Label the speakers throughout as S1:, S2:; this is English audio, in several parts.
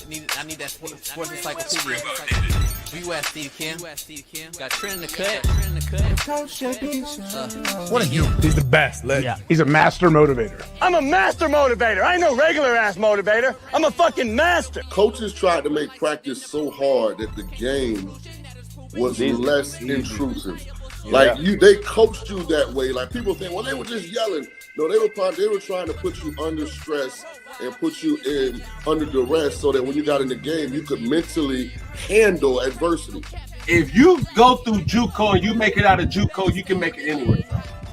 S1: I need that sports encyclopedia. Where you at, Steve Kim? Got Trent in the cut.
S2: What are you?
S3: He's the best.
S2: Yeah.
S3: He's a master motivator.
S4: I'm a master motivator. I ain't no regular ass motivator. I'm a fucking master.
S5: Coaches tried to make practice so hard that the game was less intrusive. Like they coached you that way. Like people think, well, they were just yelling. No, they were trying to put you under stress and put you in under duress so that when you got in the game, you could mentally handle adversity.
S6: If you go through JUCO and you make it out of JUCO, you can make it anywhere.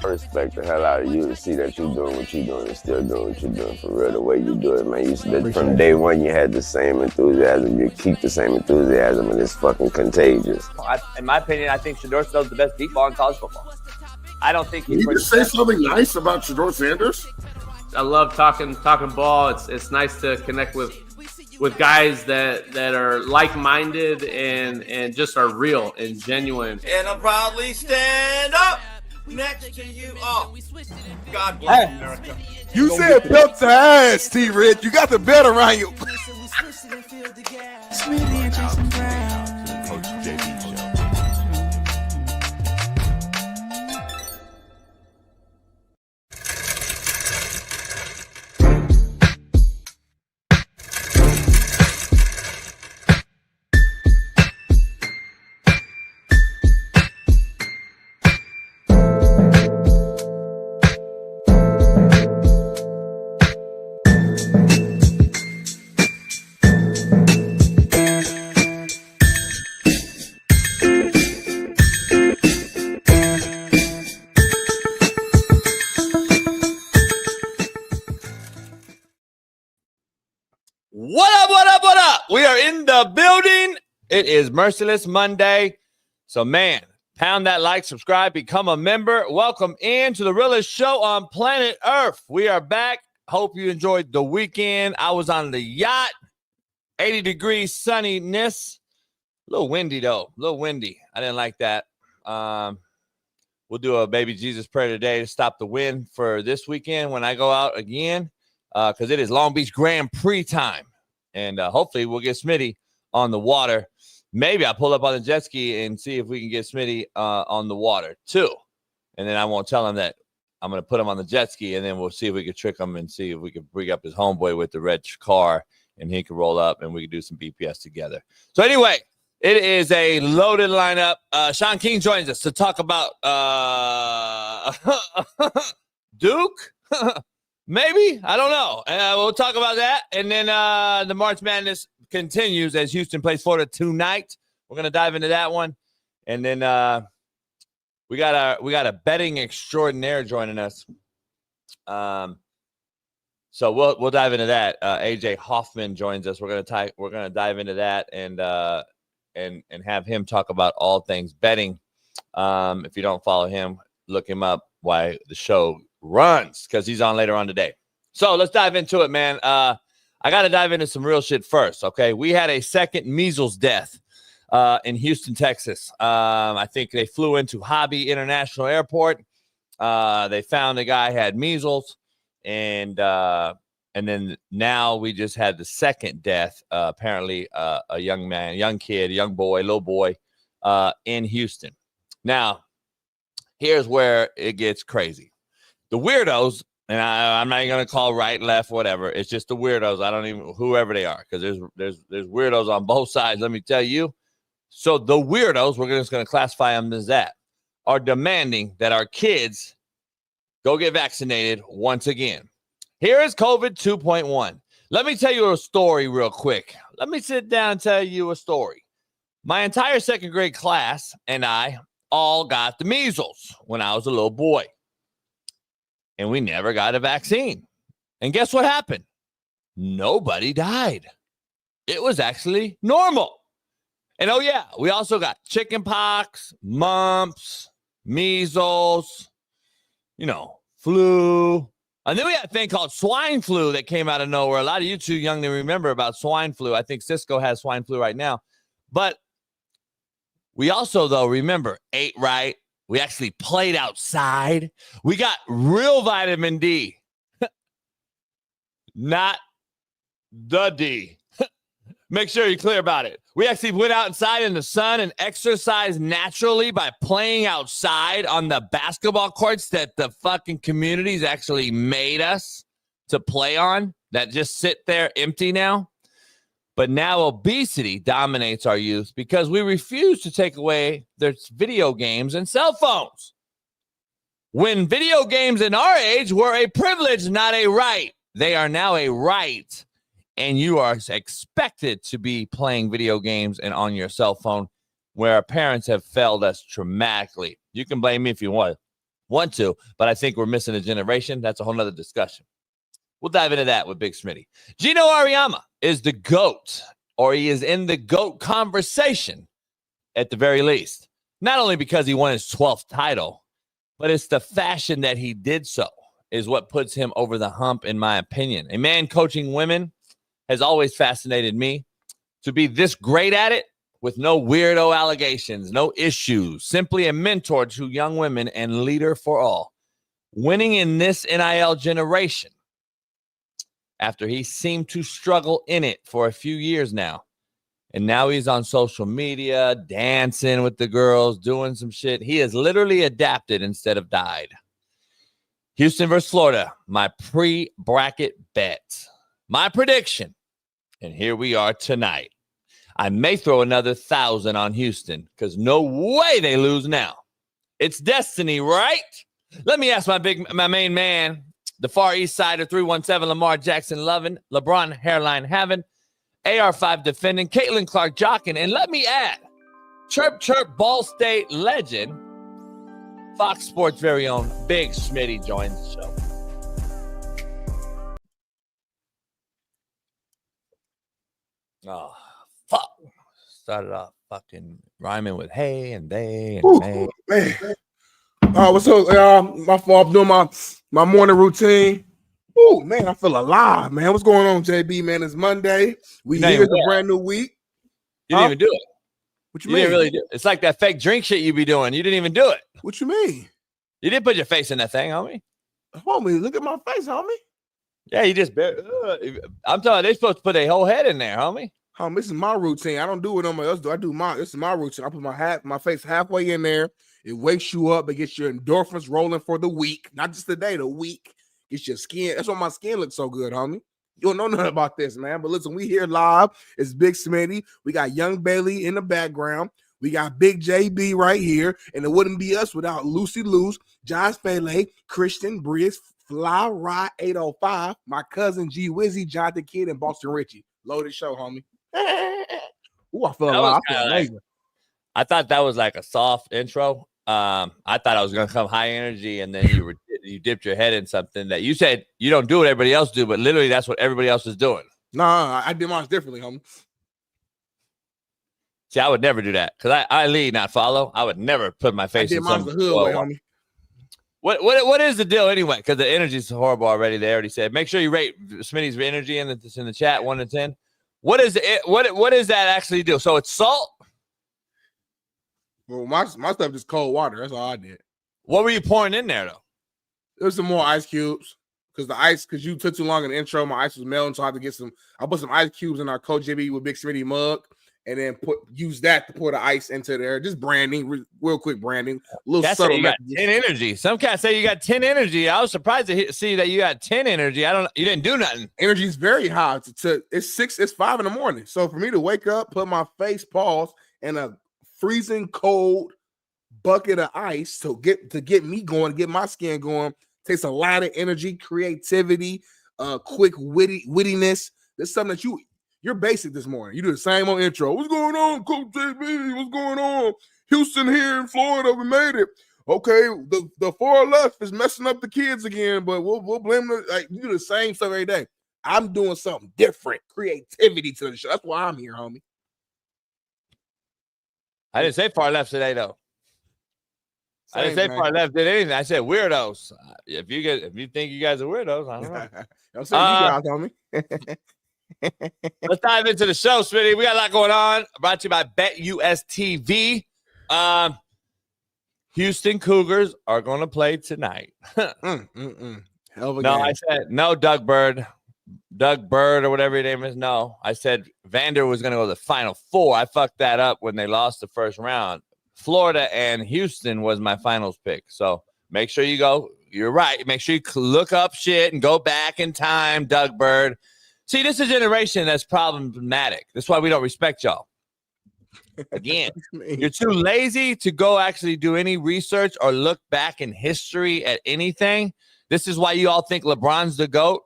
S7: I respect the hell out of you to see that you're doing what you're doing and still doing what you're doing for real, the way you do it, man. From day one, you had the same enthusiasm. You keep the same enthusiasm, and it's fucking contagious.
S8: In my opinion, I think Shedeur Sanders is the best deep ball in college football. I don't think
S5: he's. Can you just say something nice about Shedeur Sanders?
S9: I love talking ball. It's nice to connect with guys that are like-minded and just are real and genuine.
S10: And I'll proudly stand up next to you all. God bless America.
S2: You said belt to ass, T-Red. You got the belt around you. Coach JB Show.
S11: What up? We are in the building. It is Merciless Monday. So, man, pound that like, subscribe, become a member. Welcome into the realest show on Planet ERF. We are back. Hope you enjoyed the weekend. I was on the yacht. 80 degrees sunniness. A little windy, though. A little windy. I didn't like that. We'll do a baby Jesus prayer today to stop the wind for this weekend when I go out again, because it is Long Beach Grand Prix time. And hopefully we'll get Smitty on the water. Maybe I'll pull up on the jet ski and see if we can get Smitty on the water too. And then I won't tell him that I'm going to put him on the jet ski, and then we'll see if we can trick him and see if we can bring up his homeboy with the red car, and he can roll up and we can do some BPS together. So anyway, it is a loaded lineup. Shaun King joins us to talk about Duke. Maybe. I don't know. We'll talk about that. And then the March Madness continues as Houston plays Florida tonight. We're going to dive into that one. And then we got a betting extraordinaire joining us. So we'll dive into that. AJ Hoffman joins us. We're going to dive into that and have him talk about all things betting. If you don't follow him, look him up. Why the show runs, because he's on later on today. So let's dive into it, man. I got to dive into some real shit first, okay? We had a second measles death in Houston, Texas. I think they flew into Hobby International Airport. They found a guy had measles, and then now we just had the second death. Apparently, a young man, young kid, young boy, little boy, in Houston. Now, here's where it gets crazy. The weirdos, and I'm not even going to call right, left, whatever. It's just the weirdos. I don't even, whoever they are, because there's weirdos on both sides, let me tell you. So the weirdos, we're just going to classify them as that, are demanding that our kids go get vaccinated once again. Here is COVID 2.1. Let me tell you a story real quick. Let me sit down and tell you a story. My entire second grade class and I all got the measles when I was a little boy. And we never got a vaccine. And guess what happened? Nobody died. It was actually normal. And oh yeah, we also got chicken pox, mumps, measles, flu. And then we had a thing called swine flu that came out of nowhere. A lot of you too young to remember about swine flu. I think Cisco has swine flu right now. But we also, though, remember, ate right. We actually played outside. We got real vitamin D. Not the D. Make sure you're clear about it. We actually went outside in the sun and exercised naturally by playing outside on the basketball courts that the fucking communities actually made us to play on that just sit there empty now. But now obesity dominates our youth because we refuse to take away their video games and cell phones. When video games in our age were a privilege, not a right, they are now a right. And you are expected to be playing video games and on your cell phone, where our parents have failed us dramatically. You can blame me if you want to, but I think we're missing a generation. That's a whole nother discussion. We'll dive into that with Big Smitty. Gino Auriemma is the GOAT, or he is in the GOAT conversation at the very least. Not only because he won his 12th title, but it's the fashion that he did so is what puts him over the hump, in my opinion. A man coaching women has always fascinated me. To be this great at it with no weirdo allegations, no issues, simply a mentor to young women and leader for all. Winning in this NIL generation after he seemed to struggle in it for a few years now. And now he's on social media, dancing with the girls, doing some shit. He has literally adapted instead of died. Houston versus Florida, my pre-bracket bet. My prediction, and here we are tonight. I may throw another 1,000 on Houston because no way they lose now. It's destiny, right? Let me ask my main man, the Far East Sider, 317, Lamar Jackson loving, LeBron hairline having, AR5 defending, Caitlin Clark jocking, and let me add, Chirp Chirp Ball State legend, Fox Sports' very own Big Smitty joins the show. Oh, fuck. Started off fucking rhyming with hey and they and may.
S2: Man. What's up? My fault. I'm doing my morning routine. Oh, man, I feel alive, man. What's going on, JB, man? It's Monday. Here's a brand new week.
S11: You didn't even do it.
S2: What you
S11: mean?
S2: Didn't
S11: really do it. It's like that fake drink shit you be doing. You didn't even do it.
S2: What you mean?
S11: You didn't put your face in that thing, homie.
S2: Homie, look at my face, homie.
S11: Yeah, you just I'm telling you, they're supposed to put a whole head in there, homie.
S2: This is my routine. I don't do what nobody else do. This is my routine. I put my face halfway in there. It wakes you up. It gets your endorphins rolling for the week. Not just the day, the week. Gets your skin. That's why my skin looks so good, homie. You don't know nothing about this, man. But listen, we here live. It's Big Smitty. We got Young Bailey in the background. We got Big JB right here. And it wouldn't be us without Lucy Luce, Josh Pele, Christian Briggs, Fly Rod 805, my cousin G Wizzy, Jonathan Kidd, and Boston Richie. Loaded show, homie. Ooh, I feel alive. I feel amazing.
S11: I thought that was like a soft intro. I thought I was gonna come high energy, and then you dipped your head in something that you said you don't do what everybody else do, but literally that's what everybody else is doing.
S2: Nah, I did mine differently, homie.
S11: See, I would never do that because I lead, not follow. I would never put my face in some.
S2: The hood way, homie.
S11: What is the deal anyway? Because the energy is horrible already. They already said. Make sure you rate Smitty's energy in the chat 1 to 10. What is it? What does that actually do? So it's salt.
S2: Well, my stuff is cold water. That's all I did.
S11: What were you pouring in there though?
S2: There's some more ice cubes because you took too long in the intro. My ice was melting, so I had to get some. I put some ice cubes in our Coach JB with Big Smitty mug, and then use that to pour the ice into there. Just branding, real quick branding. A little
S11: That's
S2: subtle.
S11: You got 10 energy. Some cats say you got 10 energy. I was surprised to see that you got 10 energy. You didn't do nothing.
S2: Energy is very high. It's 5 in the morning. So for me to wake up, put my face pause in a freezing cold bucket of ice to get me going, get my skin going, takes a lot of energy, creativity, quick wittiness. That's something that you're basic this morning. You do the same on intro. What's going on, Coach JB? What's going on? Houston here in Florida, we made it. Okay, the far left is messing up the kids again, but we'll blame them. Like, you do the same stuff every day. I'm doing something different, creativity to the show. That's why I'm here, homie.
S11: I didn't say far left today, though. I didn't say far left did anything. I said weirdos. If you think you guys are weirdos, I don't know.
S2: I'm saying you guys, homie.
S11: Let's dive into the show, Smitty. We got a lot going on. Brought to you by BetUS TV. Houston Cougars are going to play tonight.
S2: Hell of a game.
S11: I said no, Doug Bird. Doug Bird or whatever your name is. No, I said Vander was going to go to the Final Four. I fucked that up when they lost the first round. Florida and Houston was my finals pick. So make sure you go. You're right. Make sure you look up shit and go back in time, Doug Bird. See, this is a generation that's problematic. That's why we don't respect y'all. Again, you're too lazy to go actually do any research or look back in history at anything. This is why you all think LeBron's the GOAT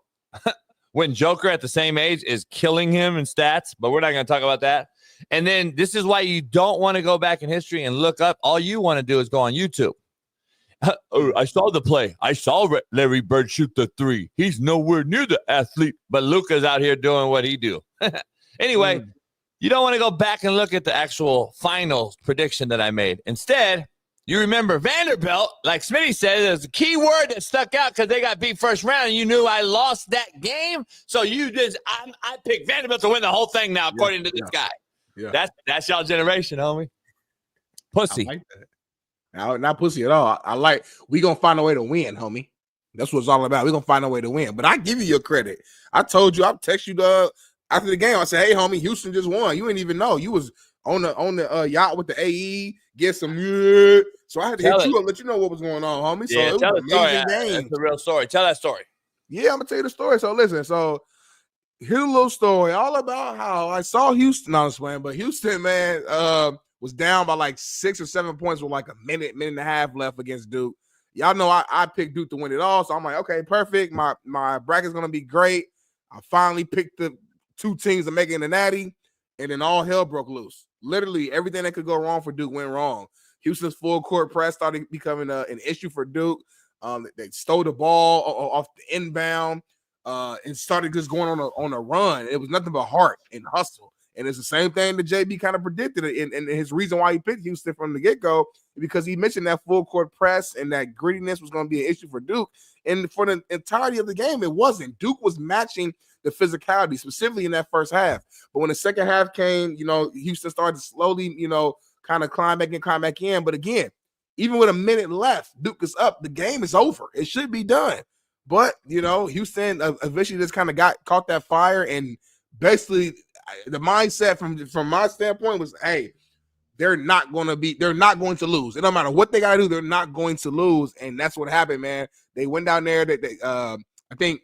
S11: when Joker at the same age is killing him in stats, but we're not going to talk about that. And then this is why you don't want to go back in history and look up. All you want to do is go on YouTube. I saw the play. I saw Larry Bird shoot the three. He's nowhere near the athlete, but Luka's out here doing what he do. Anyway, you don't want to go back and look at the actual final prediction that I made. Instead, you remember Vanderbilt, like Smitty said, there's a key word that stuck out because they got beat first round, and you knew I lost that game. So you just, I picked Vanderbilt to win the whole thing now, according to this guy. Yeah. That's y'all generation, homie. Pussy.
S2: I like that. Not pussy at all. We gonna find a way to win, homie. That's what it's all about. We gonna find a way to win. But I give you your credit. I told you, I'll text you after the game. I said, hey, homie, Houston just won. You didn't even know. You was on the yacht with the AE, get some so I had to hit you up, let you know what was going on, homie. So it was an amazing game.
S11: That's the real story. Tell that story.
S2: Yeah, I'm gonna tell you the story. So listen, here's a little story all about how I saw Houston. No, I was playing, but Houston, man, was down by like 6 or 7 points with like a minute and a half left against Duke. Y'all know I picked Duke to win it all, so I'm like, okay, perfect. My bracket's gonna be great. I finally picked the two teams to make it in the Natty, and then all hell broke loose. Literally everything that could go wrong for Duke went wrong. Houston's full court press started becoming an issue for Duke. They stole the ball off the inbound and started just going on a run. It was nothing but heart and hustle. And it's the same thing that JB kind of predicted. And his reason why he picked Houston from the get-go, because he mentioned that full court press and that grittiness was going to be an issue for Duke. And for the entirety of the game, it wasn't. Duke was matching the physicality, specifically in that first half. But when the second half came, Houston started to slowly, kind of climb back in. But again, even with a minute left, Duke is up. The game is over. It should be done. But, Houston eventually just kind of caught that fire, and basically the mindset from my standpoint was, hey, they're not going to lose. It don't matter what they got to do. They're not going to lose. And that's what happened, man. They went down there. I think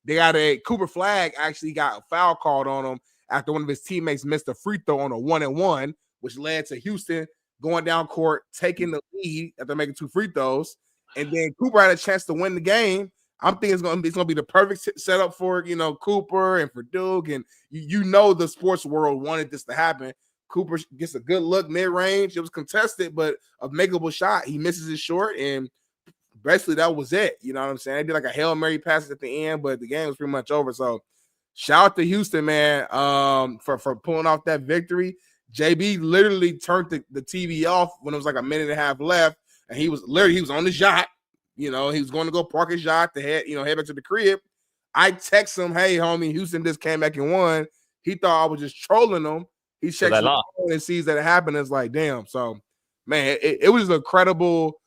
S2: they got Cooper Flagg actually got a foul called on him after one of his teammates missed a free throw on a 1-and-1, which led to Houston going down court, taking the lead after making 2 free throws. And then Cooper had a chance to win the game. I'm thinking it's gonna be the perfect setup for Cooper and for Duke, and the sports world wanted this to happen. Cooper gets a good look mid-range. It was contested, but a makeable shot. He misses it short, and basically that was it. You know what I'm saying? They did like a Hail Mary pass at the end, but the game was pretty much over. So shout out to Houston, man, for pulling off that victory. JB literally turned the TV off when it was like a minute and a half left, and he was on the yacht. He was going to go park his yacht to head back to the crib. I text him, hey, homie, Houston just came back and won. He thought I was just trolling him. He checks the phone and sees that it happened. It's like, damn. So, man, it was incredible.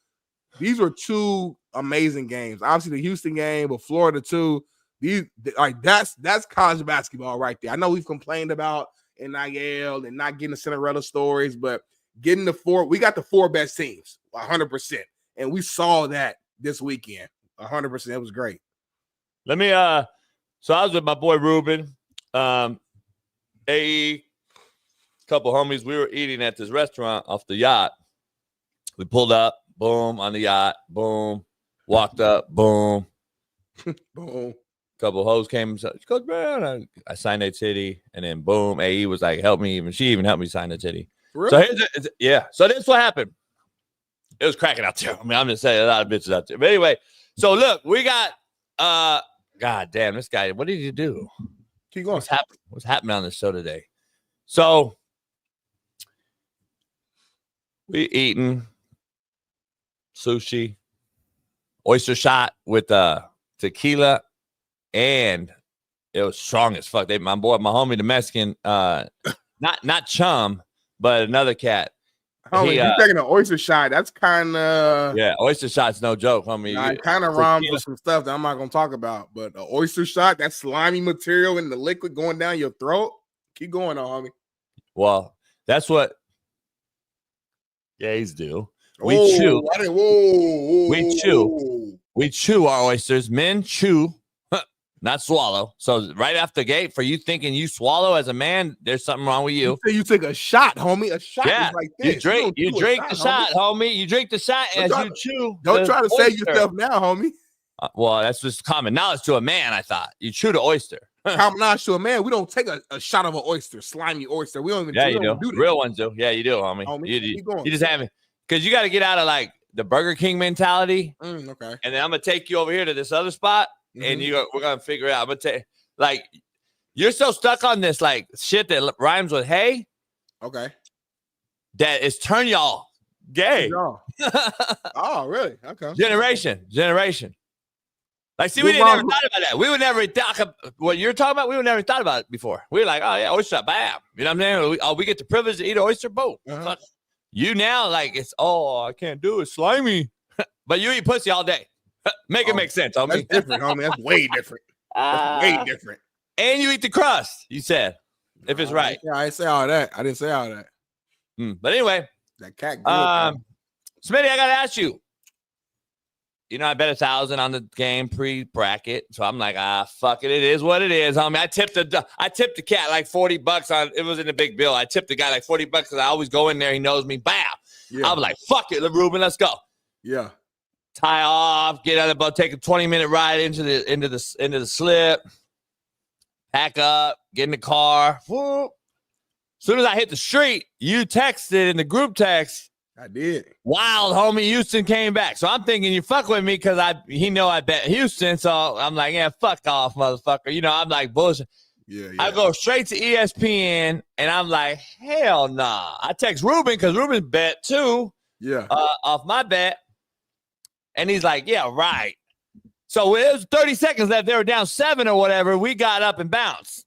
S2: These were 2 amazing games. Obviously, the Houston game, but Florida too. That's college basketball right there. I know we've complained about NIL and not getting the Cinderella stories, but getting we got the 4 best teams, 100%. And we saw that this weekend, 100%. It was great.
S11: Let me so I was with my boy Ruben, AE, couple homies. We were eating at this restaurant off the yacht. We pulled up, boom, on the yacht, boom, walked up, boom,
S2: boom.
S11: Couple hoes came. She goes, man, I signed that titty, and then boom, AE was like, help me. She even helped me sign the titty. Really? So this what happened. It was cracking out there. I mean, I'm just saying, a lot of bitches out there. But anyway, so look, we got God damn, this guy, what did you do?
S2: Keep going.
S11: What's happening on the show today? So we eating sushi, oyster shot with tequila, and it was strong as fuck. My homie, the Mexican, not Chum, but another cat.
S2: Homie, you taking an oyster shot? That's kind of
S11: oyster shot's no joke, homie.
S2: It kind of rhymes with some stuff that I'm not gonna talk about. But an oyster shot, that slimy material in the liquid going down your throat. Keep going on, homie.
S11: Well, that's what gays do. We chew. We chew our oysters. Men chew, not swallow. So right after the gate, for you thinking you swallow as a man, there's something wrong with you.
S2: You take a shot, homie. A shot is like this.
S11: You drink the shot, homie. You drink the shot as you chew.
S2: Don't try to save yourself now, homie.
S11: Well, that's just common knowledge to a man, I thought. You chew the oyster.
S2: Common knowledge to a man. We don't take a shot of an oyster, slimy oyster. We don't even
S11: you do. Real ones do. Yeah, you do, homie. You just haven't. Because you got to get out of like the Burger King mentality.
S2: Okay.
S11: And then I'm going to take you over here to this other spot. And we're going to figure it out. I'm going to take, like, you're so stuck on this, like, shit that rhymes with hey.
S2: Okay.
S11: That it's turn y'all gay.
S2: Oh, really? Okay.
S11: Generation. Like, see, we didn't ever thought about that. We would never talk about what you're talking about. We would never thought about it before. We were like, oh, yeah, oyster, bam. You know what I'm saying? We get the privilege to eat an oyster, boom. You now, like, it's, I can't do it. Slimy. But you eat pussy all day. Make it make sense, homie.
S2: That's different, homie. That's way different. That's way different.
S11: And you eat the crust, you said, if it's right.
S2: I didn't say all that.
S11: But anyway.
S2: That cat good,
S11: Smitty, I got to ask you. You know, I bet $1,000 on the game pre-bracket. So I'm like, fuck it. It is what it is, homie. I tipped the cat like $40 on, it was in the big bill. I tipped the guy like $40 because I always go in there. He knows me. Bam. Yeah. I was like, fuck it, Ruben, let's go.
S2: Yeah.
S11: Tie off, get out of the boat, take a 20-minute ride into the slip, pack up, get in the car. Whoop. As soon as I hit the street, you texted in the group text.
S2: I did.
S11: Wild, homie. Houston came back. So I'm thinking you fuck with me because he know I bet Houston. So I'm like, yeah, fuck off, motherfucker. You know, I'm like, bullshit.
S2: Yeah.
S11: I go straight to ESPN, and I'm like, hell nah. I text Ruben because Ruben bet too.
S2: Yeah.
S11: Off my bet. And he's like, yeah, right. So it was 30 seconds left. They were down 7 or whatever. We got up and bounced.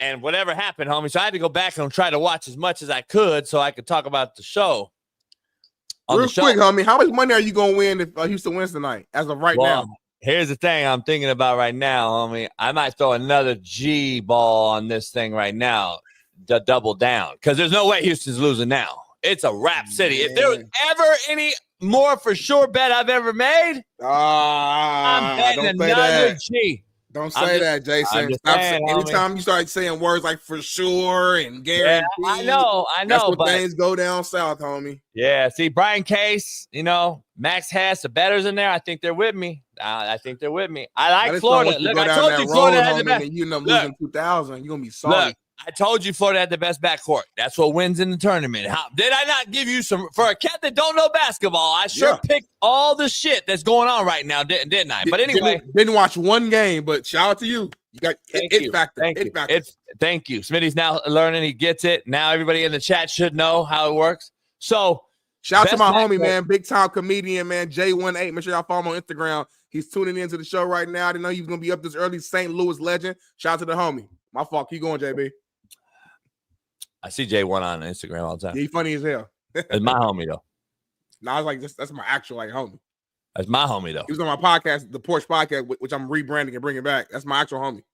S11: And whatever happened, homie. So I had to go back and try to watch as much as I could so I could talk about the show.
S2: Real quick, homie, how much money are you going to win if Houston wins tonight as of right now?
S11: Here's the thing I'm thinking about right now, homie. I might throw another G ball on this thing right now to double down because there's no way Houston's losing now. It's a rap city. If there was ever any more for sure bet I've ever made, I'm betting another G.
S2: Don't say that, Jason. Anytime you start saying words like for sure and guaranteed,
S11: I know.
S2: That's when things go down south, homie.
S11: Yeah, see, Brian Case, Max Hess, the bettors in there. I think they're with me. I like Florida. Look, I told you Florida had the best.
S2: And you end up losing 2,000. You're gonna be sorry.
S11: Look, I told you Florida had the best backcourt. That's what wins in the tournament. Did I not give you some for a cat that don't know basketball? I picked all the shit that's going on right now, didn't I? But anyway,
S2: didn't watch one game, but shout out to you. You got it factor.
S11: Thank you. Smitty's now learning. He gets it. Now everybody in the chat should know how it works. So
S2: shout out to my homie, man, big time comedian, man, J18. Make sure y'all follow him on Instagram. He's tuning into the show right now. I didn't know he was gonna be up this early. St. Louis legend. Shout out to the homie. My fault. Keep going, JB.
S11: I see J1 on Instagram all the time.
S2: Yeah, he's funny as hell.
S11: That's my homie though.
S2: No, I was like, that's my actual homie.
S11: That's my homie though.
S2: He was on my podcast, the Porch Podcast, which I'm rebranding and bringing back. That's my actual homie.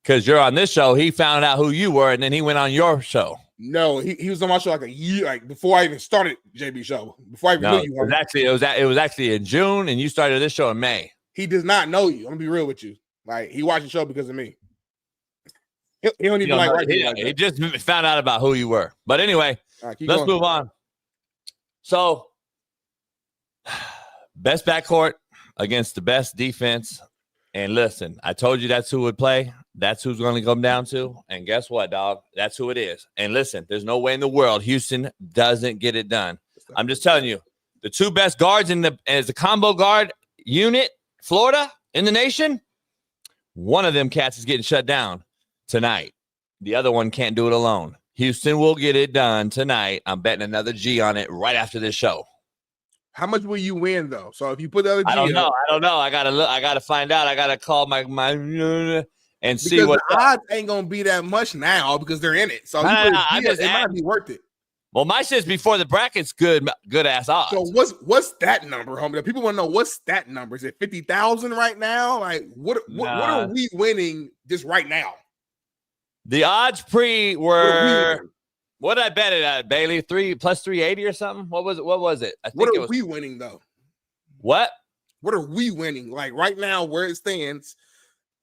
S11: Because you're on this show, he found out who you were, and then he went on your show.
S2: No, he was on my show like a year, like before I even started JB show. Before I even knew you.
S11: It was actually in June, and you started this show in May.
S2: He does not know you. I'm gonna be real with you. Like he watched the show because of me. He don't even like writing.
S11: He just found out about who you were. But anyway, let's move on. So, best backcourt against the best defense. And listen, I told you that's who would play. That's who's going to come down to. And guess what, dog? That's who it is. And listen, there's no way in the world Houston doesn't get it done. I'm just telling you, the two best guards as a combo guard unit, Florida in the nation, one of them cats is getting shut down tonight. The other one can't do it alone. Houston will get it done tonight. I'm betting another G on it right after this show.
S2: How much will you win though? So if you put the other G,
S11: I don't know. I gotta find out. I gotta call my and see what
S2: the odds ain't gonna be that much now because they're in it. So it might be worth it.
S11: Well, my shit's before the brackets. Good ass odds.
S2: So what's that number, homie? People want to know what's that number. Is it 50,000 right now? Like what are we winning just right now?
S11: The odds pre were what did I bet it at, Bailey? Plus 380 or something? What was it? I think
S2: what are we winning though?
S11: What
S2: are we winning? Like right now, where it stands,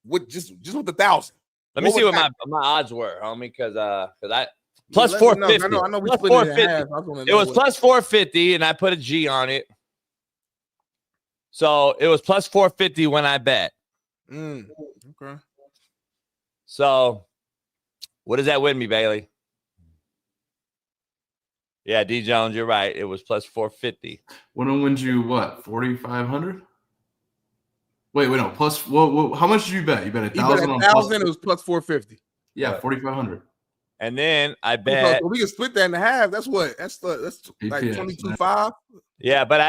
S2: with just with the 1,000.
S11: Let me see what my odds were, homie, because I plus 450.
S2: I know we split it in half.
S11: It was plus 450, and I put a G on it. So it was plus 450 when I bet.
S2: Okay.
S11: So what does that win me, Bailey? Yeah, D Jones, you're right. It was plus 450.
S3: When it wins you what? 4,500? Wait, no. Plus, how much did you bet? You bet 1,000 on
S2: 1,000. It was plus 450.
S3: Yeah, 4,500.
S11: And then I bet
S2: we can split that in half. That's what. That's like 22.5.
S11: Yeah, but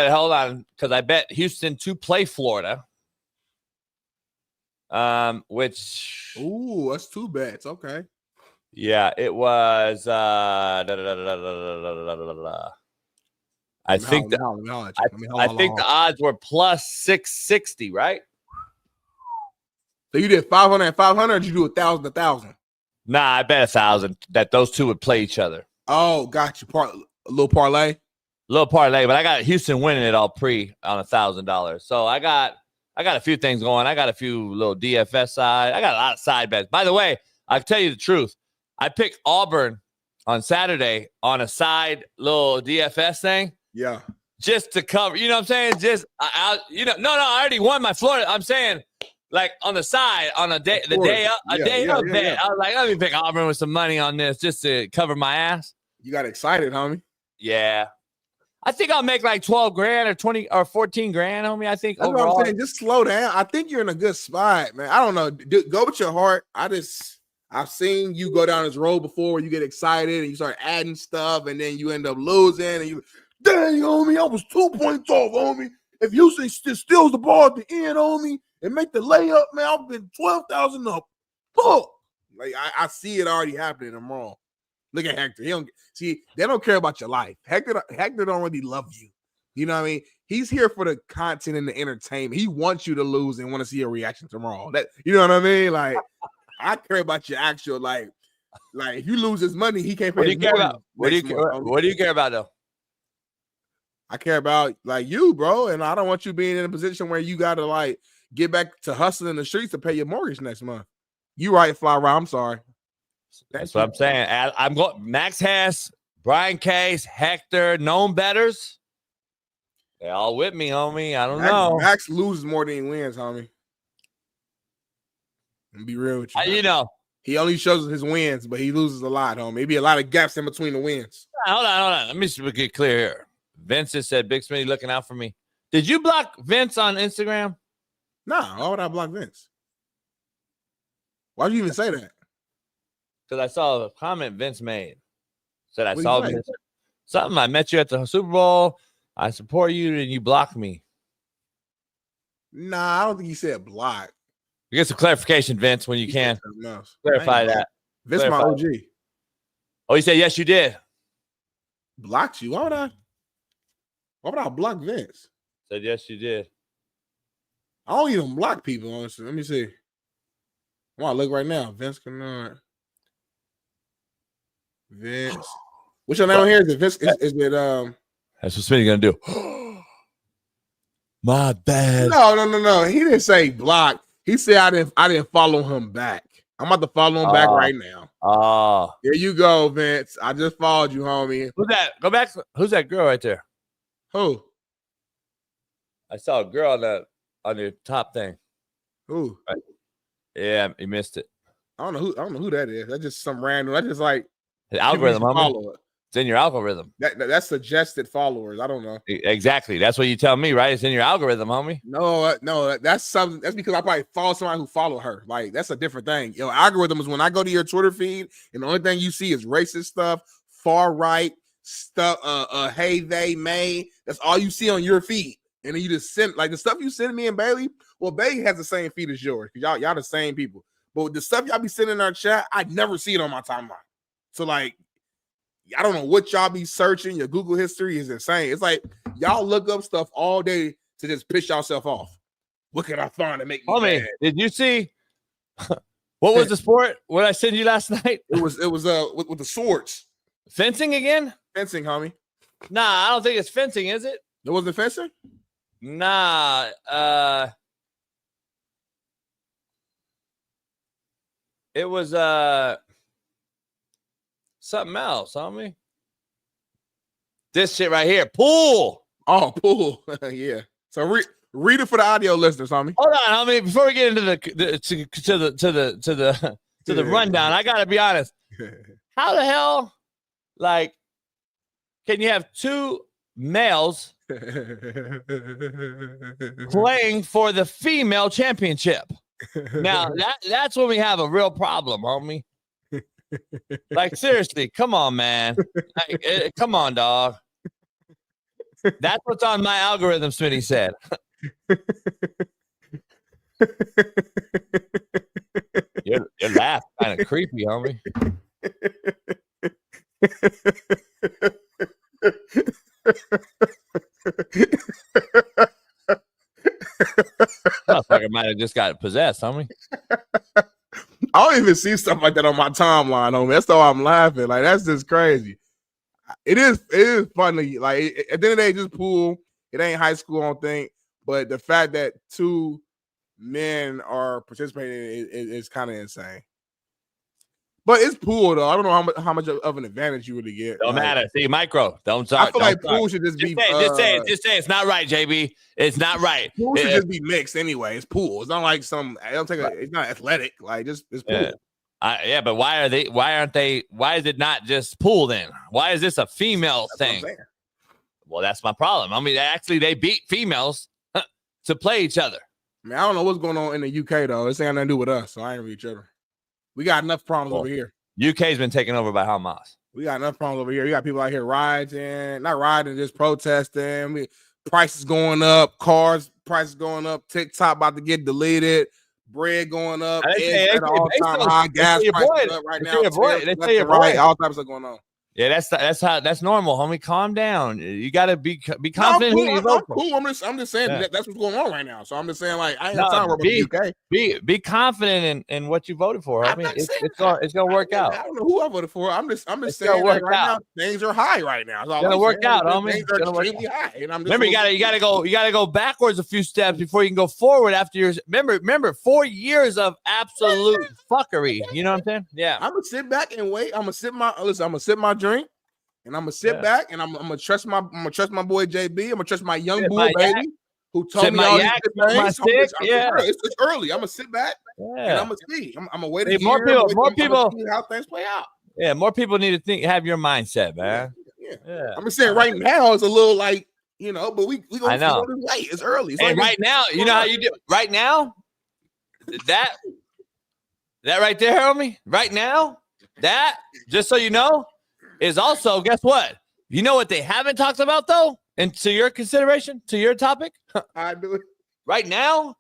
S11: hold on, because I bet Houston to play Florida. Which
S2: that's 2 bets. Okay.
S11: Yeah, it was I think the odds were plus 660, right?
S2: So you did 500 and 500, or did you do 1,000?
S11: Nah, I bet 1,000 that those two would play each other.
S2: Oh, got you. A little parlay.
S11: But I got Houston winning it all pre on $1,000. So I got a few things going. I got a few little DFS side. I got a lot of side bets. By the way, I'll tell you the truth. I picked Auburn on Saturday on a side little DFS thing.
S2: Yeah.
S11: Just to cover, you know what I'm saying? I already won my Florida. I'm saying, like, on the side, on a day, the day up, bet. I was like, let me pick Auburn with some money on this just to cover my ass.
S2: You got excited, homie.
S11: Yeah. I think I'll make like 12 grand or 20 or 14 grand, homie. I think
S2: that's
S11: overall.
S2: what I'm saying. Just slow down. I think you're in a good spot, man. I don't know. Go with your heart. I've seen you go down this road before where you get excited and you start adding stuff and then you end up losing and you, dang, homie, I was 2 points off, homie. If Houston steals the ball at the end, homie, and make the layup, man, I've been 12,000 up. Fuck. Like, I see it already happening. I'm wrong. Look at Hector. They don't care about your life. Hector don't really love you. You know what I mean? He's here for the content and the entertainment. He wants you to lose and want to see your reaction tomorrow. You know what I mean? Like, I care about your actual, like if you lose his money, he can't pay.
S11: What do you care about? What do you care about, though?
S2: I care about, like, you, bro, and I don't want you being in a position where you got to, like, get back to hustling in the streets to pay your mortgage next month. You right, Fly Rob. I'm sorry.
S11: That's what I'm saying. I'm going Max Hess, Brian Case, Hector, known bettors. They all with me, homie. I don't know.
S2: Max loses more than he wins, homie. I'm be real with you.
S11: You know,
S2: he only shows his wins, but he loses a lot, homie. Maybe a lot of gaps in between the wins.
S11: Hold on. Let me get clear here. Vince has said, Big Smitty looking out for me. Did you block Vince on Instagram?
S2: No, why would I block Vince? Why'd you even say that?
S11: Because I saw a comment Vince made. Said I saw Vince. Something. I met you at the Super Bowl. I support you, and you blocked me.
S2: Nah, I don't think he said block.
S11: You get some clarification, Vince, when you can. Clarify that.
S2: Vince, my OG.
S11: Oh, you said yes, you did.
S2: Blocked you? Why would I block Vince?
S11: Said yes, you did.
S2: I don't even block people, honestly. Let me see. I want to look right now. Vince Kennard. Vince. What's your name on here? Is it Vince? Is it
S11: That's what Smitty's gonna do. My bad.
S2: No. He didn't say block. He said I didn't follow him back. I'm about to follow him back right now.
S11: Oh.
S2: There you go, Vince. I just followed you, homie.
S11: Who's that? Go back. Who's that girl right there?
S2: Who?
S11: I saw a girl on your top thing.
S2: Who?
S11: Right. Yeah, you missed it.
S2: I don't know who that is. That's just some random. That's just like
S11: the algorithm. It's in your algorithm.
S2: That's suggested followers. I don't know.
S11: Exactly. That's what you tell me, right? It's in your algorithm, homie.
S2: No. That's something. That's because I probably follow somebody who follow her. Like, that's a different thing. Algorithm is when I go to your Twitter feed and the only thing you see is racist stuff, far right stuff. Hey, they, may. That's all you see on your feed. And then you just send, like, the stuff you send me and Bailey. Well, Bailey has the same feed as yours because y'all the same people. But the stuff y'all be sending in our chat, I never see it on my timeline. So, like, I don't know what y'all be searching. Your Google history is insane. It's like y'all look up stuff all day to just piss yourself off. What can I find to make me mad?
S11: Did you see what was the sport? What I sent you last night?
S2: It was with the swords.
S11: Fencing again?
S2: Fencing, homie.
S11: Nah, I don't think it's fencing, is it?
S2: It wasn't fencing?
S11: Nah, it was something else, homie. This shit right here, pool.
S2: Oh, pool. Yeah. So read it for the audio listeners, homie.
S11: Hold on, homie. Before we get into the rundown, I gotta be honest. How the hell, like, can you have two males playing for the female championship? Now that's when we have a real problem, homie. Like, seriously, come on, man. Like, come on, dog. That's what's on my algorithm, Smitty said. Your laugh kind of creepy, homie. Motherfucker might have just got possessed, homie.
S2: I don't even see stuff like that on my timeline, homie. That's why I'm laughing. Like, that's just crazy. It is funny. Like, at the end of the day, just pool. It ain't high school, I don't think. But the fact that two men are participating is kind of insane. But it's pool, though. I don't know how much of an advantage you really get.
S11: Don't matter. See, micro. Don't talk.
S2: I feel like pool should just be.
S11: Just say it's not right, JB. It's not right.
S2: Pool should just be mixed anyway. It's pool. It's not like some. I don't think it's not athletic. Like, just it's pool.
S11: Yeah, but why aren't they? Why is it not just pool then? Why is this a female thing? Well, that's my problem. I mean, actually, they beat females to play each other.
S2: I mean, I don't know what's going on in the UK though. This ain't got nothing to do with us, so I ain't read each other. We got enough problems over here.
S11: UK's been taken over by Hamas.
S2: We got enough problems over here. You got people out here not riding, just protesting. I mean, prices going up, cars prices going up, TikTok about to get deleted, bread going up, eggs at an all-time high, gas prices up right now. All types of stuff going on.
S11: Yeah, that's normal, homie. Calm down. You got to be confident who you vote for.
S2: Cool. I'm just saying that's what's going on right now. So I'm just saying, like, I ain't got time to worry about the UK.
S11: Be confident in what you voted for. I mean, it's gonna work out.
S2: I don't know who I voted for. I'm just saying right now things are high right now.
S11: It's gonna work out, homie.
S2: Things are extremely high. And I'm just
S11: remember, you gotta go backwards a few steps before you can go forward after your remember 4 years of absolute fuckery. You know what I'm saying? Yeah.
S2: I'm gonna sit back and wait. I'm gonna sip my drink, and I'm gonna sit back, and I'm gonna trust my boy JB. I'm gonna trust my young bull baby who told me all these things. It's early. I'm gonna sit back and I'm gonna see. I'm gonna wait.
S11: More people,
S2: see how things play out.
S11: Yeah, more people need to have your mindset, man.
S2: Yeah. I'm just saying right now it's a little like, but we gonna
S11: I know.
S2: Late. It's early. It's
S11: and right now, you know how you do right now. That right there, homie. Right now, that just so you know. Is also, guess what? You know what they haven't talked about, though? And to your consideration, to your topic?
S2: I do it.
S11: Right now,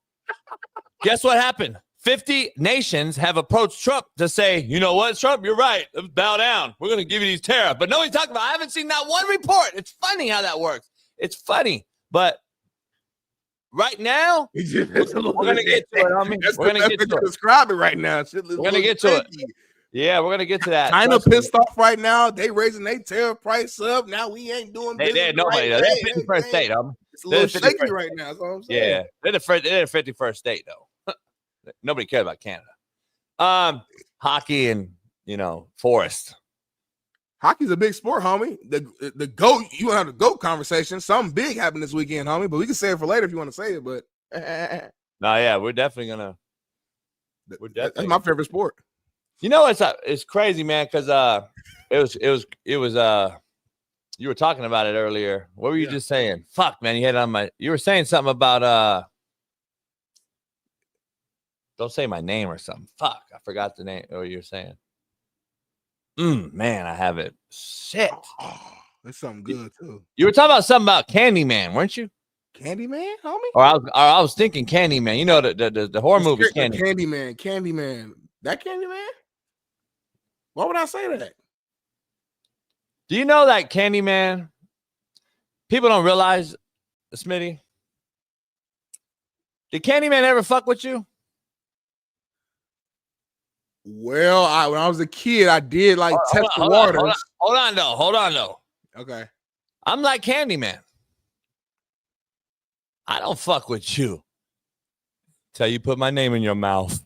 S11: guess what happened? 50 nations have approached Trump to say, you know what, Trump, you're right. Let's bow down. We're going to give you these tariffs. But nobody's talking about I haven't seen that one report. It's funny how that works. It's funny. But right now, we're going to get to it, homie. We're going to get to it.
S2: Describe it right now.
S11: We're going to get to it. Yeah, we're gonna get to that.
S2: China pissed off right now. They raising their tariff price up. Now we ain't doing business.
S11: They're nobody. They're 51st state.
S2: It's a little shaky right now. That's all I'm saying.
S11: Yeah, they're the 51st state though. Nobody cares about Canada. Hockey and Forest.
S2: Hockey's a big sport, homie. The GOAT. You want to have the GOAT conversation? Something big happened this weekend, homie. But we can say it for later if you want to say it. But
S11: no, yeah, we're definitely gonna.
S2: That's my favorite sport.
S11: You know, it's crazy, man, because it was you were talking about it earlier. What were you just saying? Fuck, man, you were saying something about don't say my name or something. Fuck, I forgot the name. What you were saying? Man, I have it. Shit.
S2: Oh, that's something good too.
S11: You were talking about something about Candyman, weren't you?
S2: Candyman, homie?
S11: Or I was thinking Candyman. You know the horror movie
S2: Candyman. Candyman. That Candyman? Why would I say that?
S11: Do you know that Candyman? People don't realize, Smitty. Did Candyman ever fuck with you?
S2: Well, when I was a kid, I did like test the waters.
S11: Hold on, though.
S2: Okay.
S11: I'm like Candyman. I don't fuck with you till you put my name in your mouth.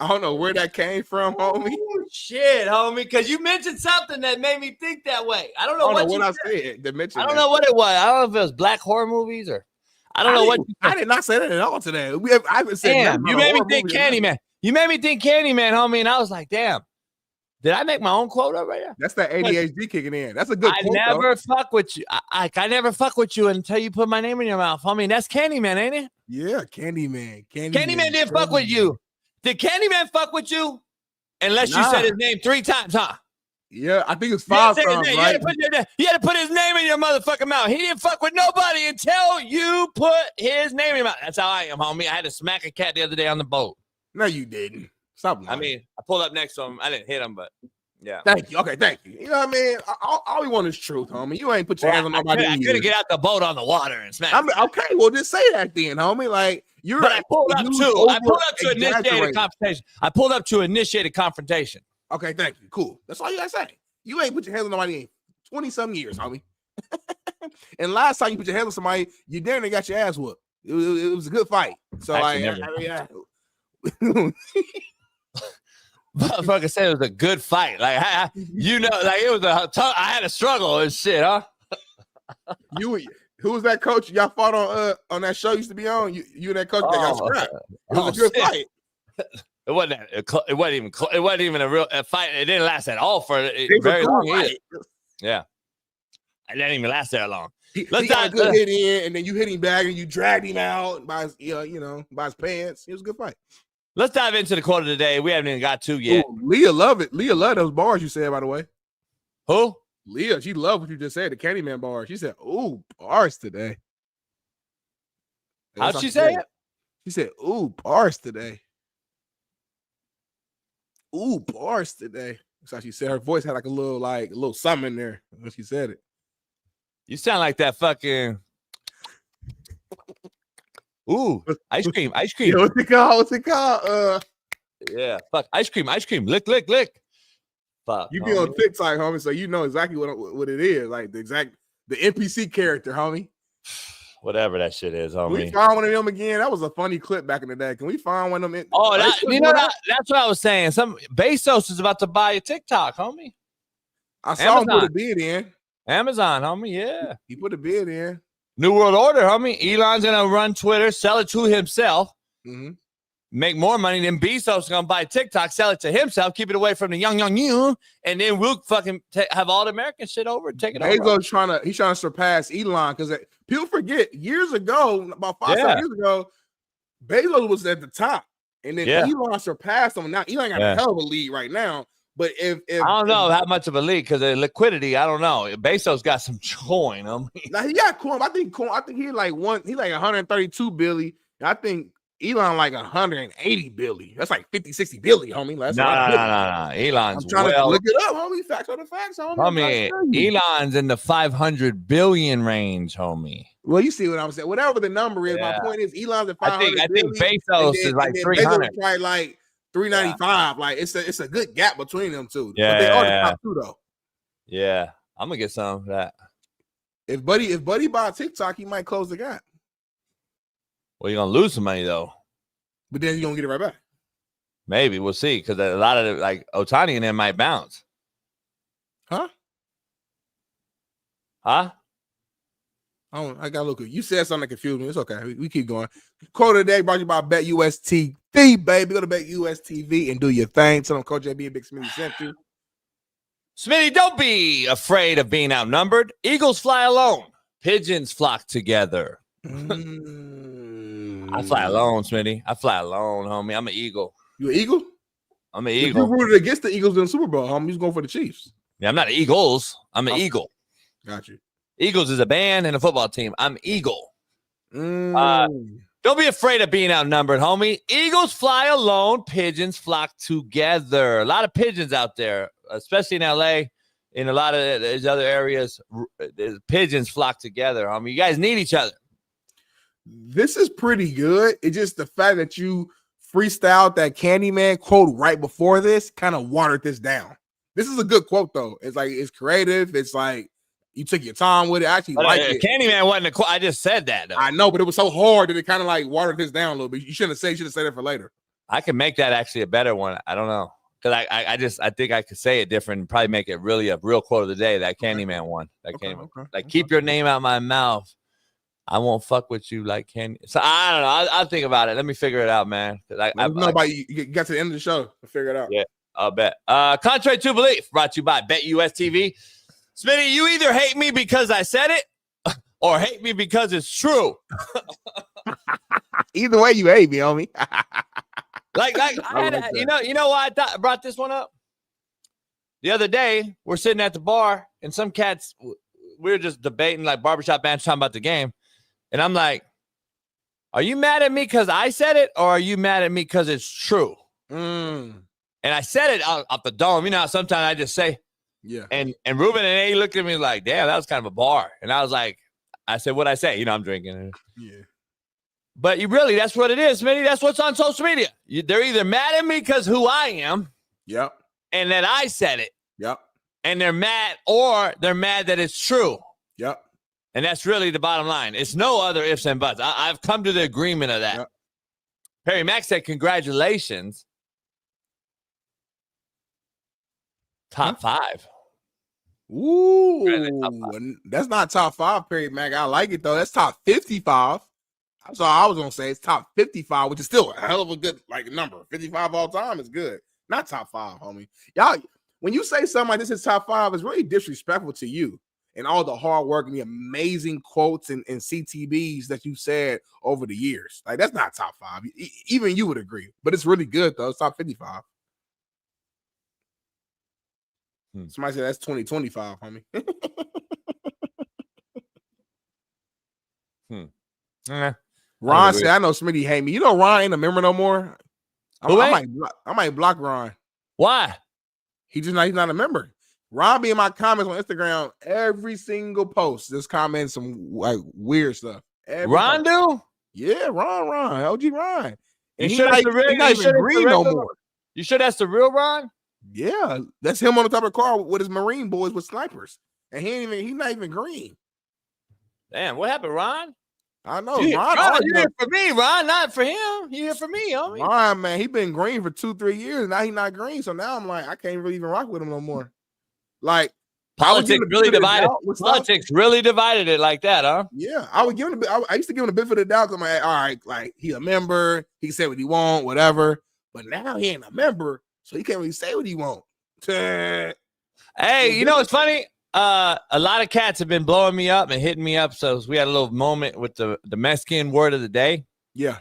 S2: I don't know where that came from, homie.
S11: Ooh, shit, homie, because you mentioned something that made me think that way. I don't know what
S2: I said.
S11: I don't know what it was. I don't know if it was black horror movies or I don't know what.
S2: I did not say that at all today. I haven't said.
S11: Damn, you made me think Candyman. You made me think Candyman, homie, and I was like, damn. Did I make my own quote up right here?
S2: That's that ADHD kicking in. That's a good quote.
S11: I never fuck with you. I never fuck with you until you put my name in your mouth, homie. That's Candyman, ain't it?
S2: Yeah, Candyman.
S11: Candyman didn't fuck with you. Did Candyman fuck with you? Unless you said his name 3 times, huh?
S2: Yeah, I think it's 5 times, right?
S11: You had to put his name in your motherfucking mouth. He didn't fuck with nobody until you put his name in your mouth. That's how I am, homie. I had to smack a cat the other day on the boat.
S2: No, you didn't. Stop lying.
S11: I mean, I pulled up next to him. I didn't hit him, but yeah.
S2: Thank you. Okay, thank you. You know what I mean? All we want is truth, homie. You ain't put your hands on nobody.
S11: I couldn't get out the boat on the water and smack.
S2: Okay, well, just say that then, homie. Like you're.
S11: But I pulled up to initiate a confrontation. I pulled up to initiate a confrontation.
S2: Okay, thank you. Cool. That's all you gotta say. You ain't put your hands on nobody in 20-some years, homie. And last time you put your hands on somebody, you damn got your ass whooped. It was a good fight. So
S11: Motherfucker said it was a good fight. Like it was a tough. I had a struggle and shit, huh?
S2: Who was that coach y'all fought on that show you used to be on? You and that coach that got scrapped. It was a good fight.
S11: It wasn't even a real fight. It didn't last at all for very long. Fight. Yeah, it didn't even last that long.
S2: He got a good hit in, and then you hit him back, and you dragged him out by his, by his pants. It was a good fight.
S11: Let's dive into the quote of the day. We haven't even got to yet.
S2: Ooh, Leah love it. Leah loved those bars you said, by the way.
S11: Who?
S2: Leah. She loved what you just said. The Candyman bars. She said, "Ooh, bars today."
S11: How'd she say it?
S2: She said, "Ooh, bars today." Ooh, bars today. That's how she said. Her voice had like a little something in there when she said it.
S11: You sound like that fucking. Ooh, ice cream.
S2: Yeah, what's it called?
S11: Yeah, fuck, ice cream. Lick. Fuck.
S2: You be on TikTok, homie, so you know exactly what it is. Like the NPC character, homie.
S11: Whatever that shit is, homie.
S2: Can we find one of them again? That was a funny clip back in the day. Can we find one of them?
S11: That's what I was saying. Some Bezos is about to buy a TikTok, homie.
S2: I saw him put a bid in.
S11: Amazon, homie. Yeah,
S2: he put a bid in.
S11: New World Order, homie. Elon's gonna run Twitter, sell it to himself, make more money than Bezos is gonna buy TikTok, sell it to himself, keep it away from the young, and then we'll fucking have all the American shit over, take it over.
S2: Bezos he's trying to surpass Elon because people forget years ago, about 5 years ago, Bezos was at the top, and then Elon surpassed him. Now Elon got a hell of a lead right now. But if
S11: I don't know how much of a lead because of liquidity, I don't know. Bezos got some coin.
S2: Now he got coin. I think he like 132 billion. I think Elon like 180 billion. That's like 50-60 billion, homie.
S11: Nah. Elon's
S2: I'm trying to look it up, homie. Facts are the facts, homie.
S11: Elon's in the 500 billion range, homie.
S2: Well, you see what I'm saying. Whatever the number is, my point is Elon's at 500
S11: I think Bezos is like 300.
S2: Bezos probably like 395. Like it's a good gap between them two.
S11: Yeah,
S2: but they are the top two though.
S11: Yeah, I'm gonna get some of that.
S2: If Buddy buy TikTok, he might close the gap.
S11: Well, you're gonna lose some money though.
S2: But then you're gonna get it right back.
S11: Maybe we'll see because a lot of like Ohtani and them might bounce.
S2: Huh? I got a little. You said something that confused me. It's okay. We keep going. Quote of the day brought to you by BetUS TV, baby. Go to BetUS TV and do your thing. Tell them Coach JB and Big Smitty sent you.
S11: Smitty, don't be afraid of being outnumbered. Eagles fly alone. Pigeons flock together. I fly alone, Smitty. I fly alone, homie. I'm an eagle.
S2: You an eagle?
S11: I'm an eagle.
S2: You rooted against the Eagles in the Super Bowl, homie. You was going for the Chiefs.
S11: Yeah, I'm not an Eagles. I'm an eagle.
S2: Got you.
S11: Eagles is a band and a football team. I'm Eagle. Don't be afraid of being outnumbered, homie. Eagles fly alone, pigeons flock together. A lot of pigeons out there, especially in LA. In a lot of these other areas, pigeons flock together, homie. You guys need each other.
S2: This is pretty good. It's just the fact that you freestyled that Candyman quote right before this kind of watered this down. This is a good quote, though. It's like, it's creative. It's like you took your time with it. I actually like it.
S11: Candyman wasn't a quote. I just said that, though.
S2: I know, but it was so hard that it kind of like watered this down a little bit. You shouldn't have said. You should have said it for later.
S11: I can make that actually a better one. I don't know. Because I think I could say it different and probably make it really a real quote of the day, that Candyman one. That Candyman. Keep your name out my mouth. I won't fuck with you like Candy. So I don't know. I'll think about it. Let me figure it out, man. You
S2: got to the end of the show to figure it out.
S11: Yeah, I'll bet. Contrary to belief, brought to you by BetUS TV. Smitty, you either hate me because I said it or hate me because it's true.
S2: Either way, you hate me, homie.
S11: Like you know why I brought this one up? The other day, we're sitting at the bar, and some cats, we were just debating, like barbershop banter, talking about the game. And I'm like, are you mad at me because I said it, or are you mad at me because it's true? And I said it out the dome. You know how sometimes I just say,
S2: yeah.
S11: And Ruben and A looked at me like, damn, that was kind of a bar. And I was like, I said, what'd I say? You know, I'm drinking.
S2: Yeah.
S11: But that's what it is, Smitty. That's what's on social media. They're either mad at me because who I am.
S2: Yep.
S11: And that I said it.
S2: Yep.
S11: And they're mad, or they're mad that it's true.
S2: Yep.
S11: And that's really the bottom line. It's no other ifs and buts. I've come to the agreement of that. Yep. Perry Mack said, congratulations. Top 5.
S2: Ooh. That's not top 5, Perry Mack. I like it, though. That's top 55. That's all I was going to say. It's top 55, which is still a hell of a good number. 55 all time is good. Not top 5, homie. Y'all, when you say something like this is top 5, it's really disrespectful to you and all the hard work and the amazing quotes and CTBs that you said over the years. Like, that's not top 5. Even you would agree. But it's really good, though. It's top 55. Somebody said that's 2025, homie. Ron said, I know Smitty hate me. You know Ron ain't a member no more. I might block Ron.
S11: Why?
S2: He's not a member. Ron be in my comments on Instagram every single post. Just commenting some weird stuff.
S11: Ron do?
S2: Yeah, Ron. OG Ron. And
S11: he's not even green no more. You sure that's the real Ron?
S2: Yeah, that's him on the top of the car with his Marine boys with snipers. And he's not even green.
S11: Damn, what happened, Ron?
S2: I know.
S11: Ron,
S2: you're
S11: here for me, Ron, not for him. You here for me, homie.
S2: Ron, man, he been green for 2-3 years. Now he's not green. So now I'm like, I can't really even rock with him no more. Like,
S11: politics really divided. Politics really divided it like that, huh?
S2: Yeah, I would give him I used to give him a benefit of the doubt. I'm like, all right, like he a member, he can say what he want, whatever. But now he ain't a member, so he can't really say what he want.
S11: Hey, you know what's funny? A lot of cats have been blowing me up and hitting me up. So we had a little moment with the Mexican word of the day.
S2: Yeah.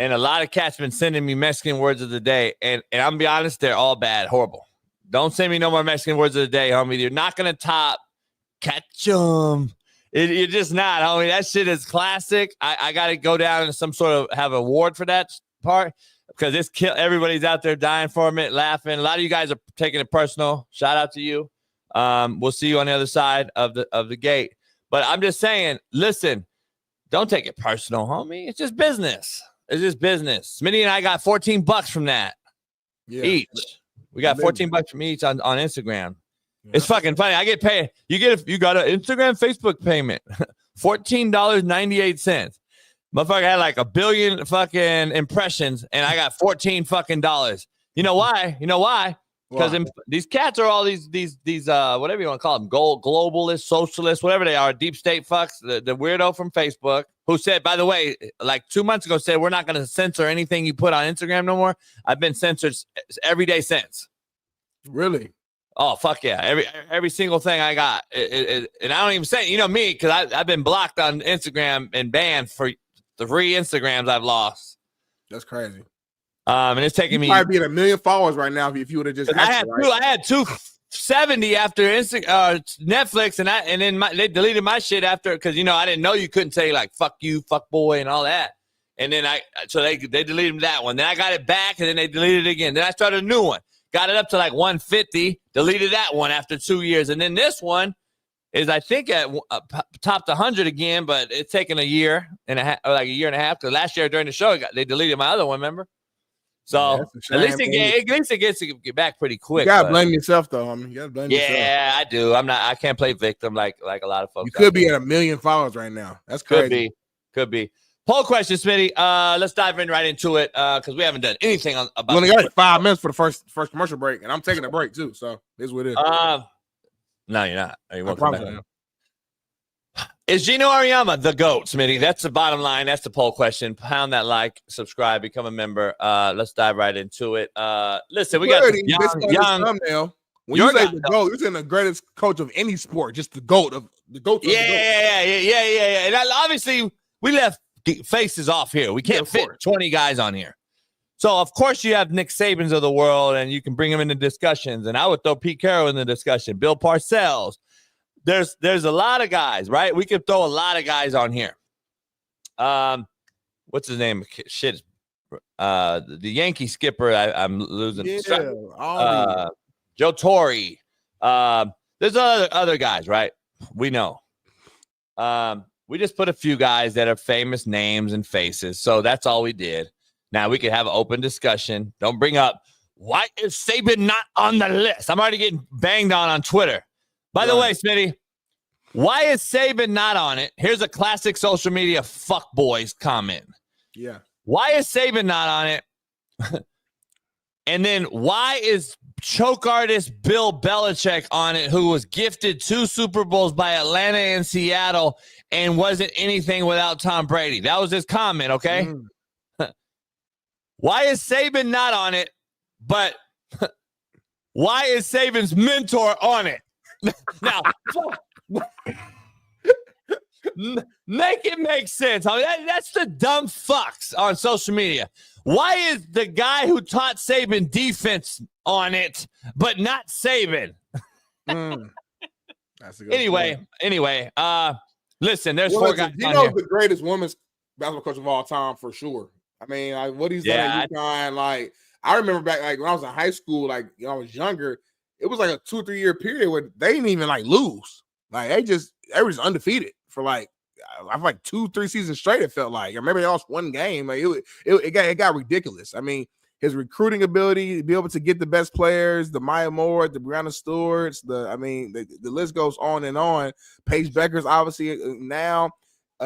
S11: And a lot of cats been sending me Mexican words of the day. And I'm going to be honest, they're all bad, horrible. Don't send me no more Mexican words of the day, homie. You're not going to top ketchum. You're just not, homie. That shit is classic. I got to go down and some sort of have an award for that part because everybody's out there dying for it, laughing. A lot of you guys are taking it personal. Shout out to you. We'll see you on the other side of the gate. But I'm just saying, listen, don't take it personal, homie. It's just business. It's just business. Smitty and I got $14 from that each. We got $14 from each on Instagram. Yeah. It's fucking funny. I get paid. You got an Instagram, Facebook payment. $14.98. Motherfucker had like 1 billion fucking impressions, and I got $14 fucking dollars. You know why? Because these cats are all these whatever you want to call them, globalists, socialists, whatever they are, deep state fucks, the weirdo from Facebook, who said, by the way, like 2 months ago, said, we're not going to censor anything you put on Instagram no more. I've been censored every day since.
S2: Really?
S11: Oh, fuck yeah. Every single thing I got. And I don't even say, you know me, because I've been blocked on Instagram and banned for the 3 Instagrams I've lost.
S2: That's crazy.
S11: And it's taking me.
S2: You might be at 1 million followers right now if you would have just.
S11: I had 270 after Netflix, and then they deleted my shit after because I didn't know you couldn't say like "fuck you, fuck boy" and all that. And then they deleted that one. Then I got it back, and then they deleted it again. Then I started a new one. Got it up to like 150, deleted that one after 2 years. And then this one is, I think, at topped 100 again, but it's taken a year and a half, or like a year and a half, because last year during the show, they deleted my other one, remember? So at least it gets to get back pretty quick.
S2: You gotta blame yourself, though. I mean, you gotta blame yourself.
S11: Yeah, I do. I can't play victim like a lot of folks.
S2: You could be at 1 million followers right now. That's crazy.
S11: Could be. Poll question, Smitty. Let's dive right into it because we haven't done anything about.
S2: We only got like 5 minutes for the first commercial break, and I'm taking a break too. So this is what it is.
S11: No, you're not. You won't come back. Is Gino Auriemma the GOAT, Smitty? That's the bottom line. That's the poll question. Pound that like, subscribe, become a member. Let's dive right into it. Listen, we got young
S2: thumbnail. When you say the GOAT, you're saying the greatest coach of any sport, just the GOAT of the GOAT.
S11: Yeah. And obviously, we left faces off here. We can't fit 20 guys on here. So, of course, you have Nick Sabans of the world, and you can bring them into discussions. And I would throw Pete Carroll in the discussion, Bill Parcells. There's a lot of guys, right? We could throw a lot of guys on here. What's his name? Shit. The Yankee skipper, I'm losing.
S2: Yeah.
S11: Joe Torre. There's other guys, right? We know. We just put a few guys that are famous names and faces. So that's all we did. Now we could have an open discussion. Don't bring up, why is Saban not on the list? I'm already getting banged on Twitter. By the way, Smitty, why is Saban not on it? Here's a classic social media fuckboys comment.
S2: Yeah.
S11: Why is Saban not on it? And then why is choke artist Bill Belichick on it, who was gifted 2 Super Bowls by Atlanta and Seattle and wasn't anything without Tom Brady? That was his comment, okay? Why is Saban not on it, but why is Saban's mentor on it? Now, make it make sense. I mean, that's the dumb fucks on social media. Why is the guy who taught Saban defense on it, but not Saban?
S2: That's a good
S11: anyway, listen, there's 4 guys.
S2: Gino's the greatest women's basketball coach of all time for sure. I mean, like what he's done at UConn, like I remember back like when I was in high school, like I was younger, it was like a 2 or 3 year period where they didn't even like lose. Like they were just undefeated for like I feel like 2-3 seasons straight. It felt like, or maybe they lost 1 game. Like it got ridiculous. I mean, his recruiting ability to be able to get the best players, the Maya Moore, the Brianna Stewarts, the list goes on and on. Paige Becker's obviously now,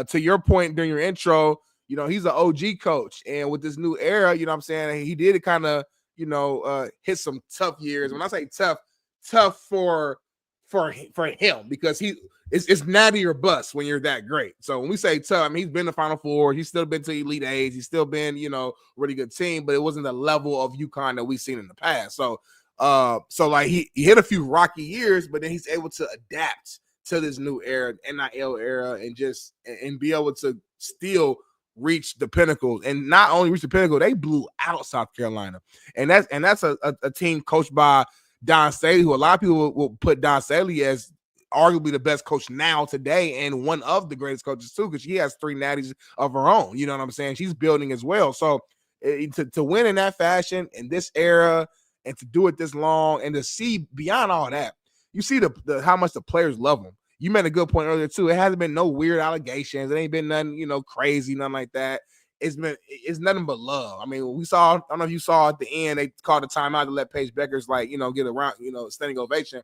S2: to your point during your intro, you know, he's an OG coach. And with this new era, you know what I'm saying, he did kind of, you know, hit some tough years. When I say tough for him, because it's natty or bust when you're that great. So when we say tough, I mean, he's been to Final Four, he's still been to Elite Eight, he's still been, you know, really good team, but it wasn't the level of UConn that we've seen in the past. So like he hit a few rocky years, but then he's able to adapt to this new era, NIL era, and be able to still reach the pinnacle. And not only reach the pinnacle, they blew out South Carolina. And that's a team coached by Don Staley, who a lot of people will put Don Staley as arguably the best coach now today, and one of the greatest coaches too, because she has 3 natties of her own. You know what I'm saying? She's building as well. So to win in that fashion in this era, and to do it this long, and to see beyond all that, you see the how much the players love them. You made a good point earlier too. It hasn't been no weird allegations. It ain't been nothing, you know, crazy, nothing like that. It's nothing but love. I mean, we saw, I don't know if you saw at the end, they called a timeout to let Paige Beckers, like, you know, get around, you know, standing ovation.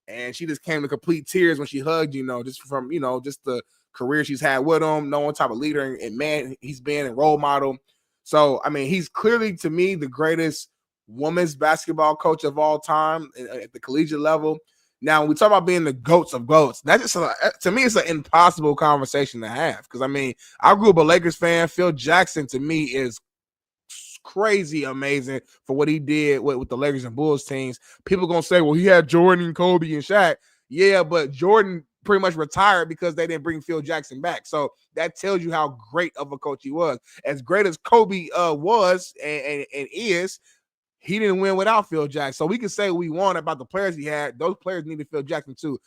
S2: And she just came to complete tears when she hugged, you know, just from, you know, just the career she's had with him, knowing type of leader and man he's been, and role model. So, I mean, he's clearly, to me, the greatest women's basketball coach of all time at the collegiate level. Now, when we talk about being the GOATs of GOATs, that's just, to me, it's an impossible conversation to have. Because, I mean, I grew up a Lakers fan. Phil Jackson, to me, is crazy amazing for what he did with the Lakers and Bulls teams. People going to say, well, he had Jordan and Kobe and Shaq. Yeah, but Jordan pretty much retired because they didn't bring Phil Jackson back. So that tells you how great of a coach he was. As great as Kobe was and is, he didn't win without Phil Jackson. So we can say we want about the players he had. Those players needed Phil Jackson too.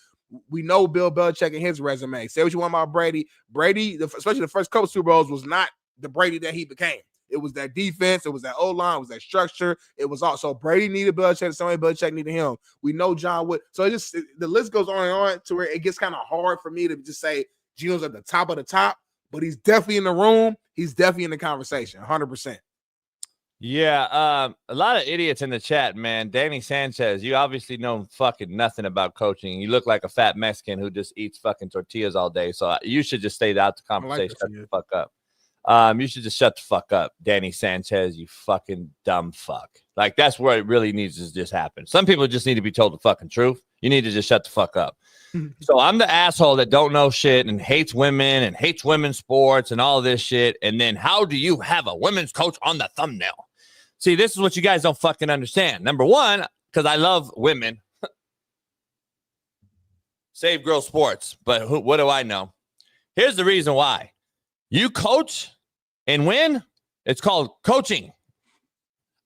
S2: We know Bill Belichick and his resume. Say what you want about Brady. Brady, especially the first couple Super Bowls, was not the Brady that he became. It was that defense. It was that O-line. It was that structure. It was also Brady needed Belichick. The same way Belichick needed him. We know John Wood. So the list goes on and on to where it gets kind of hard for me to just say Gino's at the top of the top, but he's definitely in the room. He's definitely in the conversation, 100%.
S11: Yeah, a lot of idiots in the chat, man. Danny Sanchez, you obviously know fucking nothing about coaching. You look like a fat Mexican who just eats fucking tortillas all day. So you should just stay out the conversation. Shut the fuck up. You should just shut the fuck up, Danny Sanchez, you fucking dumb fuck. Like, that's where it really needs to just happen. Some people just need to be told the fucking truth. You need to just shut the fuck up. So I'm the asshole that don't know shit and hates women and hates women's sports and all this shit. And then how do you have a women's coach on the thumbnail? See, this is what you guys don't fucking understand. Number one, because I love women. Save girl sports. But what do I know? Here's the reason why. You coach and win, it's called coaching.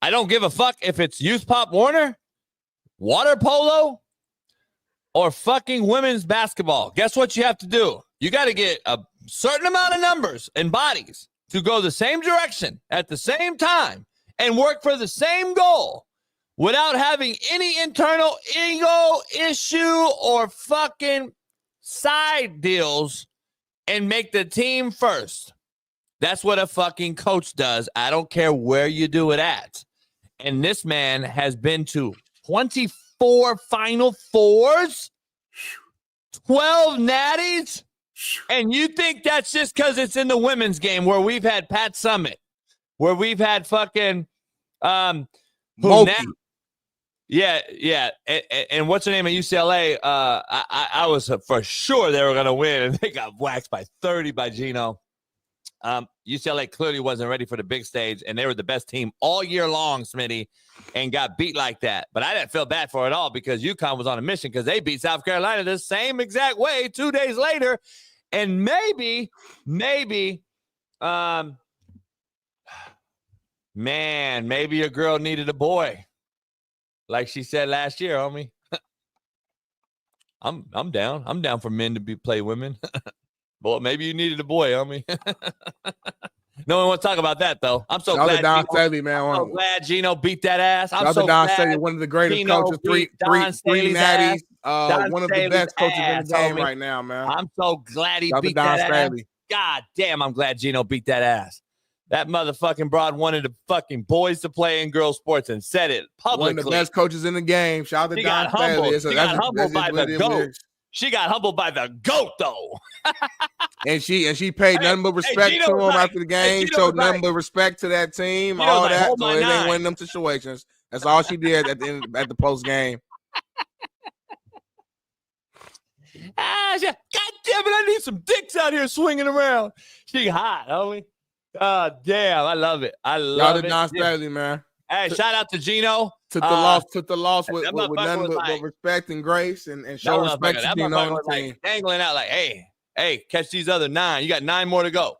S11: I don't give a fuck if it's Youth Pop Warner, water polo, or fucking women's basketball. Guess what you have to do? You got to get a certain amount of numbers and bodies to go the same direction at the same time and work for the same goal without having any internal ego issue or fucking side deals and make the team first. That's what a fucking coach does. I don't care where you do it at. And this man has been to 24 Final Fours, 12 natties, and you think that's just because it's in the women's game where we've had Pat Summitt, where we've had fucking Yeah. And what's her name at UCLA? I was for sure they were going to win, and they got waxed by 30 by Gino. UCLA clearly wasn't ready for the big stage, and they were the best team all year long, Smitty, and got beat like that. But I didn't feel bad for it all because UConn was on a mission because they beat South Carolina the same exact way 2 days later. And maybe, maybe your girl needed a boy. Like she said last year, homie. I'm down. I'm down for men to play women. Well, maybe you needed a boy, homie. No one wants to talk about that, though. I'm so glad.
S2: Don Staley, man.
S11: I'm so glad Gino beat that ass. I'm so
S2: Don
S11: glad
S2: Staley, one of the greatest
S11: Gino
S2: coaches, three natties, one of the best coaches in the game right now, man.
S11: I'm so glad he beat that ass. God damn, I'm glad Gino beat that ass. That motherfucking broad wanted the fucking boys to play in girls sports and said it publicly.
S2: One of the best coaches in the game. Shout out to Don Staley.
S11: She got humbled by the GOAT. She got humbled by the GOAT, though.
S2: and she paid nothing but respect to him after the game. Showed nothing but respect to that team, all that. So it ain't win them situations. That's all she did at the end, at the post game.
S11: God damn it! I need some dicks out here swinging around. She hot, homie. Damn, I love it. I love it.
S2: Don Staley, man.
S11: Hey, shout out to Gino.
S2: Took the loss with nothing but respect and grace and show respect to Gino on the team.
S11: Dangling out like, hey, catch these other 9. You got 9 more to go.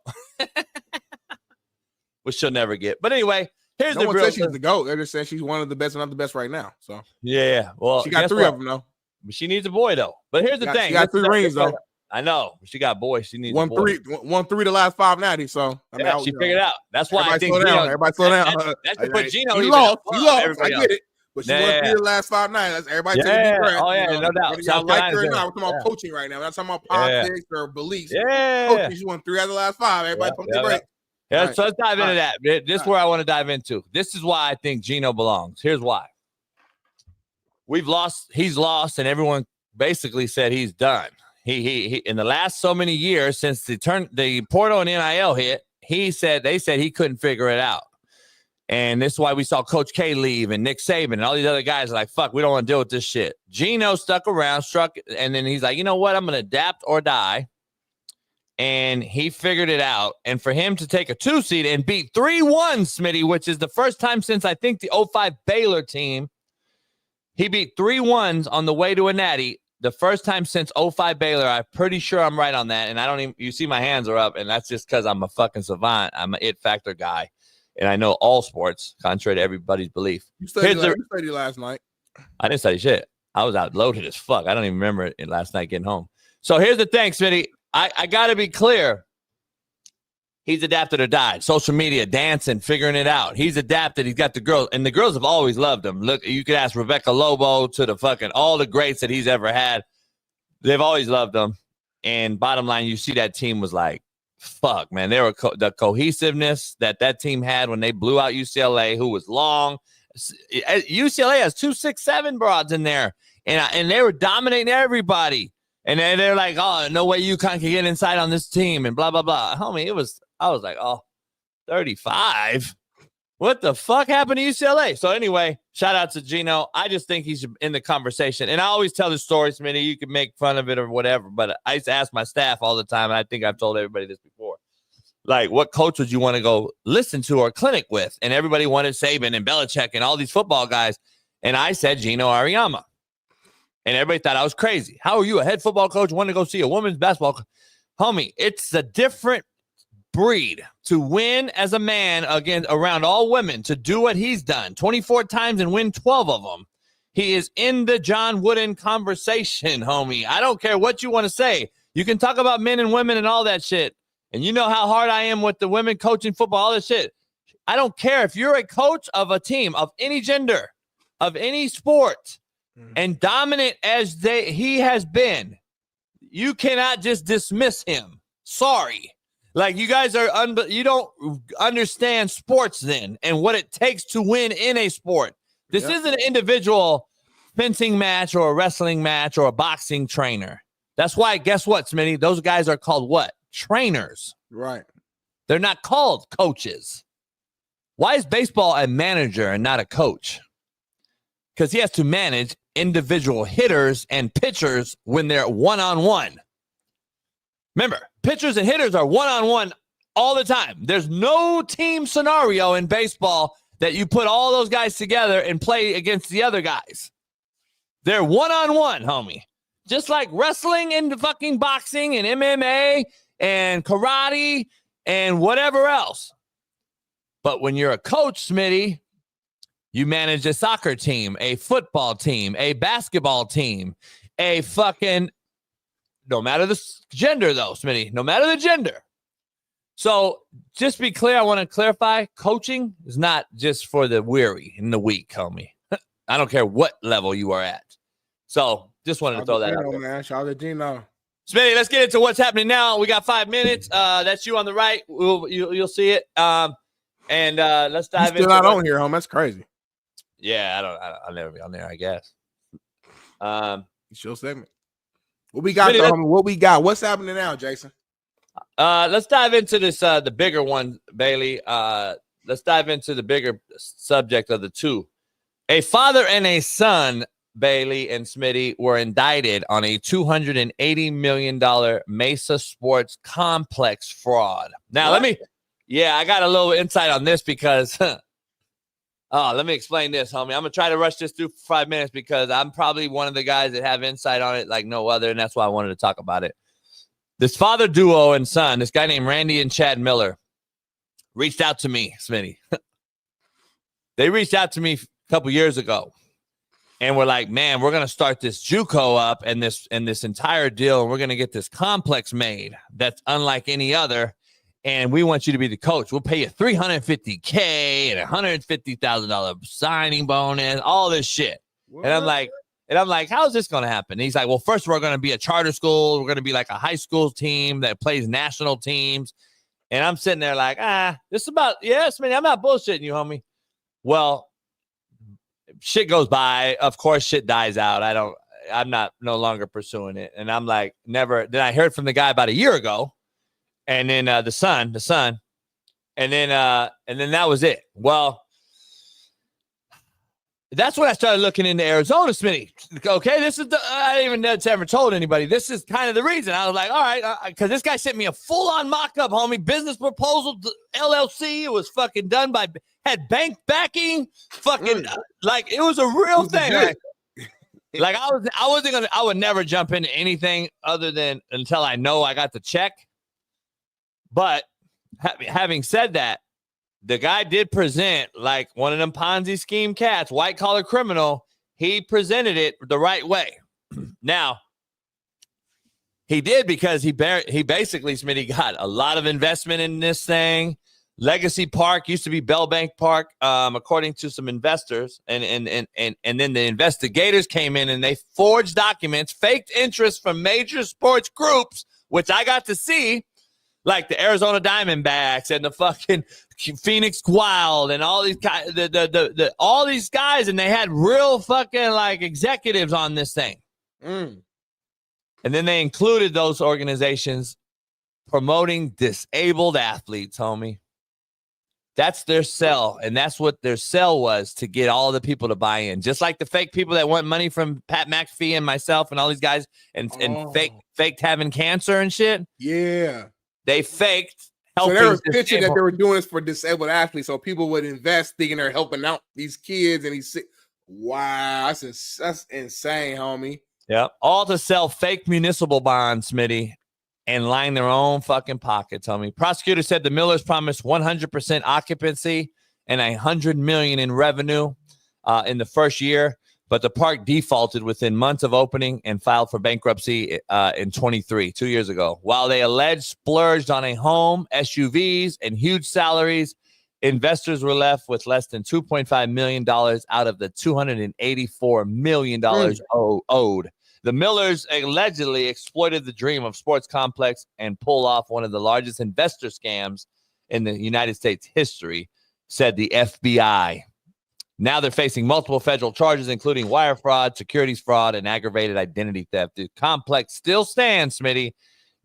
S11: Which she'll never get. But anyway, here's the real. No one said she's the GOAT. They're just saying she's one of the best, not the best right now. So yeah, well,
S2: she got 3 of them though.
S11: But she needs a boy though. But here's the thing:
S2: she got 3 rings though.
S11: I know she got boys. She needs
S2: won 3 the last 5 natties. So I mean,
S11: she figured it out. That's why I think
S2: everybody slow down.
S11: That's to put Gino.
S2: He lost. I get it. But she won 3 the last 5 nights. That's everybody take a deep breath.
S11: Oh yeah, no doubt.
S2: Y'all like her or not? We're talking about coaching right now. We're not talking about politics or beliefs.
S11: Yeah,
S2: coaching. She won 3 out of the last 5. Everybody pump the break.
S11: Yeah, so let's dive into that. This is where I want to dive into. This is why I think Gino belongs. Here's why. We've lost. He's lost, and everyone basically said he's done. He in the last so many years since the portal and NIL hit, they said he couldn't figure it out. And this is why we saw Coach K leave and Nick Saban and all these other guys are like, fuck, we don't want to deal with this shit. Gino stuck around, and then he's like, you know what? I'm going to adapt or die. And he figured it out. And for him to take a 2 seed and beat 3-1, Smitty, which is the first time since I think the 05 Baylor team, he beat 3-1s on the way to a natty. The first time since 05 Baylor, I'm pretty sure I'm right on that. And I don't even, you see my hands are up, and that's just because I'm a fucking savant. I'm an it factor guy. And I know all sports, contrary to everybody's belief.
S2: You studied last night.
S11: I didn't study shit. I was out loaded as fuck. I don't even remember it last night getting home. So here's the thing, Smitty. I got to be clear. He's adapted or died. Social media, dancing, figuring it out. He's adapted. He's got the girls, and the girls have always loved him. Look, you could ask Rebecca Lobo to the fucking all the greats that he's ever had. They've always loved him. And bottom line, you see that team was like, fuck, man. They were the cohesiveness that team had when they blew out UCLA, who was long. UCLA has 2, 6, 7 broads in there, and they were dominating everybody. And then they're like, oh, no way UConn can get inside on this team and blah, blah, blah. Homie, I was like, oh, 35? What the fuck happened to UCLA? So anyway, shout out to Gino. I just think he's in the conversation. And I always tell the story, Smitty. You can make fun of it or whatever, but I used to ask my staff all the time, and I think I've told everybody this before. Like, what coach would you want to go listen to or clinic with? And everybody wanted Saban and Belichick and all these football guys. And I said Gino Auriemma. And everybody thought I was crazy. How are you, a head football coach, wanting to go see a women's basketball coach? Homie, it's a different breed to win as a man again around all women, to do what he's done 24 times and win 12 of them. He is in the John Wooden conversation, homie. I don't care what you want to say. You can talk about men and women and all that shit. And you know how hard I am with the women coaching football, all this shit. I don't care if you're a coach of a team of any gender, of any sport, and dominant as he has been, you cannot just dismiss him. Sorry. Like, you guys are, you don't understand sports then and what it takes to win in a sport. This isn't an individual fencing match or a wrestling match or a boxing trainer. That's why, guess what, Smitty? Those guys are called what? Trainers.
S2: Right.
S11: They're not called coaches. Why is baseball a manager and not a coach? Because he has to manage individual hitters and pitchers when they're one-on-one. Remember, pitchers and hitters are one-on-one all the time. There's no team scenario in baseball that you put all those guys together and play against the other guys. They're one-on-one, homie. Just like wrestling and fucking boxing and MMA and karate and whatever else. But when you're a coach, Smitty, you manage a soccer team, a football team, a basketball team, a fucking, no matter the gender though, Smitty, no matter the gender. So just be clear, I want to clarify, coaching is not just for the weary and the weak, homie. I don't care what level you are at. So just wanted to throw that out there.
S2: Man. Shout out to Gino.
S11: Smitty, let's get into what's happening now. We got 5 minutes. That's you on the right. You'll see it. And let's dive into it.
S2: Still not on here, home. That's crazy.
S11: Yeah, I'll never be on there, I guess.
S2: It's your segment. What we got, though, homie? What we got? What's happening now, Jason?
S11: Let's dive into this, the bigger one, Bailey. Let's dive into the bigger subject of the two. A father and a son, Bailey and Smitty, were indicted on a $280 million Mesa Sports complex fraud. Now, I got a little insight on this because, let me explain this, homie. I'm going to try to rush this through for 5 minutes because I'm probably one of the guys that have insight on it like no other, and that's why I wanted to talk about it. This father duo and son, this guy named Randy and Chad Miller, reached out to me, Smitty. They reached out to me a couple years ago. And we're like, man, we're going to start this JUCO up and this entire deal. And we're going to get this complex made that's unlike any other. And we want you to be the coach. We'll pay you $350K and $150,000 signing bonus, all this shit. What? And I'm like, how is this going to happen? And he's like, well, first we're going to be a charter school. We're going to be like a high school team that plays national teams. And I'm sitting there like, this is about, yes, man, I'm not bullshitting you, homie. Well, shit goes by. Of course, shit dies out. I'm no longer pursuing it. And I'm like, never. Then I heard from the guy about a year ago. And then the son. And then that was it. Well, that's when I started looking into Arizona, Smitty. Okay, this is I didn't even ever told anybody. This is kind of the reason. I was like, all right, because this guy sent me a full-on mock-up, homie, business proposal, LLC. It was fucking done had bank backing, fucking like it was a real thing. Like I would never jump into anything other than until I know I got the check. But having said that, the guy did present like one of them Ponzi scheme cats, white collar criminal. He presented it the right way. Now, He did because he basically, Smitty, got a lot of investment in this thing. Legacy Park used to be Bell Bank Park, according to some investors. And then the investigators came in and they forged documents, faked interest from major sports groups, which I got to see, like the Arizona Diamondbacks and the fucking Phoenix Wild and all these guys, all these guys, and they had real fucking like executives on this thing. And then they included those organizations promoting disabled athletes, homie. That's their sell, and that's what their sell was, to get all the people to buy in. Just like the fake people that want money from Pat McAfee and myself and all these guys and faked having cancer and shit.
S2: Yeah.
S11: They faked
S2: helping. So they were pitching that
S11: disabled.
S2: they were doing this for disabled athletes, so people would invest thinking they're helping out these kids. And wow, that's insane, homie.
S11: Yeah, all to sell fake municipal bonds, Smitty, and line their own fucking pockets, homie. Prosecutor said the Millers promised 100% occupancy and $100 million in revenue in the first year, but the park defaulted within months of opening and filed for bankruptcy in 23, 2 years ago. While they alleged splurged on a home, SUVs, and huge salaries, investors were left with less than $2.5 million out of the $284 million owed. The Millers allegedly exploited the dream of sports complex and pulled off one of the largest investor scams in the United States history, said the FBI. Now they're facing multiple federal charges, including wire fraud, securities fraud, and aggravated identity theft. The complex still stands, Smitty,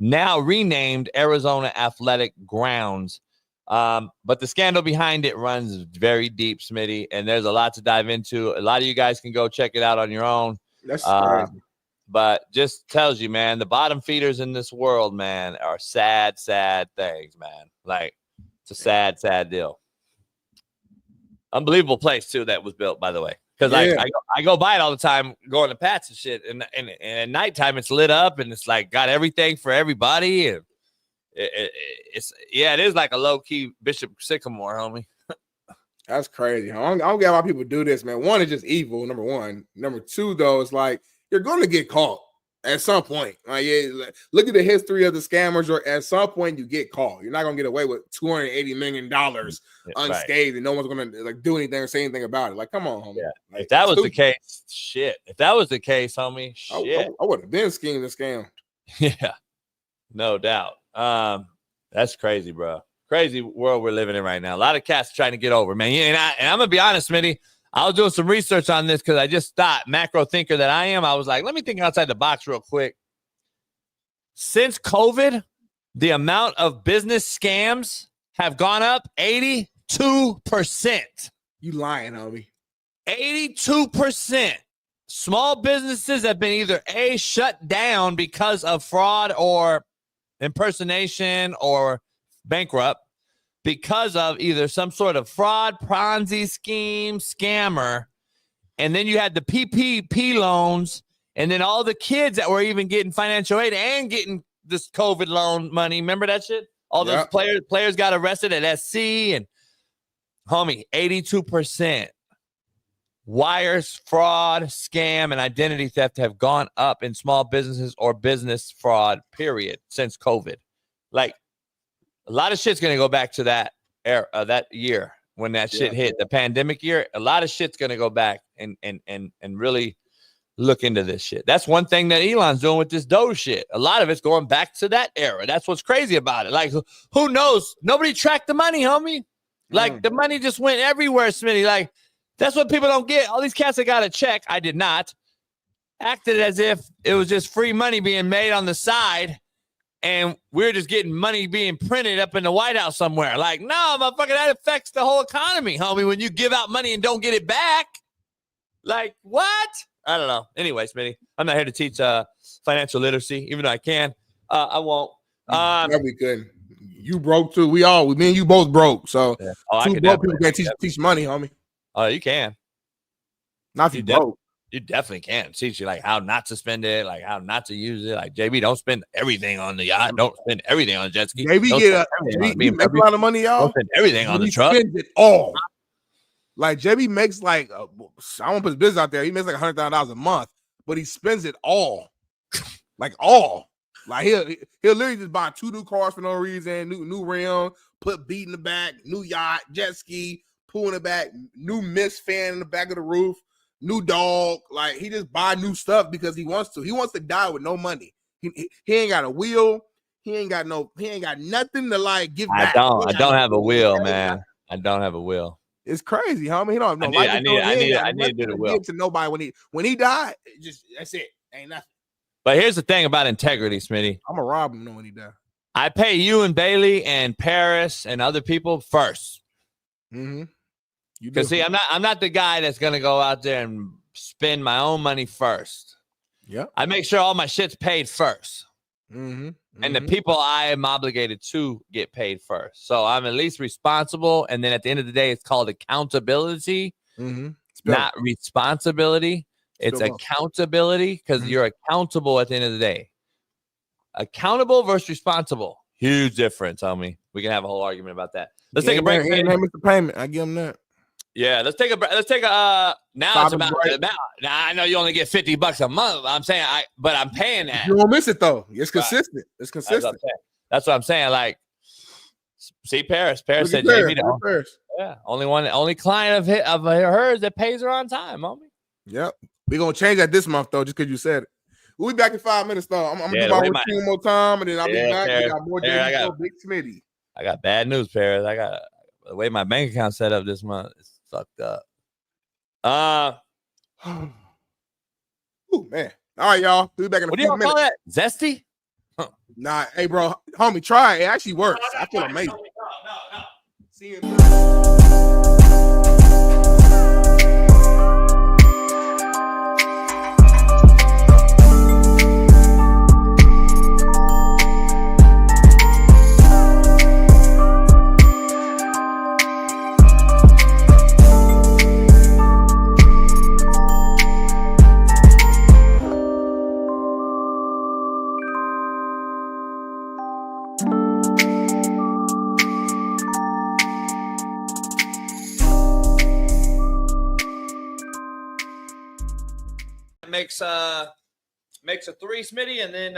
S11: now renamed Arizona Athletic Grounds. But the scandal behind it runs very deep, Smitty, and there's a lot to dive into. A lot of you guys can go check it out on your own.
S2: That's crazy.
S11: But just tells you, man, the bottom feeders in this world, man, are sad, sad things, man. Like, it's a sad, sad deal. Unbelievable place, too, that was built, by the way. Because I go by it all the time, going to Pat's and shit. And at nighttime, it's lit up, and it's like got everything for everybody. And it is like a low-key Bishop Sycamore, homie.
S2: That's crazy. I don't get why people do this, man. One, it's just evil, number one. Number two, though, it's like, you're going to get caught at some point. Like, look at the history of the scammers, or at some point you get caught. You're not going to get away with $280 million unscathed, and no one's going to do anything or say anything about it. Like, come on, homie.
S11: Yeah.
S2: Like,
S11: if that was the case, shit. If that was the case, homie, shit.
S2: I would have been schemed and scammed.
S11: Yeah, no doubt. That's crazy, bro. Crazy world we're living in right now. A lot of cats trying to get over, man. And I'm going to be honest, Smitty. I was doing some research on this because I just thought, macro thinker that I am, I was like, let me think outside the box real quick. Since COVID, the amount of business scams have gone up 82%.
S2: You lying, homie.
S11: 82%. Small businesses have been either A, shut down because of fraud or impersonation or bankrupt, because of either some sort of fraud, Ponzi scheme, scammer. And then you had the PPP loans, and then all the kids that were even getting financial aid and getting this COVID loan money. Remember that shit? All those players got arrested at SC, and homie, 82%. Wires, fraud, scam, and identity theft have gone up in small businesses or business fraud, period, since COVID. Like, a lot of shit's going to go back to that era, that year when that shit hit, the pandemic year. A lot of shit's going to go back and really look into this shit. That's one thing that Elon's doing with this Doge shit. A lot of it's going back to that era. That's what's crazy about it. Like, who knows? Nobody tracked the money, homie. Like, the money just went everywhere, Smitty. Like, that's what people don't get. All these cats that got a check, I did not, acted as if it was just free money being made on the side, and we're just getting money being printed up in the White House somewhere. Like, no, motherfucker, that affects the whole economy, homie, when you give out money and don't get it back. Like, what? I don't know. Anyway, Smitty, I'm not here to teach financial literacy, even though I can. I won't.
S2: We couldn't. You broke, too. Me and you both broke. So, two broke people can't teach money, homie.
S11: Oh, you can.
S2: Not if you broke.
S11: You definitely can teach you like how not to spend it, like how not to use it. Like, JB, don't spend everything on the yacht. Don't spend everything on the jet ski.
S2: JB make a lot of money, y'all.
S11: Don't spend everything on the truck.
S2: He spends it all. Like, JB makes like, I won't put his business out there. He makes like $100,000 a month, but he spends it all. Like, all. Like he'll literally just buy 2 new cars for no reason, new rim, put beat in the back, new yacht, jet ski, pool in the back, new mist fan in the back of the roof, new dog. Like he just buy new stuff because he wants to. He wants to die with no money. He ain't got a wheel. He ain't got nothing to like give back.
S11: I don't have a wheel, man. I don't have a wheel.
S2: It's crazy, homie. He don't have no life.
S11: I need to do the will.
S2: To nobody when he died. That's it. Ain't nothing.
S11: But here's the thing about integrity, Smitty.
S2: I'm gonna rob him when he died.
S11: I pay you and Bailey and Paris and other people first.
S2: Mm-hmm.
S11: Because see, I'm not the guy that's gonna go out there and spend my own money first.
S2: Yeah.
S11: I make sure all my shit's paid first.
S2: Mm-hmm.
S11: And the people I am obligated to get paid first. So I'm at least responsible. And then at the end of the day, it's called accountability, not responsibility. It's accountability because you're accountable at the end of the day. Accountable versus responsible. Huge difference, homie. We can have a whole argument about that. Let's take a break.
S2: Mr. Payment. I give him that.
S11: Yeah, let's take a break. Now it's about now I know you only get $50 a month. I'm saying but I'm paying that.
S2: You won't miss it though. It's consistent. It's consistent.
S11: That's what I'm saying. Like, see, Paris said, JB, yeah, only client of hers that pays her on time, homie.
S2: Yep. We're gonna change that this month though, just because you said it. We'll be back in 5 minutes though. I'm gonna do my routine one more time, and then I'll be back.
S11: Paris,
S2: we got more Big Smitty.
S11: I got bad news, Paris. I got the way my bank account set up this month. It's fucked up.
S2: Oh man. All right, y'all. We'll be back in a few minutes.
S11: What do y'all call that? Zesty?
S2: Huh. Nah, hey, bro, homie, try it. It actually works. I feel amazing.
S10: No.
S2: See you.
S11: Makes a 3, Smitty, and then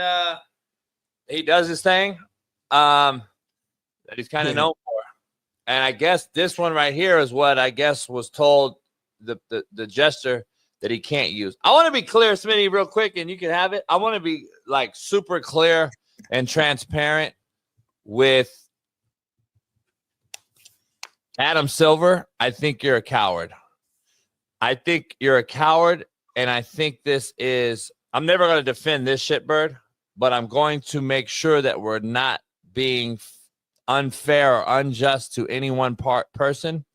S11: he does his thing that he's kind of known for. And I guess this one right here is what I guess was told the gesture that he can't use. I want to be clear, Smitty, real quick, and you can have it. I want to be like super clear and transparent with Adam Silver. I think you're a coward. I think you're a coward. And I think I'm never going to defend this shitbird, but I'm going to make sure that we're not being unfair or unjust to any one person.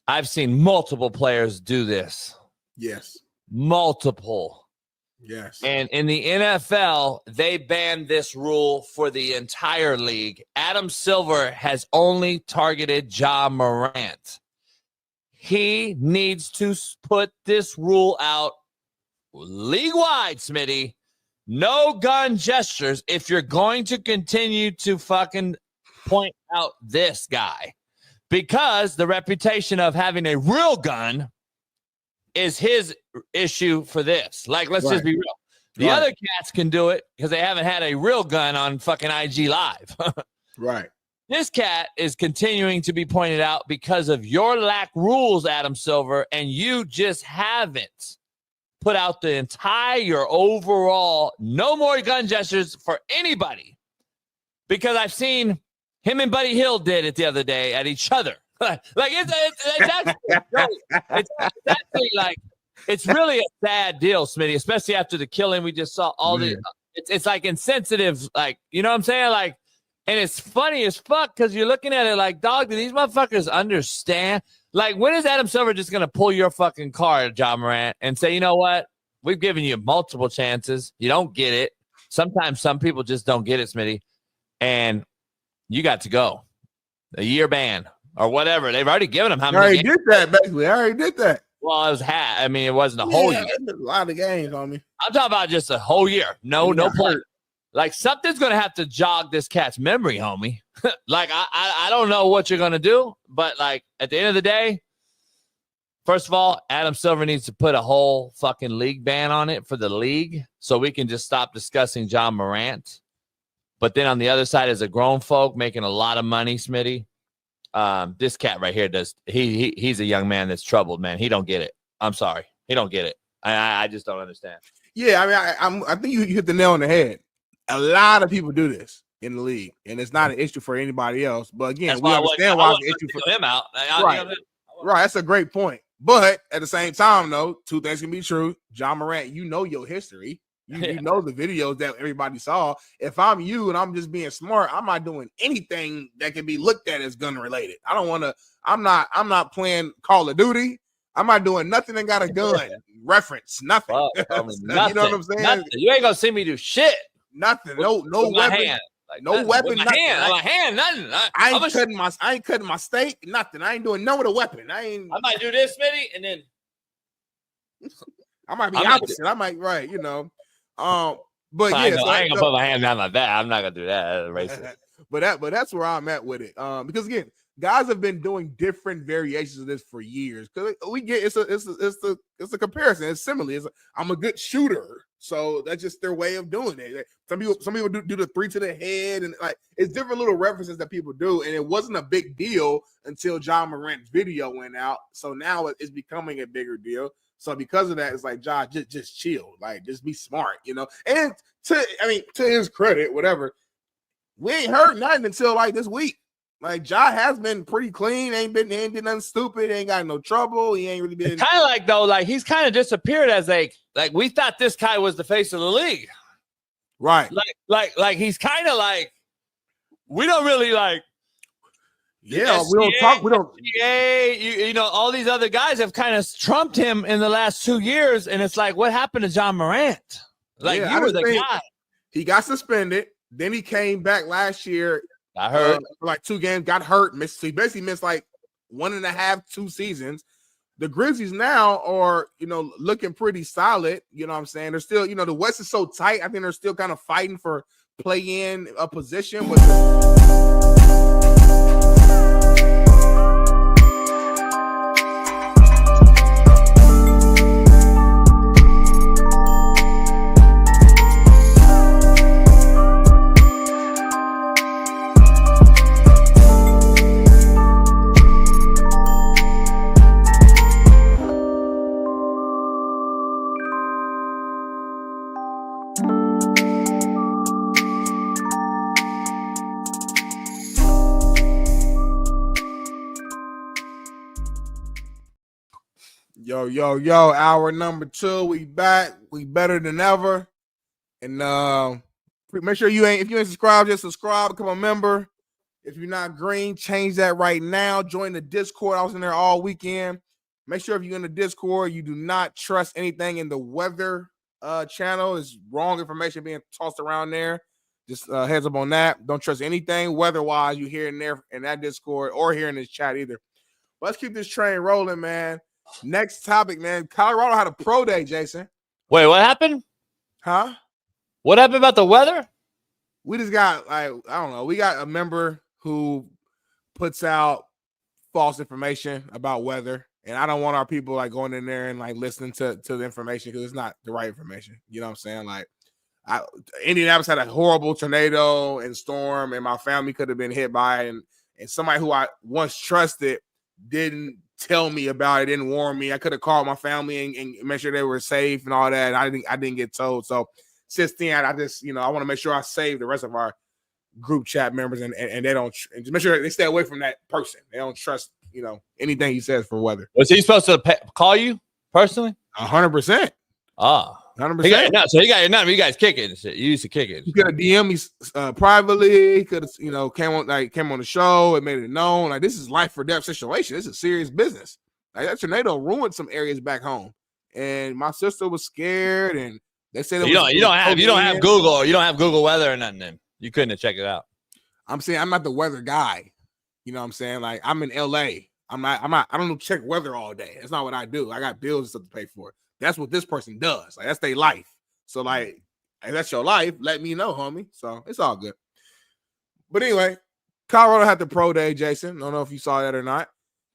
S11: I've seen multiple players do this.
S2: Yes.
S11: Multiple.
S2: Yes.
S11: And in the NFL, they banned this rule for the entire league. Adam Silver has only targeted Ja Morant. He needs to put this rule out league-wide, Smitty. No gun gestures if you're going to continue to fucking point out this guy. Because the reputation of having a real gun is his issue for this. Like, let's just be real. The other cats can do it because they haven't had a real gun on fucking IG Live.
S2: Right.
S11: This cat is continuing to be pointed out because of your lack rules, Adam Silver, and you just haven't put out the entire overall no more gun gestures for anybody. Because I've seen him and Buddy Hill did it the other day at each other. It's actually like, it's really a sad deal, Smitty, especially after the killing we just saw. It's like insensitive, like, you know what I'm saying? Like, and it's funny as fuck because you're looking at it like, dog, do these motherfuckers understand? Like, when is Adam Silver just going to pull your fucking card, Ja Morant, and say, you know what? We've given you multiple chances. You don't get it. Sometimes some people just don't get it, Smitty. And you got to go. A year ban or whatever. They've already given him how many games.
S2: I already did that, basically. I already did that.
S11: Well, it was I mean, it wasn't a whole year.
S2: A lot of games on me.
S11: I'm talking about just a whole year. No play. Like, something's going to have to jog this cat's memory, homie. Like, I don't know what you're going to do, but, like, at the end of the day, First of all, Adam Silver needs to put a whole fucking league ban on it for the league so we can just stop discussing Ja Morant. But then on the other side is a grown folk making a lot of money, Smitty. This cat right here he's a young man that's troubled, man. He don't get it. I'm sorry. He don't get it. I just don't understand.
S2: Yeah, I mean, I think you hit the nail on the head. A lot of people do this in the league, and it's not an issue for anybody else. But again, we understand why it's an issue for
S11: him out.
S2: Right. Right, that's a great point. But at the same time, though, two things can be true. Ja Morant, you know your history. You know the videos that everybody saw. If I'm you and I'm just being smart, I'm not doing anything that can be looked at as gun related. I don't want to. I'm not playing Call of Duty. I'm not doing nothing that got a gun reference. Nothing.
S11: Nothing.
S2: You know what I'm saying?
S11: Nothing. You ain't gonna see me do shit.
S2: Nothing. No weapon.
S11: Like,
S2: no weapon.
S11: With my
S2: nothing.
S11: hand. Nothing.
S2: I ain't cutting my steak. Nothing. I ain't doing none with a weapon. I
S11: might do this, Smitty, and then
S2: I might be opposite. I might you know. But yeah,
S11: I ain't gonna put my hand down like that. I'm not gonna do that. That's racist.
S2: but that's where I'm at with it. Because again, guys have been doing different variations of this for years. Because we get it's a comparison. It's simile. I'm a good shooter, so that's just their way of doing it. Some people do the 3 to the head, and like it's different little references that people do. And it wasn't a big deal until Ja Morant's video went out. So now it's becoming a bigger deal. So because of that, it's like, Ja, just chill, like just be smart, you know. And to his credit, whatever, we ain't heard nothing until like this week. Like Ja has been pretty clean, ain't did nothing stupid, ain't got no trouble. He ain't really been
S11: kind of like though, like he's kind of disappeared as like we thought this guy was the face of the league,
S2: right?
S11: Like he's kind of like we don't really like.
S2: Yeah, we don't talk. We don't.
S11: You know, all these other guys have kind of trumped him in the last 2 years, and it's like, what happened to Ja Morant? Like you were the guy.
S2: He got suspended, then he came back last year.
S11: I heard
S2: for like 2 games, got hurt, missed. He basically missed like 1.5, 2 seasons. The Grizzlies now are, you know, looking pretty solid. You know what I'm saying? They're still, you know, the West is so tight. I think they're still kind of fighting for play-in a position, but. Yo, hour number 2. We back. We better than ever. And make sure if you ain't subscribed, just subscribe, become a member. If you're not green, change that right now. Join the Discord. I was in there all weekend. Make sure if you're in the Discord, you do not trust anything in the weather channel. It's wrong information being tossed around there. Just heads up on that. Don't trust anything weather-wise you hear in there in that Discord or here in this chat either. Let's keep this train rolling, man. Next topic, man. Colorado had a pro day, Jason.
S11: Wait, what happened?
S2: Huh?
S11: What happened about the weather?
S2: We just got, like, I don't know. We got a member who puts out false information about weather. And I don't want our people, like, going in there and, like, listening to the information because it's not the right information. You know what I'm saying? Like, Indianapolis had a horrible tornado and storm, and my family could have been hit by it. And somebody who I once trusted didn't tell me about it, didn't warn me. I could have called my family and make sure they were safe and all that. And I didn't get told. So since then, I just, you know, I want to make sure I save the rest of our group chat members and they don't, and just make sure they stay away from that person. They don't trust, you know, anything he says for weather.
S11: Was he supposed to call you personally?
S2: 100%. 100%.
S11: So he got your number. You guys kick it and shit. You used to kick it.
S2: He could have DM me privately. He could have, you know, came on the show and made it known. Like, this is life or death situation. This is serious business. Like, that tornado ruined some areas back home, and my sister was scared. And they said
S11: you don't have Google. You don't have Google weather or nothing. Then you couldn't have checked it out.
S2: I'm saying I'm not the weather guy. You know what I'm saying? Like, I'm in LA. I don't check weather all day. That's not what I do. I got bills and stuff to pay for. That's what this person does. Like, that's their life. So, like, if that's your life, let me know, homie. So it's all good. But anyway, Colorado had the pro day, Jason. I don't know if you saw that or not.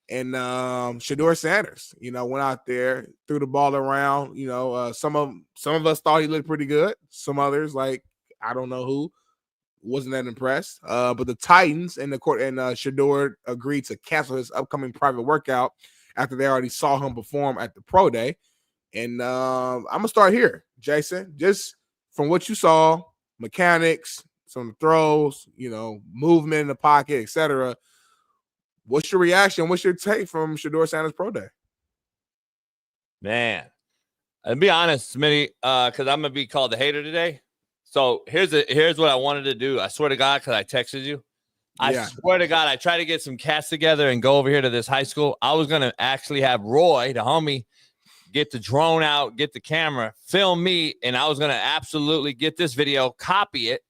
S2: And Shador Sanders, went out there, threw the ball around. Some of us thought he looked pretty good. Some others, like I don't know who, wasn't that impressed. But the Titans and the court and Shador agreed to cancel his upcoming private workout after they already saw him perform at the pro day. And I'm gonna start here, Jason. Just from what you saw, mechanics, some of the throws, movement in the pocket, etc. What's your reaction? What's your take from Shador Sanders pro day?
S11: Man, I'll be honest, Smitty, because I'm gonna be called the hater today. So here's what I wanted to do. I swear to God, because I texted you. I swear to God, I tried to get some cats together and go over here to this high school. I was gonna actually have Roy, the homie, get the drone out, get the camera, film me, and I was gonna absolutely get this video, copy it,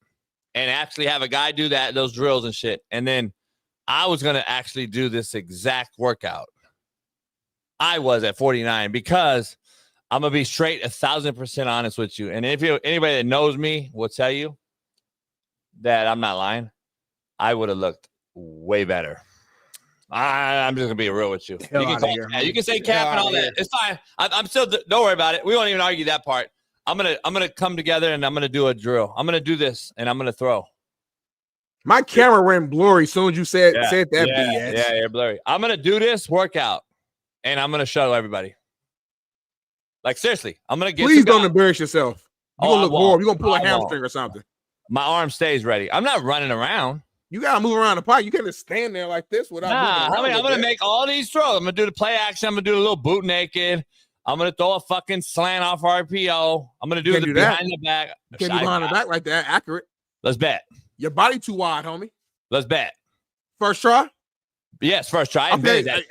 S11: and actually have a guy do those drills and shit. And then I was going to actually do this exact workout. I was at 49 because I'm going to be straight 1,000% honest with you. And anybody that knows me will tell you that I'm not lying. I would have looked way better. I'm just going to be real with you. You can say cap and all that. It's fine. I'm still, don't worry about it. We won't even argue that part. I'm gonna come together and I'm gonna do a drill. I'm gonna do this and I'm gonna throw.
S2: My camera went blurry as soon as you said that BS.
S11: Yeah, blurry. I'm gonna do this workout and I'm gonna show everybody. Like seriously, I'm gonna get.
S2: Please don't embarrass yourself. You're gonna look horrible. You're gonna pull a hamstring or something.
S11: My arm stays ready. I'm not running around.
S2: You gotta move around the pocket. You can't just stand there like this without.
S11: I'm gonna make all these throws. I'm gonna do the play action. I'm gonna do a little boot naked. I'm going to throw a fucking slant off RPO. I'm going to do the behind the back.
S2: You can't do behind the back like that. Accurate.
S11: Let's bet.
S2: Your body too wide, homie.
S11: Let's bet.
S2: First try?
S11: Yes, first try.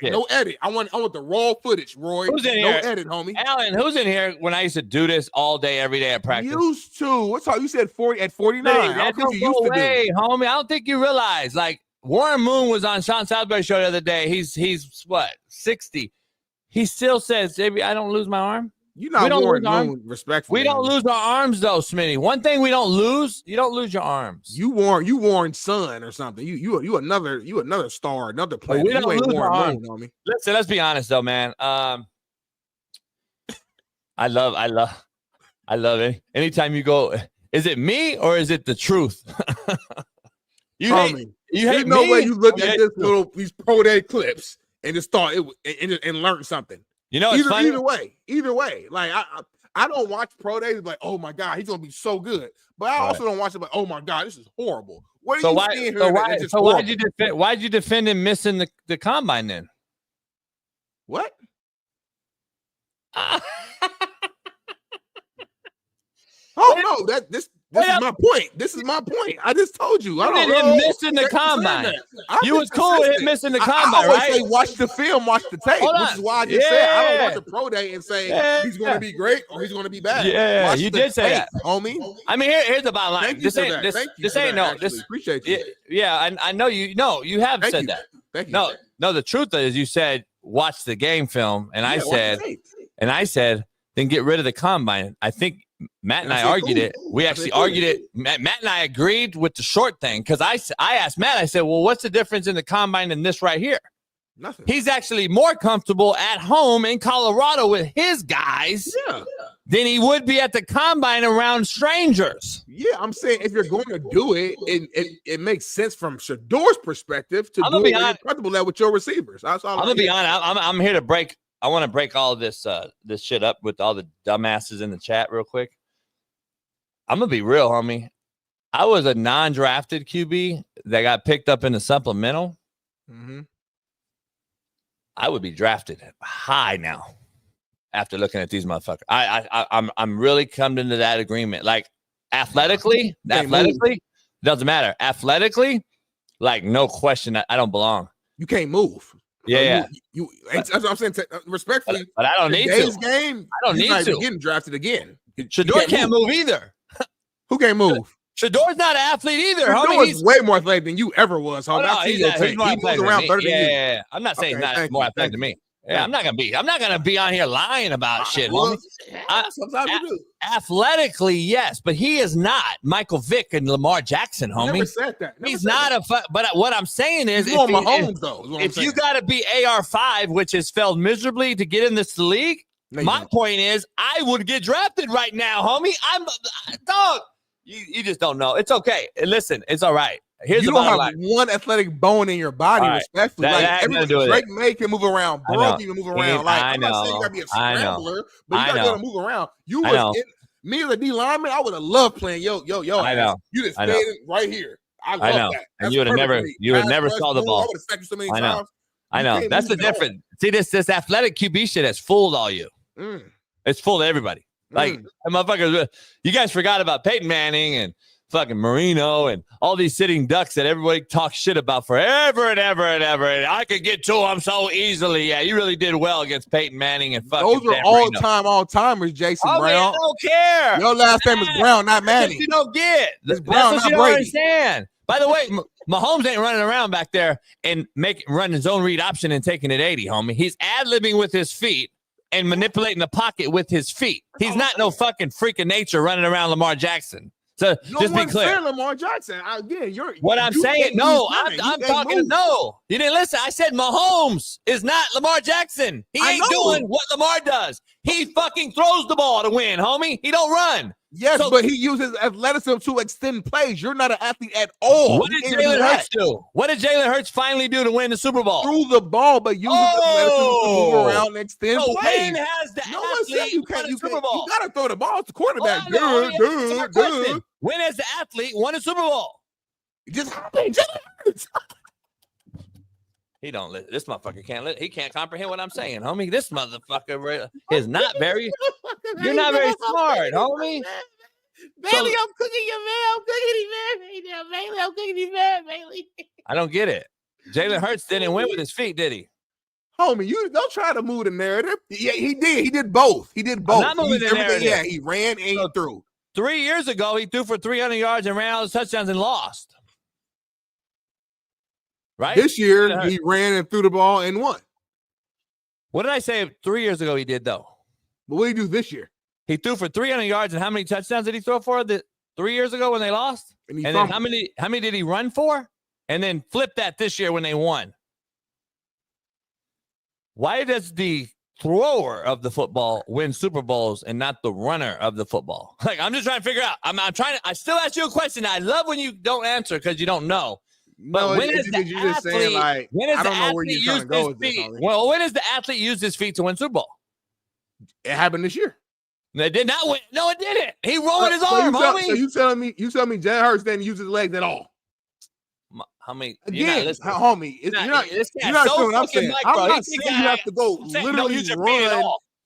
S2: No edit. I want the raw footage, Roy.
S11: Who's in here?
S2: No edit, homie.
S11: Alan, who's in here when I used to do this all day, every day at practice?
S2: Used to. What's all you said 40 at 49? I don't think you used to do.
S11: Homie. I don't think you realize. Like Warren Moon was on Sean Salisbury's show the other day. He's what, 60. He still says, "Baby, I don't lose my arm."
S2: You not Warren Moon, respectfully.
S11: We don't lose our arms though, Smitty. One thing we don't lose, you don't lose your arms.
S2: You Warren son or something. You another star, another player.
S11: We don't lose our arms.
S2: Moon, homie.
S11: Listen, let's be honest though, man. I love it. Anytime you go, is it me or is it the truth?
S2: There's no way you look at these pro day clips and just thought and learn something. Either way. Like I don't watch pro days like, oh my God, he's gonna be so good. But I also don't watch it like, oh my God, this is horrible. What are you seeing here?
S11: Why'd you defend him missing the combine then?
S2: What? Oh no, this is my point. This is my point. I just told you. I don't know.
S11: Missing the combine. You was cool with him missing the combine,
S2: I always
S11: right?
S2: say watch the film, watch the tape. Which is why I just said I don't watch the pro day and say he's going to be great or he's going to be bad.
S11: Yeah,
S2: watch
S11: you did say that,
S2: homie.
S11: I mean, here's the bottom line. This ain't no.
S2: Appreciate you.
S11: Yeah, I know you. No, you have said that.
S2: Thank you.
S11: No. The truth is, you said watch the game film, and I said then get rid of the combine. I think Matt and I argued it. We actually argued it. Matt and I agreed with the short thing because I asked Matt, I said, well, what's the difference in the combine and this right here?
S2: Nothing.
S11: He's actually more comfortable at home in Colorado with his guys than he would be at the combine around strangers.
S2: Yeah, I'm saying if you're going to do it, it makes sense from Shador's perspective to do it comfortable with your receivers. That's all.
S11: I'm going to be honest. I'm here to break. I want to break all of this shit up with all the dumbasses in the chat real quick. I'm going to be real, homie. I was a non-drafted QB that got picked up in the supplemental.
S2: Mm-hmm.
S11: I would be drafted high now after looking at these motherfuckers. I'm really coming to that agreement. Like athletically, doesn't matter. Athletically, like no question, I don't belong.
S2: You can't move.
S11: Yeah,
S2: that's what I'm saying. Respectfully,
S11: but I don't need to.
S2: Game,
S11: I don't need to.
S2: Getting drafted again.
S11: Shador can't move either.
S2: Who can't move?
S11: Shador's not an athlete either.
S2: Shador's way more athletic than you ever was.
S11: He moves around 30 years. I'm not saying he's not more athletic than me. Yeah, I'm not gonna be on here lying about shit, homie.
S2: Sometimes you do.
S11: Athletically, yes, but he is not Michael Vick and Lamar Jackson, homie.
S2: Never said that.
S11: He's not but what I'm saying is,
S2: He's more Mahomes, though.
S11: If you got to be AR5, which has failed miserably to get in this league, my point is, I would get drafted right now, homie. I'm dog. You just don't know. It's okay. Listen, it's all right. You
S2: don't have one athletic bone in your body, respectfully. Drake May can move around. Bro can move around. I'm not saying you got to be a scrambler, but you got to be able to move around. Me as a D lineman, I would have loved playing yo.
S11: I know.
S2: You just stayed right here. I love that.
S11: And you would have never saw the ball.
S2: I would have sacked you so many times.
S11: I know. That's the difference. See, this athletic QB shit has fooled all you. It's fooled everybody. Like, motherfuckers, you guys forgot about Peyton Manning and fucking Marino and all these sitting ducks that everybody talks shit about forever and ever and ever. And I could get to them so easily. Yeah, you really did well against Peyton Manning and fucking.
S2: Those are all-timers, Jason Brown.
S11: I don't care.
S2: Your last name is Brown, not Manning.
S11: You don't get.
S2: It's Brown,
S11: that's what
S2: not
S11: you
S2: Brady.
S11: don't understand. By the way, Mahomes ain't running around back there and running his own read option and taking it 80, homie. He's ad-libbing with his feet and manipulating the pocket with his feet. He's not no fucking freak of nature running around Lamar Jackson. So just be clear.
S2: Lamar Jackson. Again,
S11: I'm saying. No, I'm talking. No, you didn't listen. I said Mahomes is not Lamar Jackson. He ain't doing what Lamar does. He fucking throws the ball to win, homie. He don't run.
S2: Yes, but he uses athleticism to extend plays. You're not an athlete at all.
S11: What did Jalen Hurts do? What did Jalen Hurts finally do to win the Super Bowl?
S2: Threw the ball, but uses athleticism to move around and extend plays.
S11: When has the athlete won a Super Bowl?
S2: You got to throw the ball to the quarterback.
S11: When has the athlete won a Super Bowl?
S2: It just happened.
S11: He don't listen. This motherfucker can't. He can't comprehend what I'm saying, homie. This motherfucker is not very. You're not very smart, homie.
S2: Bailey, I'm cooking you, man. I'm cooking you, man. Bailey, I'm cooking you, man. Bailey.
S11: I don't get it. Jalen Hurts didn't win with his feet, did he?
S2: Homie, you don't try to move the narrative. Yeah, he did. He did both. I'm
S11: not moving the narrative.
S2: Yeah, he ran and he threw.
S11: 3 years ago, he threw for 300 yards and ran all his touchdowns and lost. Right?
S2: This year, he ran and threw the ball and won.
S11: What did I say 3 years ago he did, though?
S2: But what did he do this year?
S11: He threw for 300 yards, and how many touchdowns did he throw for 3 years ago when they lost? And then how many did he run for? And then flip that this year when they won. Why does the thrower of the football win Super Bowls and not the runner of the football? Like, I'm just trying to figure out. I still ask you a question. I love when you don't answer because you don't know. But when is the athlete? When is the athlete use his feet? Well, when does the athlete use his feet to win Super Bowl?
S2: It happened this year.
S11: They did not win. No, it didn't. He rolled his arm, homie.
S2: So you telling me Jalen Hurts didn't use his legs at all?
S11: How many?
S2: Again, homie, you're not saying what I'm saying. I'm not saying you have to go literally run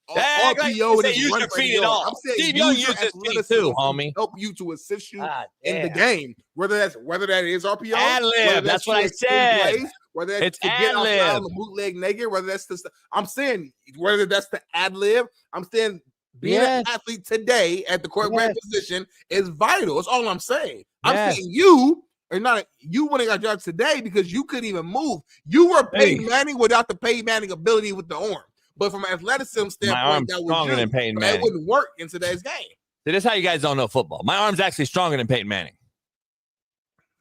S2: RPO and
S11: use your feet at all.
S2: I'm saying use your athleticism too, homie. Help you to assist you in the game. Whether that is RPO,
S11: ad-lib. That's what I said.
S2: Whether it's to get outside on the bootleg naked, whether that's I'm saying whether that's the ad-lib. I'm saying being an athlete today at the quarterback position is vital. That's all I'm saying. I'm saying you wouldn't got jobs today because you couldn't even move. You were Peyton Manning without the Peyton Manning ability with the arm. But from an athleticism standpoint, that
S11: stronger than Peyton Manning.
S2: It wouldn't work in today's game.
S11: See, this is how you guys don't know football. My arm's actually stronger than Peyton Manning.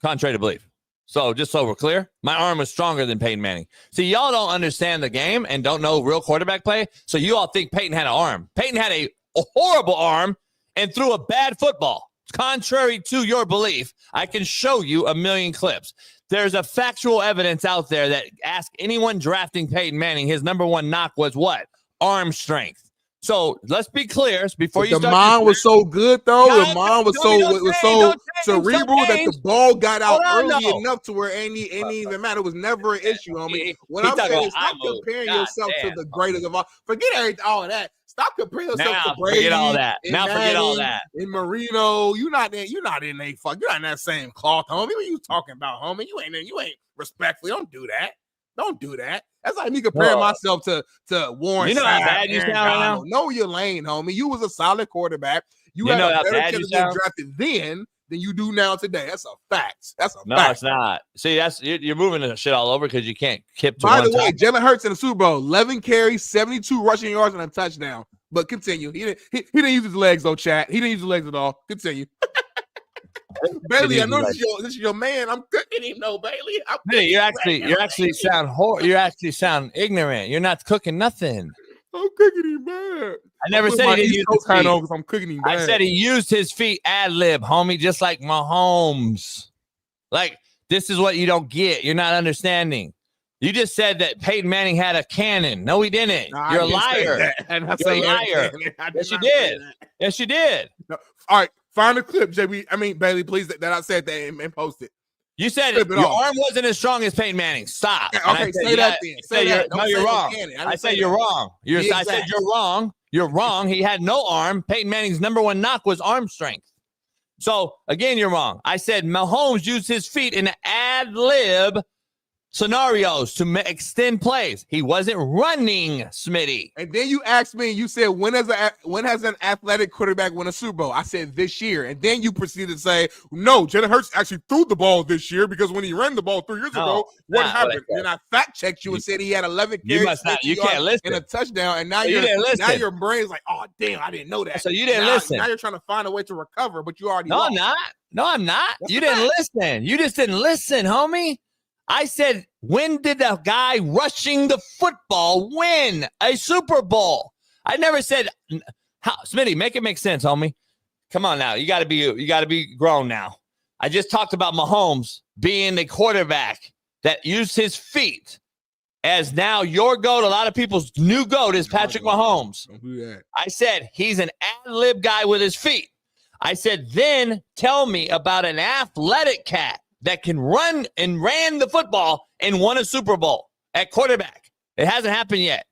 S11: Contrary to belief. So just so we're clear, my arm is stronger than Peyton Manning. See, y'all don't understand the game and don't know real quarterback play. So you all think Peyton had an arm. Peyton had a horrible arm and threw a bad football. Contrary to your belief, I can show you a million clips. There's a factual evidence out there that ask anyone drafting Peyton Manning, his number one knock was what? Arm strength. So let's be clear before you start.
S2: The mind was so good, though. The mind was so cerebral that the ball got out early enough to where it ain't even matter. It was never an issue, homie. What I'm saying is stop comparing yourself to the greatest of all. Forget all of that. Stop comparing yourself to Brady.
S11: Forget all that. Now forget all that.
S2: In Marino, you're not in that same cloth, homie. What are you talking about, homie? You ain't respectfully. Don't do that. Don't do that. That's like me comparing myself to Warren.
S11: You know how bad you sound right now?
S2: Know your lane, homie. You was a solid quarterback. You had
S11: know
S2: a
S11: how
S2: better
S11: bad
S2: chance
S11: you
S2: of getting
S11: sound?
S2: drafted then than you do now today. That's a fact. That's a
S11: No,
S2: fact.
S11: it's not. See, you're moving the shit all over because you can't keep to
S2: By
S11: one
S2: the way,
S11: topic.
S2: Jalen Hurts in the Super Bowl, 11 carries, 72 rushing yards, and a touchdown. But continue. He didn't use his legs, though, chat. He didn't use his legs at all. Continue. Bailey, I know this is your man. I'm cooking him, no, Bailey.
S11: Hey, you actually sound ignorant. You're not cooking nothing.
S2: I'm cooking him bad.
S11: I never said he didn't use his feet.
S2: because I'm cooking him bad.
S11: I said he used his feet ad lib, homie, just like Mahomes. Like, this is what you don't get. You're not understanding. You just said that Peyton Manning had a cannon. No, he didn't.
S2: No,
S11: You're a
S2: liar.
S11: You're a liar. Yes, you did. Yes, you did.
S2: No. All right, find a clip, Bailey, please, that I said that and post it.
S11: You said your arm wasn't as strong as Peyton Manning. Stop.
S2: Okay, say that then. Say that.
S11: No, you're wrong. I said you're wrong. I said you're wrong. You're wrong. He had no arm. Peyton Manning's number one knock was arm strength. So, again, you're wrong. I said Mahomes used his feet in ad lib scenarios to extend plays. He wasn't running, Smitty.
S2: And then you asked me, you said, when has an athletic quarterback won a Super Bowl? I said this year. And then you proceeded to say, no, Jalen Hurts actually threw the ball this year because when he ran the ball 3 years ago, what happened? And I fact checked you and said he had 11 carries
S11: you can't listen.
S2: and a touchdown. And now now your brain's like, oh damn, I didn't know that.
S11: So you didn't listen.
S2: Now you're trying to find a way to recover, but you already
S11: I'm not. No, I'm not. You didn't listen. You just didn't listen, homie. I said, when did the guy rushing the football win a Super Bowl? I never said, Smitty, make it make sense, homie. Come on now. You got to be grown now. I just talked about Mahomes being the quarterback that used his feet as now your GOAT. A lot of people's new GOAT is Patrick Mahomes.
S2: Don't do that.
S11: I said, he's an ad-lib guy with his feet. I said, then tell me about an athletic cat that can run and ran the football and won a Super Bowl at quarterback. It hasn't happened yet.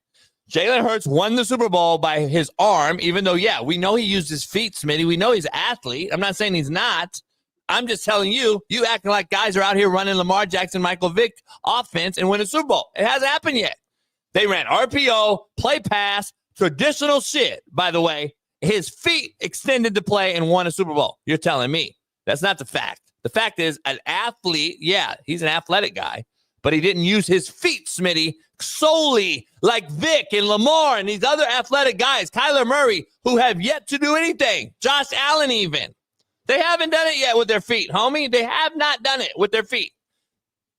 S11: Jalen Hurts won the Super Bowl by his arm, even though, we know he used his feet, Smitty. We know he's an athlete. I'm not saying he's not. I'm just telling you acting like guys are out here running Lamar Jackson, Michael Vick offense and win a Super Bowl. It hasn't happened yet. They ran RPO, play pass, traditional shit, by the way. His feet extended the play and won a Super Bowl. You're telling me. That's not the fact. The fact is, an athlete, he's an athletic guy, but he didn't use his feet, Smitty, solely like Vic and Lamar and these other athletic guys, Kyler Murray, who have yet to do anything. Josh Allen even. They haven't done it yet with their feet, homie. They have not done it with their feet.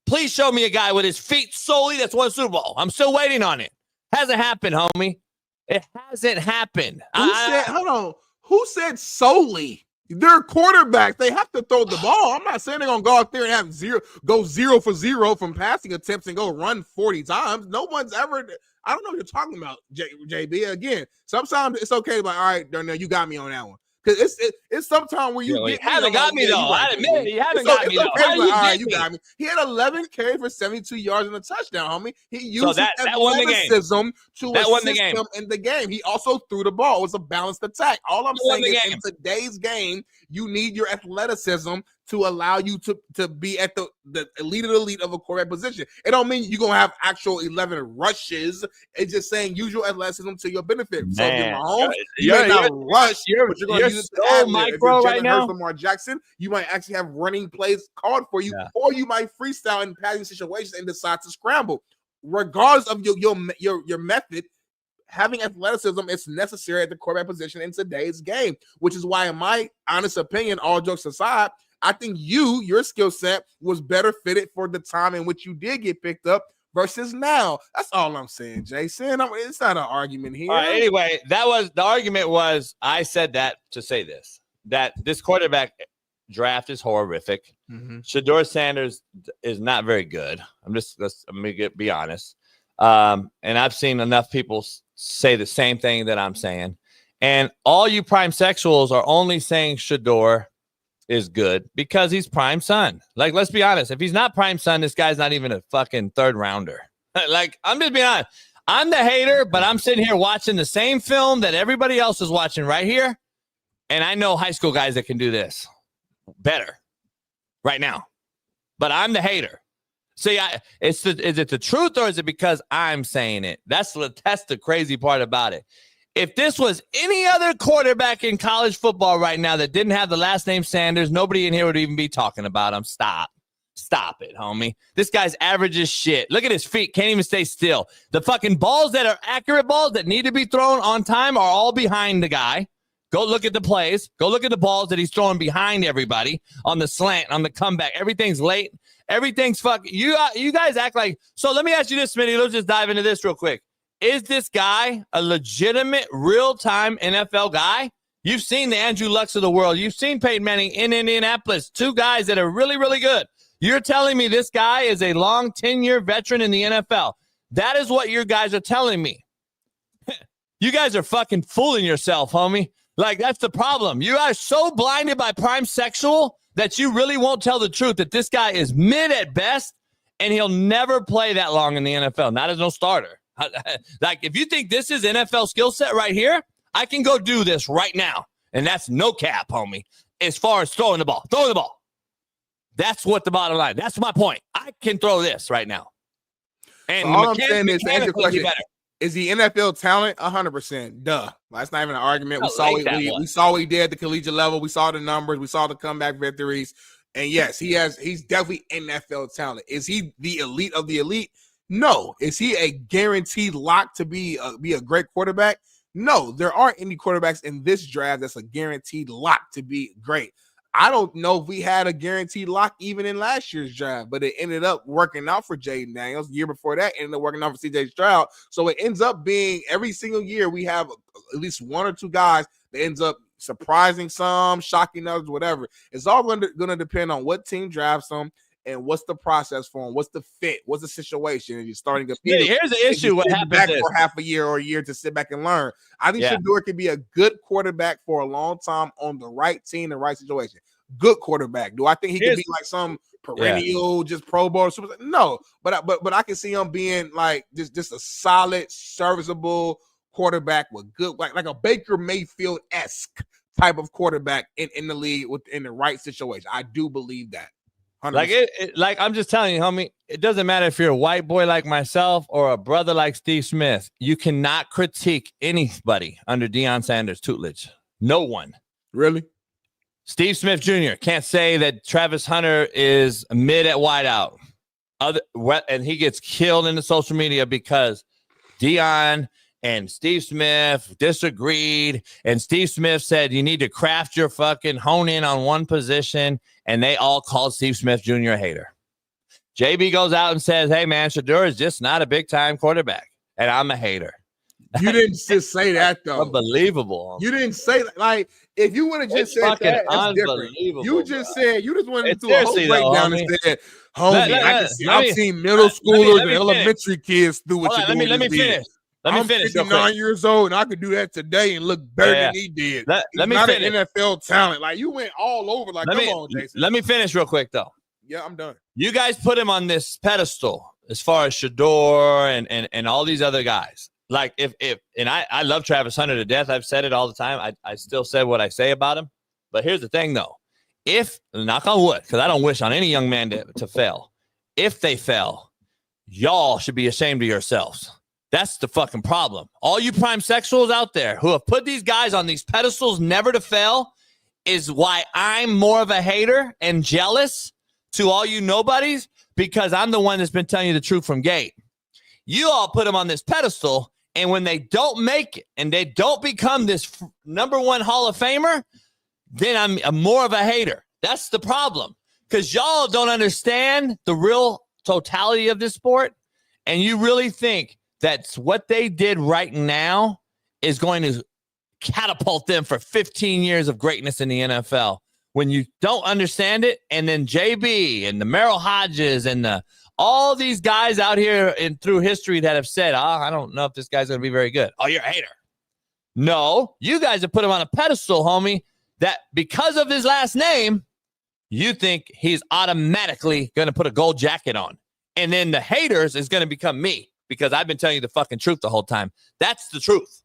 S11: Please show me a guy with his feet solely that's won a Super Bowl. I'm still waiting on it. Hasn't happened, homie. It hasn't happened.
S2: Who said solely? They're quarterbacks. They have to throw the ball. I'm not saying they're going to go out there and have go 0 for 0 from passing attempts and go run 40 times. No one's ever – I don't know what you're talking about, JB. Again, sometimes it's okay to be like, all right, Darnell, you got me on that one. Because it's sometimes where you get
S11: haven't got me, though. I admit you haven't got me, though.
S2: You got me. He had 11 carries for 72 yards and a touchdown, homie. He used his athleticism to assist him in the game. He also threw the ball. It was a balanced attack. All I'm saying is in today's game, you need your athleticism to allow you to be at the elite of a quarterback position. It don't mean you're going to have actual 11 rushes. It's just saying use your athleticism to your benefit. So if you're Mahomes, you might not rush, but you're going to use it
S11: so micro right now.
S2: Lamar Jackson, you might actually have running plays called for you, or you might freestyle in passing situations and decide to scramble. Regardless of your method, having athleticism is necessary at the quarterback position in today's game, which is why, in my honest opinion, all jokes aside, I think your skill set was better fitted for the time in which you did get picked up versus now. That's all I'm saying, Jason. It's not an argument here.
S11: Anyway, the argument was, I said that to say this, that this quarterback draft is horrific.
S2: Mm-hmm.
S11: Shador Sanders is not very good. I'm going to be honest. And I've seen enough people say the same thing that I'm saying. And all you prime sexuals are only saying Shador is good because he's prime son. Like, let's be honest. If he's not prime son, this guy's not even a fucking third rounder. Like, I'm just being honest. I'm the hater, but I'm sitting here watching the same film that everybody else is watching right here. And I know high school guys that can do this better right now. But I'm the hater. See, is it the truth or is it because I'm saying it? That's the crazy part about it. If this was any other quarterback in college football right now that didn't have the last name Sanders, nobody in here would even be talking about him. Stop it, homie. This guy's average as shit. Look at his feet. Can't even stay still. The fucking balls that are accurate balls that need to be thrown on time are all behind the guy. Go look at the plays. Go look at the balls that he's throwing behind everybody on the slant, on the comeback. Everything's late. Everything's fucking. You guys act like. So let me ask you this, Smitty. Let's just dive into this real quick. Is this guy a legitimate, real-time NFL guy? You've seen the Andrew Lucks of the world. You've seen Peyton Manning in Indianapolis. Two guys that are really, really good. You're telling me this guy is a long 10-year veteran in the NFL. That is what your guys are telling me. You guys are fucking fooling yourself, homie. Like, that's the problem. You are so blinded by prime sexual that you really won't tell the truth that this guy is mid at best, and he'll never play that long in the NFL, not as no starter. Like, if you think this is NFL skill set right here, I can go do this right now. And that's no cap, homie, as far as throwing the ball. That's what the bottom line. That's my point. I can throw this right now. And
S2: so all I'm saying is, to answer your question, is he NFL talent? 100%. Duh. That's not even an argument. We saw what he did at the collegiate level. We saw the numbers. We saw the comeback victories. And yes, he's definitely NFL talent. Is he the elite of the elite? No. Is he a guaranteed lock to be a great quarterback? No. There aren't any quarterbacks in this draft that's a guaranteed lock to be great. I don't know if we had a guaranteed lock even in last year's draft, but it ended up working out for Jaden Daniels. The year before that, it ended up working out for C.J. Stroud. So it ends up being every single year we have at least one or two guys that ends up surprising some, shocking others, whatever. It's all going to depend on what team drafts them and what's the process for them, what's the fit, what's the situation. And you're starting to
S11: here's the issue. What happens
S2: back for half a year or a year to sit back and learn. I think Shedeur could be a good quarterback for a long time on the right team, the right situation. Good quarterback. Do I think he could be like some perennial, just Pro Bowl? No, but I can see him being like just a solid, serviceable quarterback with good, like a Baker Mayfield-esque type of quarterback in the league within the right situation. I do believe that. 100%.
S11: Like I'm just telling you, homie, it doesn't matter if you're a white boy like myself or a brother like Steve Smith. You cannot critique anybody under Dion Sanders' tutelage. No one.
S2: Really?
S11: Steve Smith Jr. can't say that Travis Hunter is mid at wideout. And he gets killed in the social media because Dion and Steve Smith disagreed. And Steve Smith said, you need to craft your fucking hone in on one position. And they all called Steve Smith Jr. a hater. JB goes out and says, hey, man, Shedeur is just not a big-time quarterback. And I'm a hater.
S2: You didn't just say that, though.
S11: Unbelievable.
S2: You didn't say that. Like, if you would have just said that, it's different. You just said, you just went into a whole breakdown and said, homie, I've seen middle schoolers and elementary kids do what you're doing.
S11: Let me finish.
S2: I'm 59 years old, and I could do that today and look better than he did. He's not an NFL talent. Like, you went all over. Like, come on, Jason.
S11: Let me finish real quick, though.
S2: Yeah, I'm done.
S11: You guys put him on this pedestal as far as Shedeur and all these other guys. Like, I love Travis Hunter to death. I've said it all the time. I still say what I say about him. But here's the thing, though. If, knock on wood, because I don't wish on any young man to fail. If they fail, y'all should be ashamed of yourselves. That's the fucking problem. All you prime sexuals out there who have put these guys on these pedestals never to fail is why I'm more of a hater and jealous to all you nobodies, because I'm the one that's been telling you the truth from gate. You all put them on this pedestal, and when they don't make it and they don't become this number one Hall of Famer, then I'm more of a hater. That's the problem, because y'all don't understand the real totality of this sport, and you really think that's what they did right now is going to catapult them for 15 years of greatness in the NFL. When you don't understand it, and then JB and the Merrill Hodges and all these guys out here through history that have said, I don't know if this guy's going to be very good. Oh, you're a hater. No, you guys have put him on a pedestal, homie, that because of his last name, you think he's automatically going to put a gold jacket on. And then the haters is going to become me, because I've been telling you the fucking truth the whole time. That's the truth.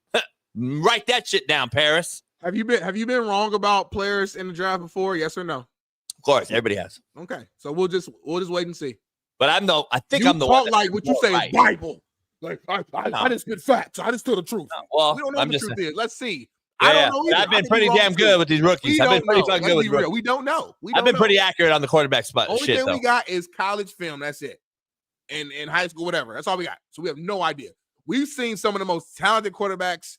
S11: Write that shit down, Paris.
S2: Have you been wrong about players in the draft before? Yes or no?
S11: Of course, everybody has.
S2: Okay, so we'll just wait and see.
S11: But I think I'm the one.
S2: Like what you say
S11: right.
S2: is Bible. Like I just spit facts. I just tell the truth.
S11: No, well,
S2: we don't know
S11: I'm
S2: what the
S11: just
S2: truth
S11: saying.
S2: is. Let's see.
S11: Yeah,
S2: I don't know either.
S11: I've been pretty damn good with these rookies. I've been pretty fucking good with rookies.
S2: We don't know.
S11: I've been pretty accurate on the quarterback spot.
S2: Only
S11: shit,
S2: thing
S11: though.
S2: we got is college film. That's it. And in high school, whatever. That's all we got. So we have no idea. We've seen some of the most talented quarterbacks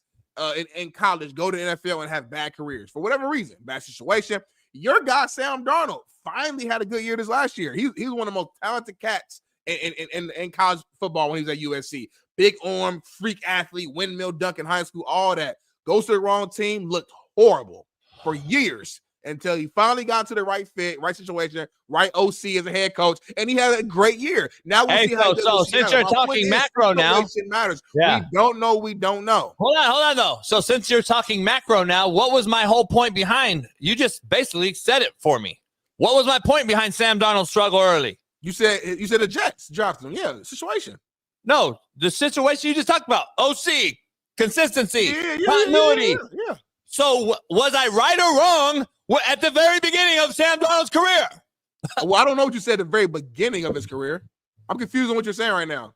S2: in college go to NFL and have bad careers for whatever reason. Bad situation. Your guy, Sam Darnold, finally had a good year this last year. He's one of the most talented cats in college football when he was at USC. Big arm, freak athlete, windmill dunk in high school, all that. Goes to the wrong team, looked horrible for years until he finally got to the right fit, right situation, right OC as a head coach, and he had a great year. Now we see how.
S11: So since you're talking macro now,
S2: matters.
S11: Yeah.
S2: We don't know. We don't know.
S11: Hold on, though. So since you're talking macro now, what was my whole point behind? You just basically said it for me. What was my point behind Sam Darnold's struggle early?
S2: You said the Jets dropped him. Yeah, the situation.
S11: No, the situation you just talked about. OC, consistency, continuity.
S2: Yeah.
S11: So was I right or wrong at the very beginning of Sam Darnold's career?
S2: Well, I don't know what you said at the very beginning of his career. I'm confused on what you're saying right now.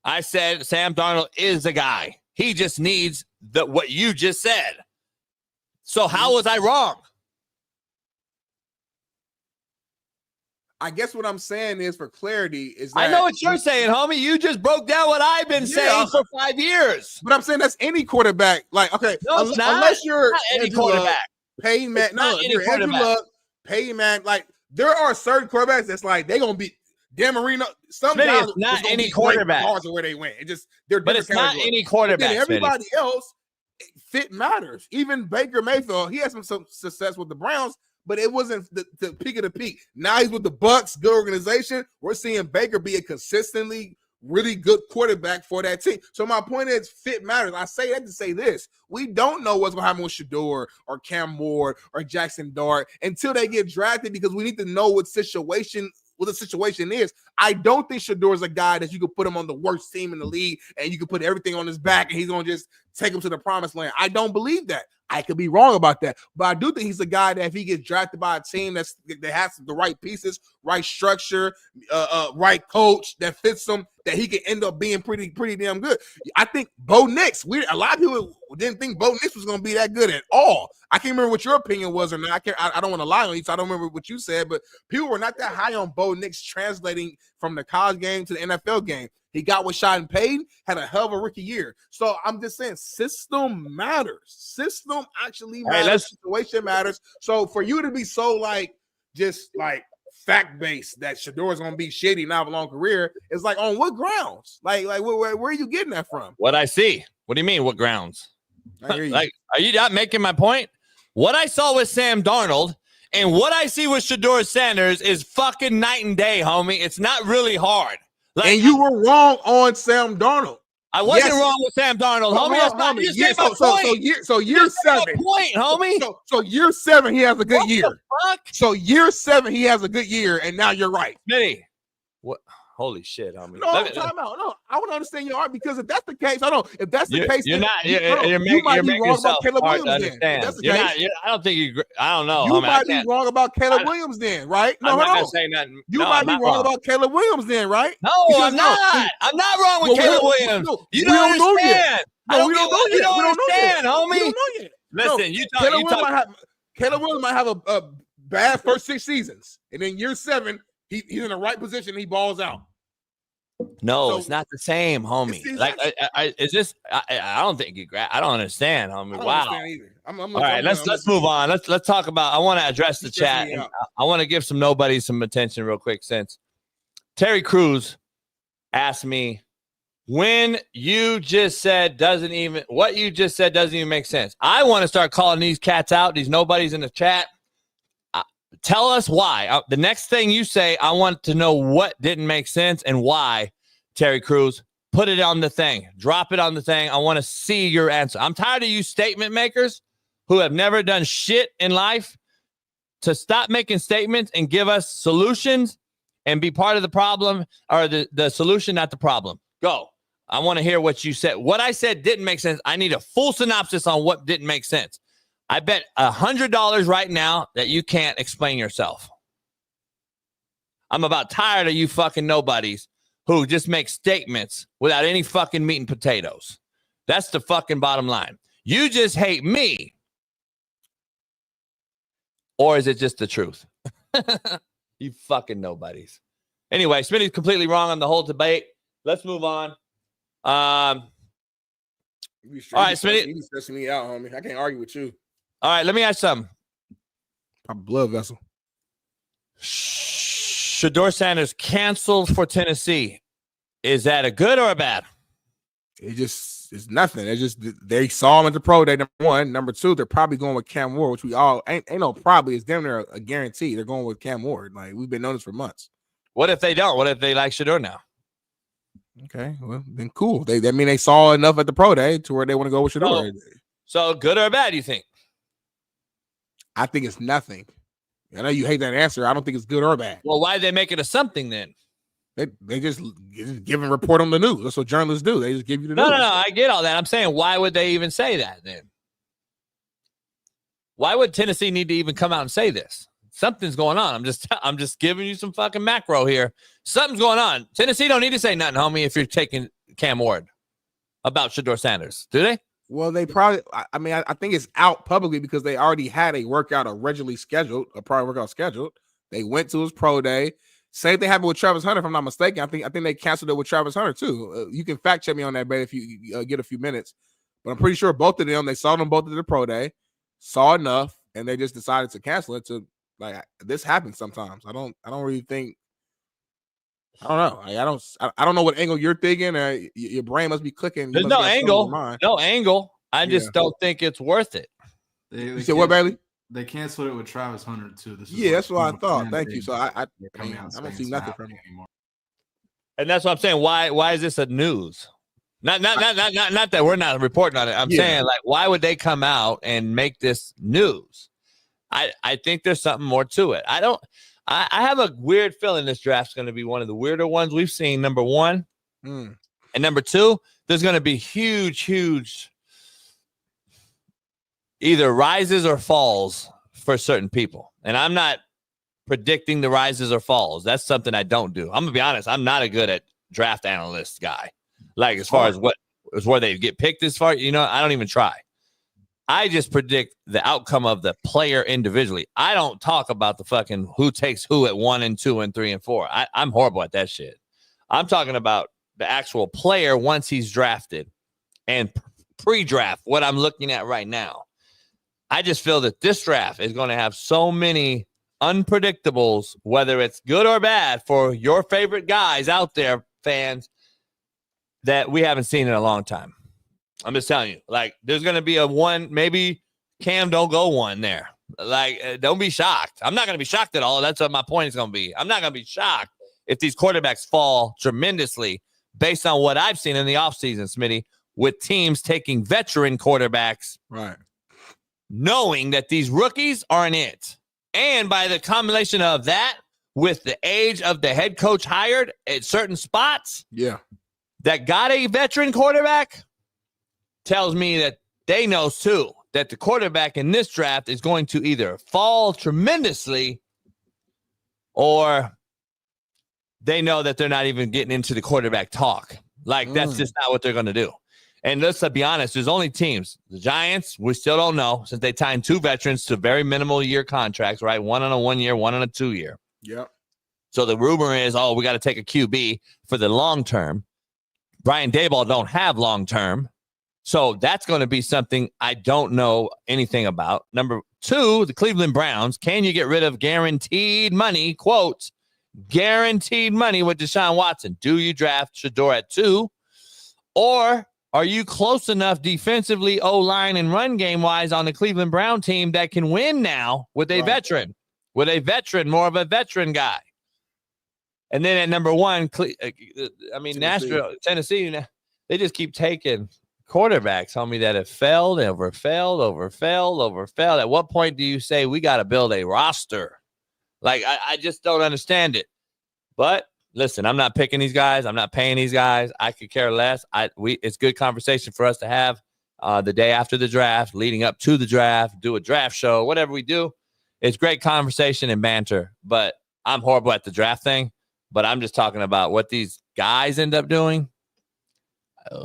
S11: I said Sam Darnold is the guy. He just needs what you just said. So how was I wrong?
S2: I guess what I'm saying is, for clarity, is that
S11: I know what you're saying, homie. You just broke down what I've been saying for 5 years.
S2: But I'm saying that's any quarterback. Like, okay,
S11: no, it's not.
S2: Unless you're
S11: not any quarterback.
S2: Peyton Manning. No,
S11: any quarterback.
S2: Peyton Manning. Like, there are certain quarterbacks that's like they're gonna be Dan Marino. Some
S11: Smitty,
S2: guys
S11: it's not any quarterback.
S2: Regardless of where they went. It just they're
S11: but it's not any quarterback.
S2: Everybody else, fit matters. Even Baker Mayfield, he had some success with the Browns. But it wasn't the peak of the peak. Now he's with the Bucks, good organization. We're seeing Baker be a consistently really good quarterback for that team. So my point is, fit matters. I say that to say this. We don't know what's going to happen with Shedeur or Cam Ward or Jackson Dart until they get drafted, because we need to know what the situation is. I don't think Shedeur is a guy that you could put him on the worst team in the league and you could put everything on his back and he's going to just take him to the promised land. I don't believe that. I could be wrong about that, but I do think he's a guy that if he gets drafted by a team that has the right pieces, right structure, right coach that fits him, that he can end up being pretty damn good. I think Bo Nix. A lot of people didn't think Bo Nix was going to be that good at all. I can't remember what your opinion was or not. I don't want to lie on you, so I don't remember what you said, but people were not that high on Bo Nix translating from the college game to the NFL game. He got with Shaun Payton, had a hell of a rookie year. So I'm just saying, system matters. System actually matters. Situation matters. So for you to be so just fact-based that Shedeur is going to be shitty and have a long career, it's like, on what grounds? Like where are you getting that from?
S11: What I see. What do you mean, what grounds?
S2: I hear you.
S11: Like, are you not making my point? What I saw with Sam Darnold and what I see with Dion Sanders is fucking night and day, homie. It's not really hard.
S2: And you were wrong on Sam Darnold.
S11: I wasn't wrong with Sam Darnold, homie. That's not you
S2: yeah,
S11: my point.
S2: So year 7.
S11: Point, homie.
S2: So year 7, he has a good year.
S11: Fuck?
S2: So year 7, he has a good year, and now you're right.
S11: Smitty. What? Holy shit, homie.
S2: No, time out. No, I want to understand your art, because if that's the case, if that's the case,
S11: you're not.
S2: You might be wrong about Caleb Williams then.
S11: That's the case. I don't think you. I don't know.
S2: You might be wrong about Caleb Williams then, right? No,
S11: I'm not gonna say nothing.
S2: You might be wrong about Caleb Williams then, right?
S11: No, I'm not. I'm not wrong with Caleb Williams. You don't understand.
S2: No, we don't know yet.
S11: You don't understand, homie.
S2: We don't know yet.
S11: Listen, you talk.
S2: Caleb Williams might have a bad first 6 seasons, and then year 7, he's in the right position. He balls out.
S11: No, it's not the same, homie. Is this? I don't think you. I don't understand, homie. Wow. All right, let's move on. Let's talk about. I want to address the chat. And I want to give some nobodies some attention real quick, since Terry Crews asked me, when you just said what you just said doesn't even make sense. I want to start calling these cats out, these nobodies in the chat. Tell us why. The next thing you say, I want to know what didn't make sense and why. Terry Crews, put it on the thing. Drop it on the thing. I want to see your answer. I'm tired of you statement makers who have never done shit in life to stop making statements and give us solutions and be part of the problem, or the solution, not the problem. Go. I want to hear what you said. What I said didn't make sense. I need a full synopsis on what didn't make sense. I bet $100 right now that you can't explain yourself. I'm about tired of you fucking nobodies who just make statements without any fucking meat and potatoes. That's the fucking bottom line. You just hate me. Or is it just the truth? You fucking nobodies. Anyway, Smitty's completely wrong on the whole debate. Let's move on. All right, Smitty.
S2: You stressing me out, homie. I can't argue with you.
S11: All right, let me ask something.
S2: Pop a blood vessel.
S11: Shedeur Sanders canceled for Tennessee. Is that a good or a bad?
S2: It's nothing. They saw him at the pro day, number one. Number two, they're probably going with Cam Ward, which we all ain't no probably. It's damn near a guarantee. They're going with Cam Ward. Like, we've been knowing this for months.
S11: What if they don't? What if they like Shedeur now?
S2: Okay, well, then cool. They mean they saw enough at the pro day to where they want to go with Shedeur.
S11: So good or bad, you think?
S2: I think it's nothing. I know you hate that answer. I don't think it's good or bad.
S11: Well, why did they make it a something then?
S2: They just give and report on the news. That's what journalists do. They just give you the news.
S11: No. I get all that. I'm saying, why would they even say that then? Why would Tennessee need to even come out and say this? Something's going on. I'm just giving you some fucking macro here. Something's going on. Tennessee don't need to say nothing, homie, if you're taking Cam Ward about Shedeur Sanders. Do they?
S2: Well, they probably, I think it's out publicly because they already had a prior workout scheduled. They went to his pro day. Same thing happened with Travis Hunter, if I'm not mistaken. I think they canceled it with Travis Hunter too. You can fact check me on that, babe, if you get a few minutes. But I'm pretty sure both of them, they saw them both at the pro day, saw enough, and they just decided to cancel it. To like, this happens sometimes. I don't really think. I don't know. I don't know what angle you're thinking. Your brain must be clicking.
S11: There's no angle. No angle. I just don't think it's worth it.
S2: You said what, Bailey?
S3: They canceled it with Travis Hunter too.
S2: That's what I thought. Thank you. So I don't see nothing from it
S3: anymore.
S11: And that's what I'm saying. Why is this a news? Not that we're not reporting on it. I'm saying, like, why would they come out and make this news? I think there's something more to it. I have a weird feeling this draft's going to be one of the weirder ones we've seen, number one. And number two, there's going to be huge either rises or falls for certain people. And I'm not predicting the rises or falls. That's something I don't do. I'm going to be honest. I'm not a good at draft analyst guy. Like, as far as where they get picked, as far, I don't even try. I just predict the outcome of the player individually. I don't talk about the fucking who takes who at 1 and 2 and 3 and 4. I'm horrible at that shit. I'm talking about the actual player once he's drafted and pre-draft, what I'm looking at right now. I just feel that this draft is going to have so many unpredictables, whether it's good or bad for your favorite guys out there, fans, that we haven't seen in a long time. I'm just telling you, like, there's going to be a one, maybe Cam don't go one there. Like, don't be shocked. I'm not going to be shocked at all. That's what my point is going to be. I'm not going to be shocked if these quarterbacks fall tremendously based on what I've seen in the offseason, Smitty, with teams taking veteran quarterbacks.
S2: Right.
S11: Knowing that these rookies aren't it. And by the combination of that with the age of the head coach hired at certain spots, that got a veteran quarterback, tells me that they know too that the quarterback in this draft is going to either fall tremendously or they know that they're not even getting into the quarterback talk. Like, that's just not what they're going to do. And let's be honest, there's only teams. The Giants, we still don't know, since they tied 2 veterans to very minimal year contracts, right? One on a 1 year, one on a 2 year.
S2: Yep.
S11: So the rumor is, we got to take a QB for the long term. Brian Daboll don't have long term. So that's going to be something I don't know anything about. Number 2, the Cleveland Browns. Can you get rid of guaranteed money, quote, guaranteed money with Deshaun Watson? Do you draft Shedeur at 2? Or are you close enough defensively, O-line, and run game-wise on the Cleveland Brown team that can win now with a veteran? With a veteran, more of a veteran guy. And then at number 1, Nashville, Tennessee, they just keep taking quarterbacks, homie, that have failed. At what point do you say we got to build a roster? Like, I just don't understand it. But listen, I'm not picking these guys. I'm not paying these guys. I could care less. It's good conversation for us to have the day after the draft, leading up to the draft, do a draft show, whatever we do. It's great conversation and banter. But I'm horrible at the draft thing. But I'm just talking about what these guys end up doing.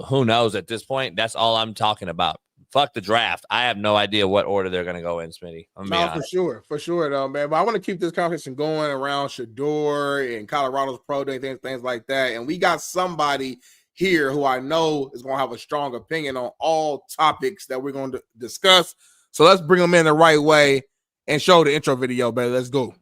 S11: Who knows at this point? That's all I'm talking about. Fuck the draft. I have no idea what order they're going to go in, Smitty.
S2: No, for sure, though, man. But I want to keep this conversation going around Shedeur and Colorado's pro day, things like that. And we got somebody here who I know is going to have a strong opinion on all topics that we're going to discuss. So let's bring them in the right way and show the intro video, baby. Let's go.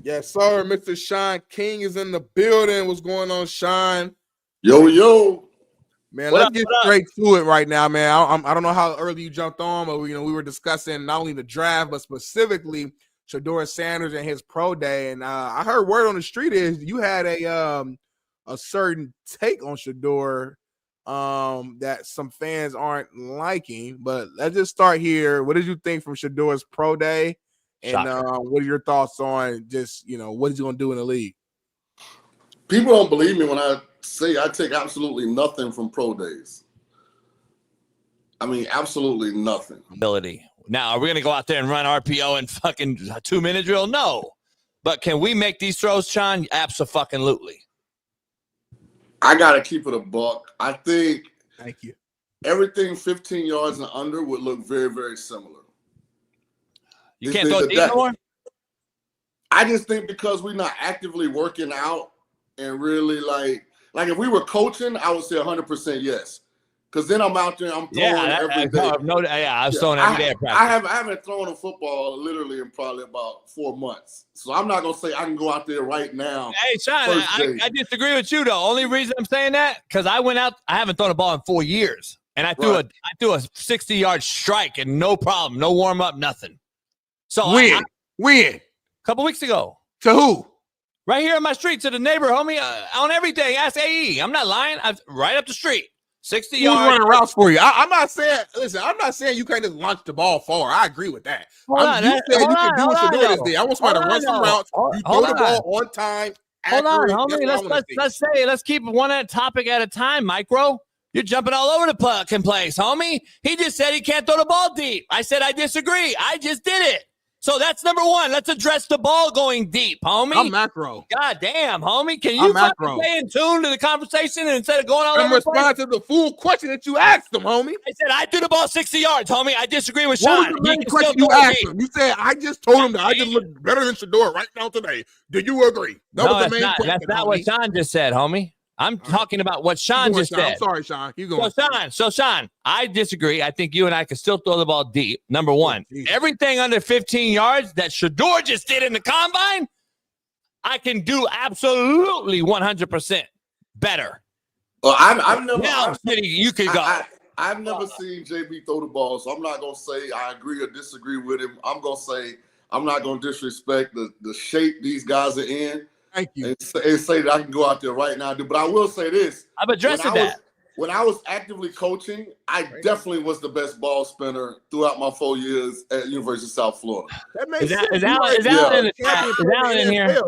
S2: Yes, sir. Mr. Shaun King is in the building. What's going on, Shaun?
S5: Yo.
S2: Man, let's get straight to it right now, man. I don't know how early you jumped on, but we were discussing not only the draft, but specifically Dion Sanders and his pro day. And I heard word on the street is you had a certain take on Shedeur that some fans aren't liking. But let's just start here. What did you think from Shedeur's pro day? And what are your thoughts on just, what is he going to do in the league?
S5: People don't believe me when I say I take absolutely nothing from pro days. I mean, absolutely nothing.
S11: Ability. Now, are we going to go out there and run RPO and fucking 2-minute drill? No. But can we make these throws, Shaun? Abso-fucking-lutely.
S5: I got to keep it a buck. I think
S2: Thank you.
S5: Everything 15 yards and under would look very, very similar.
S11: You can't throw deep anymore?
S5: I just think because we're not actively working out and really like if we were coaching, I would say 100% yes. Because then I'm out there, I'm throwing every day.
S11: I was throwing every day at practice.
S5: I haven't thrown a football literally in probably about 4 months. So I'm not going to say I can go out there right now.
S11: Hey, Shaun, I disagree with you, though. Only reason I'm saying that, because I went out, I haven't thrown a ball in 4 years. And I threw a 60-yard strike and no problem, no warm-up, nothing. So
S2: when?
S11: A couple weeks ago.
S2: To who?
S11: Right here on my street, to the neighbor, homie, on everything. Ask AE. I'm not lying. I'm right up the street. 60 yards.
S2: Who's running routes for you? I'm not saying you can't just launch the ball far. I agree with that. You said you can do what Shedeur this day. I want somebody to run some routes. You throw the ball on time.
S11: Hold on, homie. Let's keep one topic at a time, Micro. You're jumping all over the fucking place, homie. He just said he can't throw the ball deep. I said I disagree. I just did it. So that's number one. Let's address the ball going deep, homie.
S2: I'm macro.
S11: God damn, homie. Can you fucking stay in tune to the conversation instead of going all over the place?
S2: I'm responding to the full question that you asked him, homie.
S11: I said I threw the ball 60 yards, homie. I disagree with Shaun.
S2: What was the main question you asked him? You said, I just told him that I just look better than Shedeur right now today. Do you agree? That was the main question.
S11: That's not what Shaun just said, homie. I'm talking about what Shaun just said.
S2: I'm sorry, Shaun. Keep going.
S11: So Shaun, I disagree. I think you and I can still throw the ball deep. Number one, everything under 15 yards that Shedeur just did in the combine, I can do absolutely 100% better.
S5: Well, I've never.
S11: Now, Smitty, you could go.
S5: I've never seen JB throw the ball, so I'm not gonna say I agree or disagree with him. I'm gonna say I'm not gonna disrespect the shape these guys are in.
S2: Thank you.
S5: And say that I can go out there right now. But I will say this.
S11: I'm addressing that.
S5: When I was actively coaching, I definitely was the best ball spinner throughout my 4 years at University of South Florida.
S2: That makes sense.
S11: Is Alan in here?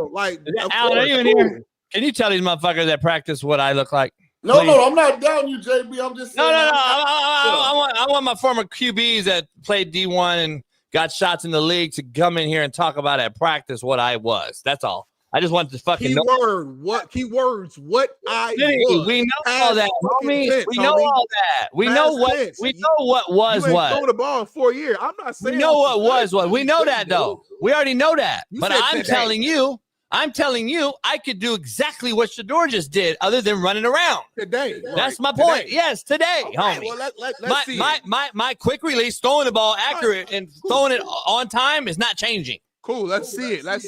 S11: Alan, are you in here? Can you tell these motherfuckers that practice what I look like?
S5: No, I'm not down you, JB. I'm just saying.
S11: No. I want my former QBs that played D1 and got shots in the league to come in here and talk about at practice what I was. That's all. I just want to fucking know.
S2: Keywords, what I was.
S11: We know all that, homie. We know all that. We know what was
S2: you
S11: what.
S2: Throw the ball in 4 years. I'm not saying.
S11: We know what was what. We know that though. We already know that. But I'm telling you, I could do exactly what Shedeur just did, other than running around
S2: today.
S11: That's my point. Yes, today, homie.
S2: Well, let's see.
S11: My quick release, throwing the ball accurate and throwing it on time is not changing.
S2: Cool. Let's see it.
S11: I'm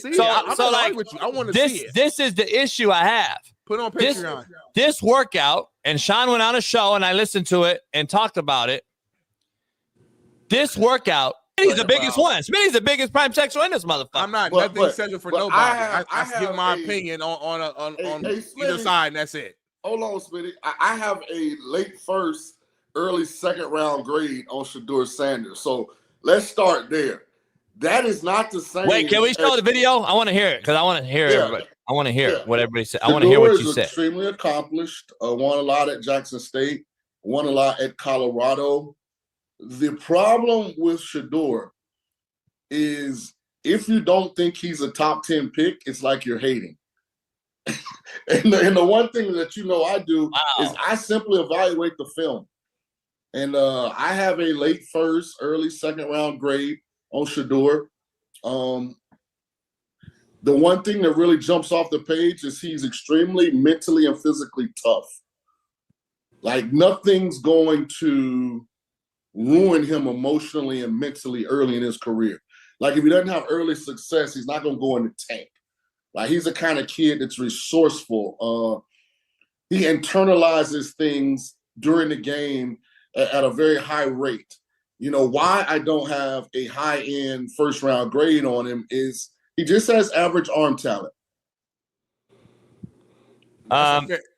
S2: like with you. I want to see it.
S11: This is the issue I have.
S2: Put on Patreon.
S11: This workout, and Shaun went on a show, and I listened to it and talked about it. This workout Smitty's the biggest one. Smitty's the biggest prime sexual in this motherfucker.
S2: I'm not nothing central for nobody. I give my opinion on either side, and that's it.
S5: Hold on, Smitty. I have a late first, early second round grade on Shedeur Sanders. So let's start there. That is not the same.
S11: Wait, can we show the video? I want to hear it because I want to hear everybody. I want to hear what everybody said. I want to hear what you said.
S5: Extremely accomplished. Won a lot at Jackson State. Won a lot at Colorado. The problem with Shedeur is if you don't think he's a top 10 pick, it's like you're hating. and the one thing that I do is I simply evaluate the film. And I have a late first, early second round grade on Shedeur. The one thing that really jumps off the page is he's extremely mentally and physically tough. Like nothing's going to ruin him emotionally and mentally early in his career. Like if he doesn't have early success, he's not going to go in the tank. Like he's the kind of kid that's resourceful. He internalizes things during the game at a very high rate. Why I don't have a high-end first-round grade on him is he just has average arm talent.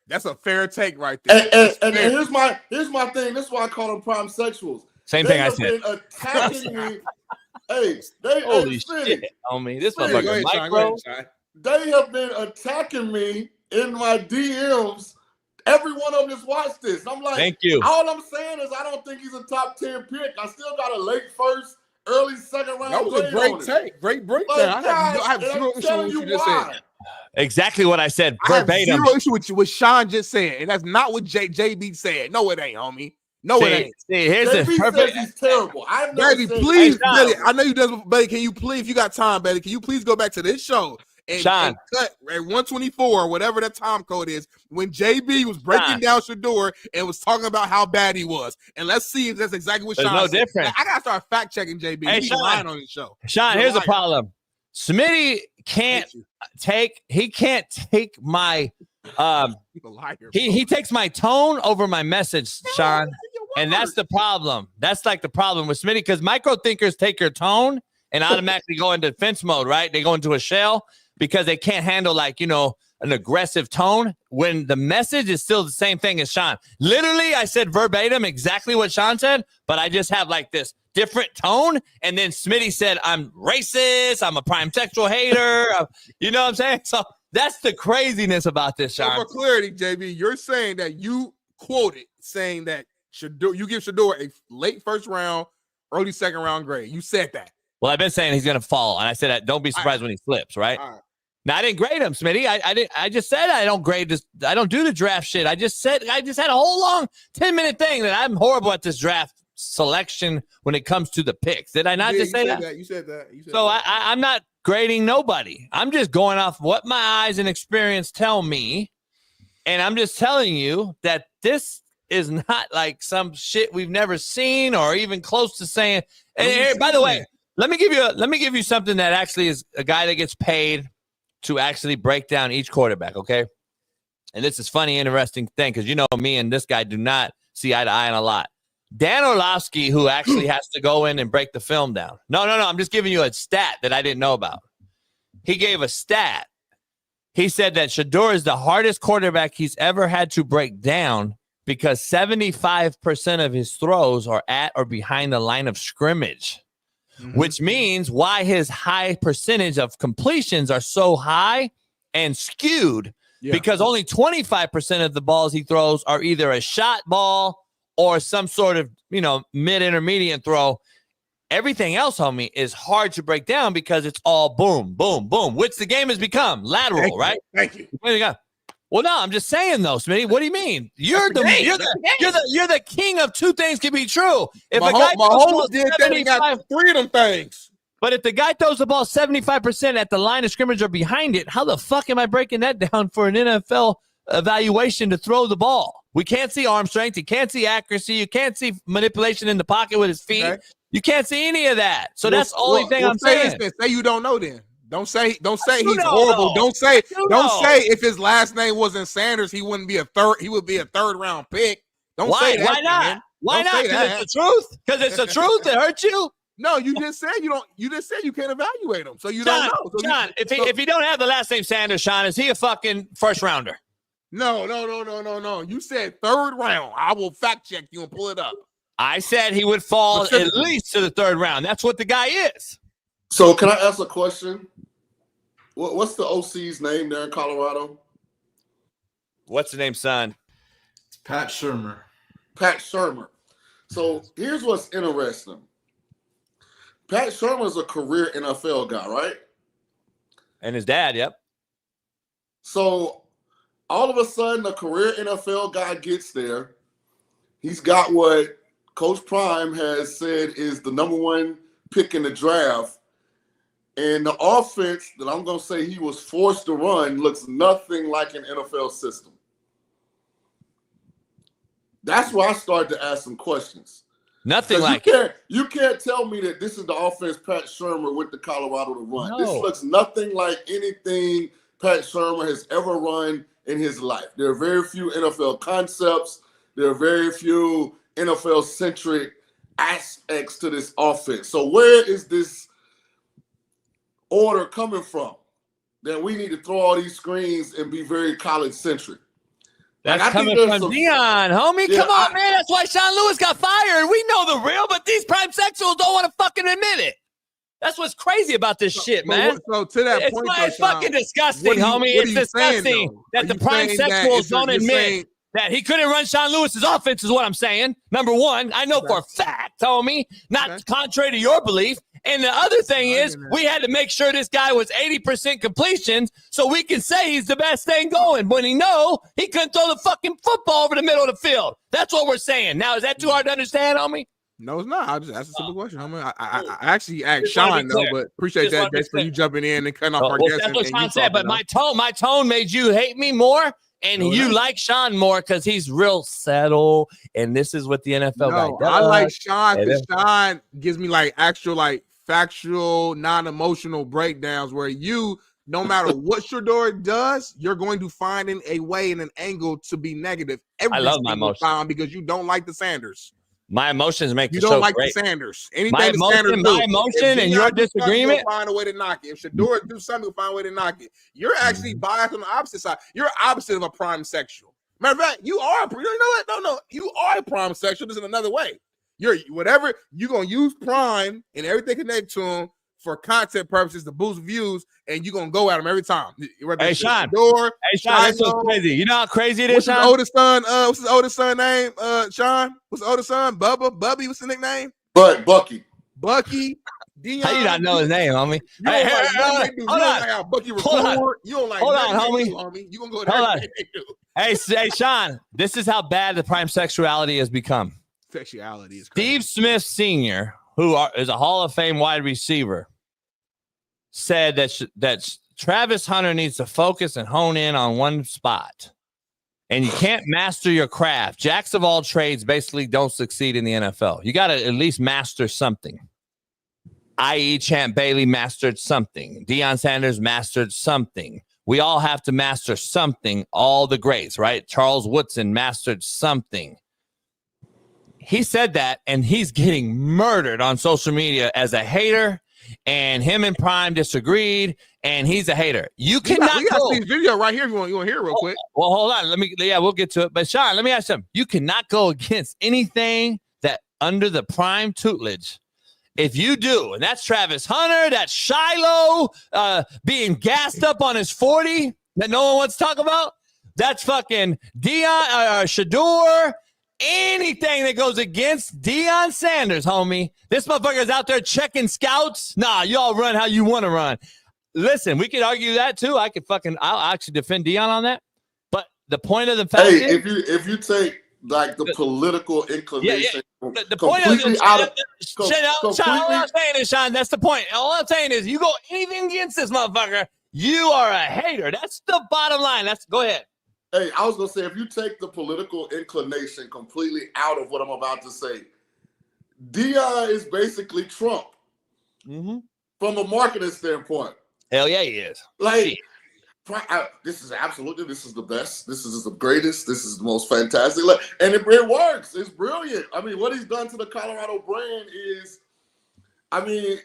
S2: That's a fair take right there.
S5: And here's my thing. This is why I call them prime sexuals.
S11: Same thing I said.
S5: Attacking me.
S11: Holy shit, homie. This motherfucker micro.
S5: They have been attacking me in my DMs. Every one of them has watched this. I'm like,
S11: thank you.
S5: All I'm saying is I don't think he's a top 10 pick. I still got a late first, early second round.
S2: That was a great take. Great breakdown. I have zero issue with you just said.
S11: Exactly what I said. Verbatim.
S2: I have zero issue with what Shaun just said, and that's not what JB said. No, it ain't, homie. No, it ain't.
S11: Here's the perfect.
S5: He's terrible.
S2: Baby, please, Billy. I know you does, Billy. Can you please, if you got time, Billy, can you please go back to this show and cut at 124 or whatever that time code is when JB was breaking down Shedeur and was talking about how bad he was, and let's see if that's exactly what Shaun said.
S11: Difference.
S2: I gotta start fact checking JB.
S11: Hey,
S2: He's lying on his show.
S11: Shaun, here's the problem. Smitty can't take my he takes my tone over my message, Shaun. And that's the problem. That's like the problem with Smitty, because micro thinkers take your tone and automatically go into defense mode, right? They go into a shell because they can't handle an aggressive tone when the message is still the same thing as Shaun. Literally, I said verbatim exactly what Shaun said, but I just have like this different tone. And then Smitty said, I'm racist. I'm a prime sexual hater. You know what I'm saying? So that's the craziness about this, Shaun.
S2: So for clarity, JB, you're saying that you quoted saying that you give Shedeur a late first round, early second round grade. You said that.
S11: Well, I've been saying he's going to fall. And I said that don't be surprised when he flips, right? Now, I didn't grade him, Smitty. I just said I don't grade this. I don't do the draft shit. I just had a whole long 10-minute thing that I'm horrible at this draft selection when it comes to the picks. Did I not just say that?
S2: You said that.
S11: So I'm not grading nobody. I'm just going off what my eyes and experience tell me. And I'm just telling you that this is not like some shit we've never seen or even close to saying. And by the way, let me give you something that actually is a guy that gets paid to actually break down each quarterback, okay? And this is funny, interesting thing, because me and this guy do not see eye to eye on a lot. Dan Orlovsky, who actually has to go in and break the film down. No, I'm just giving you a stat that I didn't know about. He gave a stat. He said that Shedeur is the hardest quarterback he's ever had to break down because 75% of his throws are at or behind the line of scrimmage. Which means why his high percentage of completions are so high and skewed because only 25% of the balls he throws are either a shot ball or some sort of, mid-intermediate throw. Everything else, homie, is hard to break down because it's all boom, boom, boom, which the game has become lateral, right?
S2: Thank you.
S11: Well, no, I'm just saying though, Smitty. What do you mean? You're the king of two things can be true. If a guy throws
S2: did that, he got 3 of them things.
S11: But if the guy throws the ball 75% at the line of scrimmage or behind it, how the fuck am I breaking that down for an NFL evaluation to throw the ball? We can't see arm strength. You can't see accuracy. You can't see manipulation in the pocket with his feet. Okay. You can't see any of that. So that's the only thing I'm saying.
S2: Say you don't know then. Don't say he's horrible. Don't say if his last name wasn't Sanders, he wouldn't be a third. He would be a third-round pick. Don't say that.
S11: Why not?
S2: Man.
S11: Why not? Because it's the truth. Because it's the truth that hurts you.
S2: No, you just said you don't. You just said you can't evaluate him, so you
S11: Shaun,
S2: don't know. So
S11: Shaun, if he don't have the last name Sanders, Shaun, is he a fucking first rounder?
S2: No. You said third round. I will fact check you and pull it up.
S11: I said he would fall at least to the third round. That's what the guy is.
S5: So can I ask a question? What's the OC's name there in Colorado?
S11: What's the name, son?
S3: It's Pat Shurmur.
S5: Pat Shurmur. So here's what's interesting. Pat Shurmur is a career NFL guy, right?
S11: And his dad, yep.
S5: So all of a sudden, a career NFL guy gets there. He's got what Coach Prime has said is the number one pick in the draft. And the offense that I'm going to say he was forced to run looks nothing like an NFL system. That's where I started to ask some questions.
S11: Nothing like it.
S5: You can't tell me that this is the offense Pat Shurmur went to Colorado to run.
S11: No.
S5: This looks nothing like anything Pat Shurmur has ever run in his life. There are very few NFL concepts. There are very few NFL-centric aspects to this offense. So where is this order coming from? That we need to throw all these screens and be very college-centric.
S11: That's coming from Dion, homie. Come on, man. That's why Sean Lewis got fired. We know the real, but these prime sexuals don't want to fucking admit it. That's what's crazy about this shit, man.
S2: So to that
S11: it's
S2: point,
S11: it's fucking disgusting, homie. It's disgusting that the prime sexuals don't admit that he couldn't run Sean Lewis's offense is what I'm saying. Number one, I know for a fact, homie, not contrary to your belief. And the other thing is we had to make sure this guy was 80% completions so we can say he's the best thing going. When he couldn't throw the fucking football over the middle of the field. That's what we're saying. Now, is that too hard to understand, homie?
S2: No, it's not. I just asked a simple question, homie. I actually asked Shaun, though, but appreciate that, Jace, for you jumping in and cutting off our guests.
S11: That's what Shaun said, but my tone made you hate me more. And you like Shaun more because he's real settled, and this is what the NFL guy does.
S2: I like Shaun because Shaun gives me like actual, like factual, non-emotional breakdowns where you, no matter what Shedeur does, you're going to find a way and an angle to be negative every single time because you don't like the Sanders.
S11: My emotions make
S2: you
S11: the
S2: don't
S11: show
S2: like
S11: great.
S2: The Sanders. Anything my
S11: emotion and your disagreement.
S2: You'll find a way to knock it. If Shedeur do something, you'll find a way to knock it. You're actually biased on the opposite side. You're opposite of a prime sexual. Matter of fact, you are. You know what? No. You are a prime sexual. This is another way. You're whatever you're gonna use prime and everything connected to him for content purposes to boost views, and you're gonna go at him every time.
S11: Hey Shaun, that's so crazy. You know how crazy it is, Shaun?
S2: What's his oldest son name? Shaun? What's the oldest son? Bubby, what's the nickname?
S5: Bucky.
S2: Dion.
S11: How you not know his name, homie?
S2: Hold on, homie. You gonna go there?
S11: Hey, Shaun, this is how bad the prime sexuality has become.
S2: Sexuality is
S11: Steve
S2: crazy.
S11: Smith Sr., who is a Hall of Fame wide receiver, said that Travis Hunter needs to focus and hone in on one spot. And you can't master your craft. Jacks of all trades basically don't succeed in the NFL. You got to at least master something. I.e. Champ Bailey mastered something. Dion Sanders mastered something. We all have to master something, all the greats, right? Charles Woodson mastered something. He said that, and he's getting murdered on social media as a hater, and him and Prime disagreed, and he's a hater. You cannot
S2: we got this video right here if you want to hear it real quick.
S11: Well, hold on. We'll get to it. But Shaun, let me ask you something. You cannot go against anything that under the Prime tutelage. If you do, and that's Travis Hunter, that's Shiloh being gassed up on his 40 that no one wants to talk about, that's fucking Shedeur. Anything that goes against Dion Sanders, homie. This motherfucker's out there checking scouts. Nah, y'all run how you want to run. Listen, we could argue that too. I'll actually defend Dion on that. But the point of the fact is,
S5: if you take like the political inclination,
S11: the point of all I'm saying is, Shaun, that's the point. All I'm saying is, you go anything against this motherfucker, you are a hater. That's the bottom line. Go ahead.
S5: Hey, I was going to say, if you take the political inclination completely out of what I'm about to say, Dion is basically Trump from a marketing standpoint.
S11: Hell yeah, he is.
S5: Like, this is the best. This is the greatest. This is the most fantastic. And it works. It's brilliant. I mean, what he's done to the Colorado brand is I mean,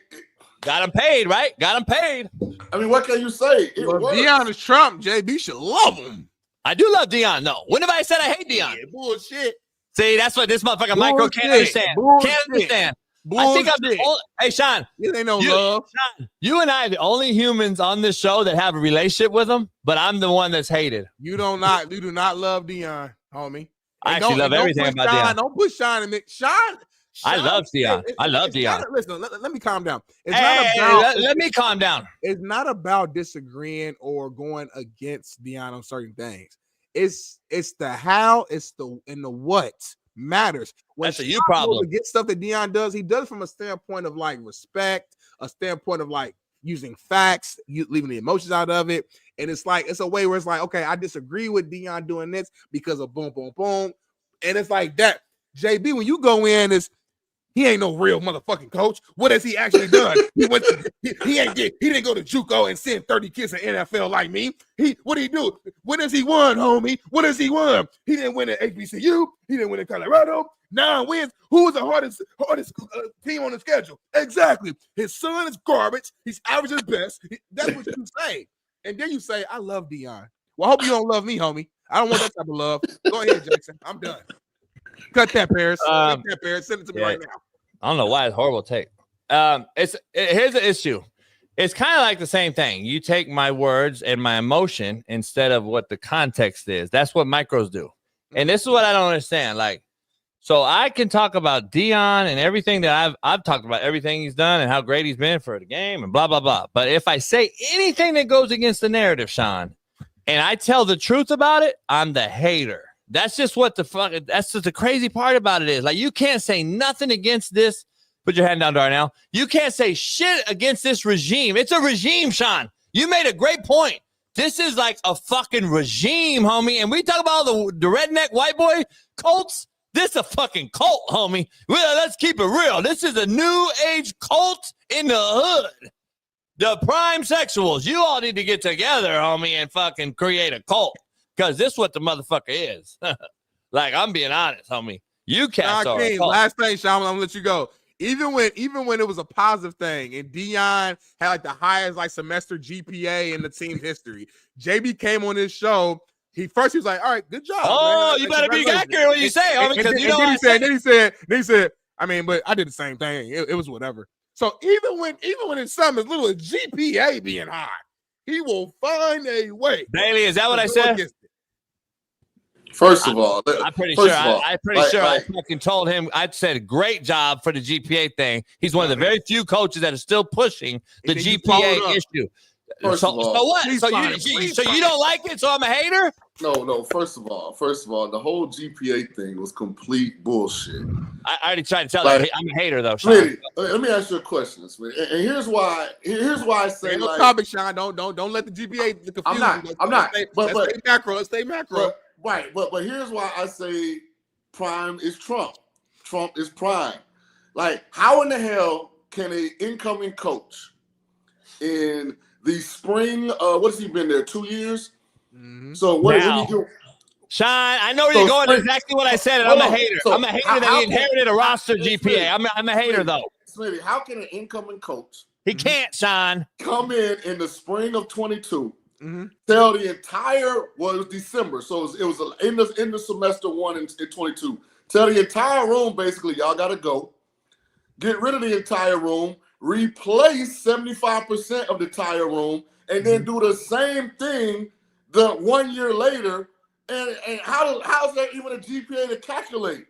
S11: got him paid, right? Got him paid.
S5: I mean, what can you say?
S2: Dion is Trump. JB should love him.
S11: I do love Dion. No, when have I said I hate Dion?
S2: Yeah, bullshit.
S11: See, that's what this motherfucker Micro can't understand. Can't understand. I think I'm the only. Hey, Shaun.
S2: It ain't no love.
S11: Shaun, you and I are the only humans on this show that have a relationship with him, but I'm the one that's hated.
S2: You do not love Dion, homie.
S11: I actually love everything about Dion.
S2: Don't put Shaun in it. Shaun,
S11: I love Dion. I love Dion.
S2: Listen, let me calm down.
S11: Let me calm down.
S2: It's not about disagreeing or going against Dion on certain things. It's the how, it's the and the what matters. When
S11: that's a you problem.
S2: To get stuff that Dion does, he does it from a standpoint of like respect, a standpoint of like using facts, leaving the emotions out of it. And it's like, it's a way where it's like, okay, I disagree with Dion doing this because of boom, boom, boom. And it's like that. JB, when you go in, he ain't no real motherfucking coach. What has he actually done? He didn't go to JUCO and send 30 kids to NFL like me. What did he do? What has he won, homie? What has he won? He didn't win at HBCU. He didn't win in Colorado. 9 wins. Who was the hardest team on the schedule? Exactly. His son is garbage. He's average at best. That's what you say. And then you say, I love Dion. Well, I hope you don't love me, homie. I don't want that type of love. Go ahead, Jackson. I'm done. Cut that, Paris. Cut that, Paris. Send it to me right now.
S11: I don't know why it's horrible take. Here's the issue. It's kind of like the same thing. You take my words and my emotion instead of what the context is. That's what micros do. And this is what I don't understand. Like, so I can talk about Dion and everything that I've talked about, everything he's done and how great he's been for the game and blah, blah, blah. But if I say anything that goes against the narrative, Shaun, and I tell the truth about it, I'm the hater. That's just what that's just the crazy part about it is. Like, you can't say nothing against this. Put your hand down, Darnell. You can't say shit against this regime. It's a regime, Shaun. You made a great point. This is like a fucking regime, homie. And we talk about the redneck white boy cults. This is a fucking cult, homie. Well, let's keep it real. This is a new age cult in the hood. The prime sexuals. You all need to get together, homie, and fucking create a cult. Because this is what the motherfucker is. Like, I'm being honest, homie. You cats are a cult.
S2: Last thing, Shaun, I'm gonna let you go. Even when it was a positive thing, and Dion had like the highest like semester GPA in the team's history, JB came on this show. He was like, "All right, good job."
S11: Oh,
S2: man.
S11: you better be accurate when you say, homie, because you know
S2: what
S11: he
S2: said, I mean, but I did the same thing. It was whatever. So even when it's something as little as GPA being high, he will find a way.
S11: Bailey, is that what I said?
S5: First of all,
S11: I'm pretty sure I fucking told him. I said great job for the GPA thing. He's one of the very few coaches that are still pushing the GPA issue. So what? So you don't like it? So I'm a hater?
S5: No. First of all, the whole GPA thing was complete bullshit.
S11: I already tried to tell you I'm a hater, though. Shaun.
S5: Let me ask you a question, Smitty. And here's why I say
S2: no topic, Shaun. Don't let the GPA confuse you.
S5: I'm not.
S2: Let's stay macro.
S5: Right, but here's why I say prime is Trump. Trump is prime. Like, how in the hell can an incoming coach in the spring, what has he been there, 2 years? Mm-hmm. So what did he do?
S11: Shaun, I know where you're going. Exactly what I said, and I'm a hater. I'm a hater that he inherited a roster GPA. I'm a hater, though.
S5: Smitty, how can an incoming coach?
S11: He can't, Shaun.
S5: Come in the spring of 22. Mm-hmm. Tell the entire, well, it was December, so it was in the semester 1 in 22. Tell the entire room, basically, y'all got to go. Get rid of the entire room, replace 75% of the entire room, and then do the same thing the 1 year later. And how's that even a GPA to calculate?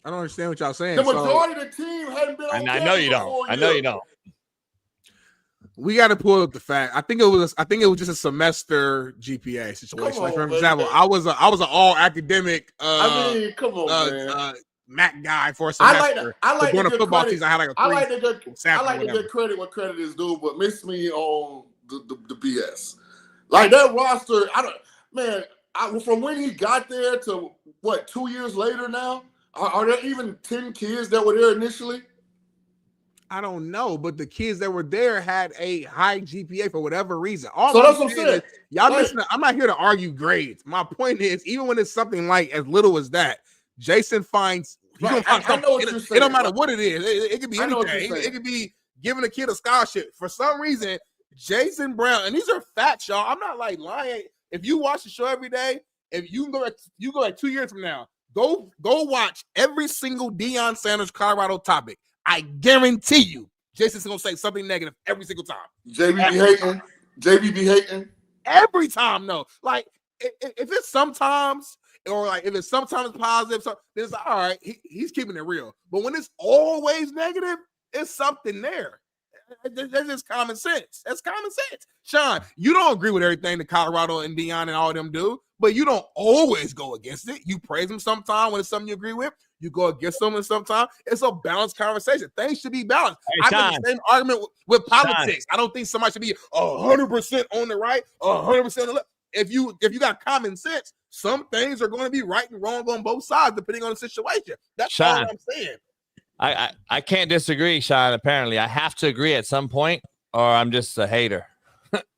S2: I don't understand what y'all saying.
S5: The majority of the team hadn't been on.
S11: I know you don't. I know you don't.
S2: We got to pull up the fact. I think it was just a semester GPA situation. Like, for example, I was an all academic.
S5: Come on, man.
S2: Mac guy for a semester.
S5: I like
S2: during the football season. I had like a
S5: I like to get credit what credit is due, but miss me on the BS. Like that roster, from when he got there to what 2 years later now, are there even 10 kids that were there initially?
S2: I don't know, but the kids that were there had a high GPA for whatever reason.
S5: So that's what I'm saying.
S2: Y'all listen, I'm not here to argue grades. My point is, even when it's something like as little as that, Jason finds Right. I know what you're saying. It don't matter what it is. It could be anything. It could be giving a kid a scholarship. For some reason, Jason Brown, and these are facts, y'all. I'm not like lying. If you watch the show every day, if you go like 2 years from now, go watch every single Dion Sanders Colorado topic. I guarantee you, Jason's gonna say something negative every single time.
S5: JB be hating.
S2: Every time, no. Like if it's sometimes, or like if it's sometimes positive, so it's all right. He's keeping it real. But when it's always negative, it's something there. That's just common sense. That's common sense. Shaun, you don't agree with everything that Colorado and Dion and all of them do, but you don't always go against it. You praise them sometime when it's something you agree with. You go against them and sometimes. It's a balanced conversation. Things should be balanced.
S11: Hey,
S2: I make the same argument with politics. I don't think somebody should be 100% on the right, 100% on the left. If you got common sense, some things are going to be right and wrong on both sides depending on the situation. That's
S11: Shaun,
S2: all I'm saying.
S11: I can't disagree, Shaun. Apparently, I have to agree at some point, or I'm just a hater.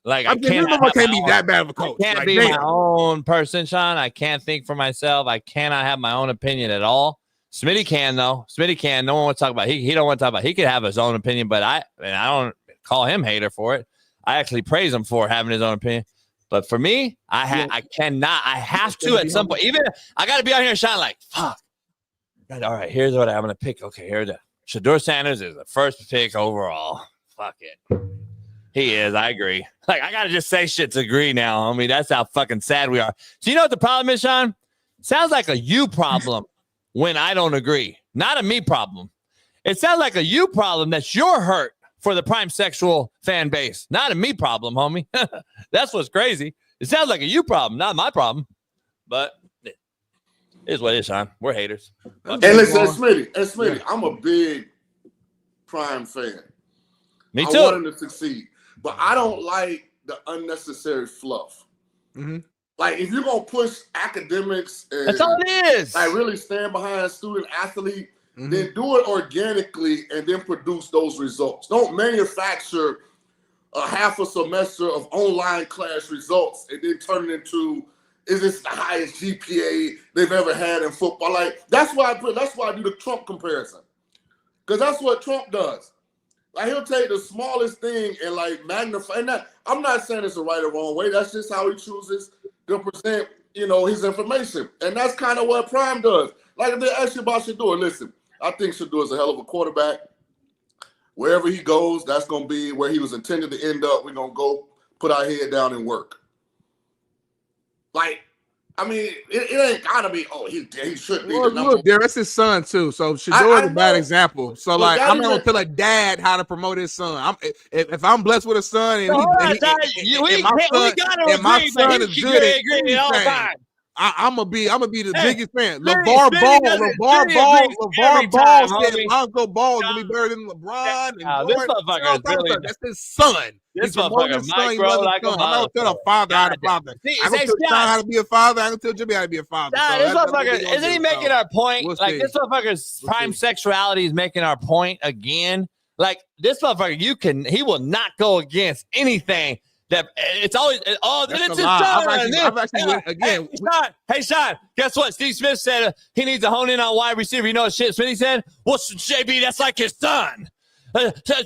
S11: Like I can't
S2: be that bad of a coach.
S11: I can't
S2: like,
S11: be my own person, Shaun. I can't think for myself. I cannot have my own opinion at all. Smitty can though. Smitty can. No one wants to talk about. He don't want to talk about. He could have his own opinion, but I don't call him hater for it. I actually praise him for having his own opinion. But for me, I cannot. I have to at some point. Even I got to be out here and shine like fuck. All right, here's what I'm gonna pick. Okay, here the Shedeur Sanders is the first pick overall. Fuck it. He is. I agree. Like I gotta just say shit to agree now, homie. That's how fucking sad we are. So you know what the problem is, Shaun? Sounds like a you problem when I don't agree. Not a me problem. It sounds like a you problem that you're hurt for the prime sexual fan base. Not a me problem, homie. That's what's crazy. It sounds like a you problem, not my problem. But it is what it is, Shaun. We're haters.
S5: And listen, Smitty, I'm a big Prime fan.
S11: Me too.
S5: I want him to succeed. But I don't like the unnecessary fluff.
S2: Mm-hmm.
S5: Like, if you're going to push academics and
S11: that's all it is.
S5: Like really stand behind a student athlete, then do it organically and then produce those results. Don't manufacture a half a semester of online class results and then turn it into, is this the highest GPA they've ever had in football? Like, that's why I do the Trump comparison. Because that's what Trump does. Like, he'll take the smallest thing and like magnify. And that, I'm not saying it's a right or wrong way. That's just how he chooses to present, his information. And that's kind of what Prime does. Like, if they ask you about Shedeur, listen, I think Shedeur is a hell of a quarterback. Wherever he goes, that's going to be where he was intended to end up. We're going to go put our head down and work. Like, I mean, it ain't got to be, he should be the number one.
S2: That's his son, too. So Shedeur is a bad example. So, like, I'm not going to tell a dad how to promote his son. If I'm blessed with a son and my son is good at anything, I'm gonna be the biggest fan. LeVar Ball said Lonzo Ball is gonna be better than LeBron. And
S11: this motherfucker is brilliant.
S2: That's his son.
S11: This motherfucker might grow like a motherfucker.
S2: I'm not gonna tell a father how to father. I'm gonna tell Shaun how to be a father. I'm gonna tell Jimmy how to be a father.
S11: This motherfucker, isn't he making our point? Like this motherfucker's prime sexuality is making our point again. Like this motherfucker, he will not go against anything. That it's always it's his son. Hey, Shaun, guess what? Steve Smith said he needs to hone in on wide receiver. You know what shit Smitty said? Well, JB, that's like his son.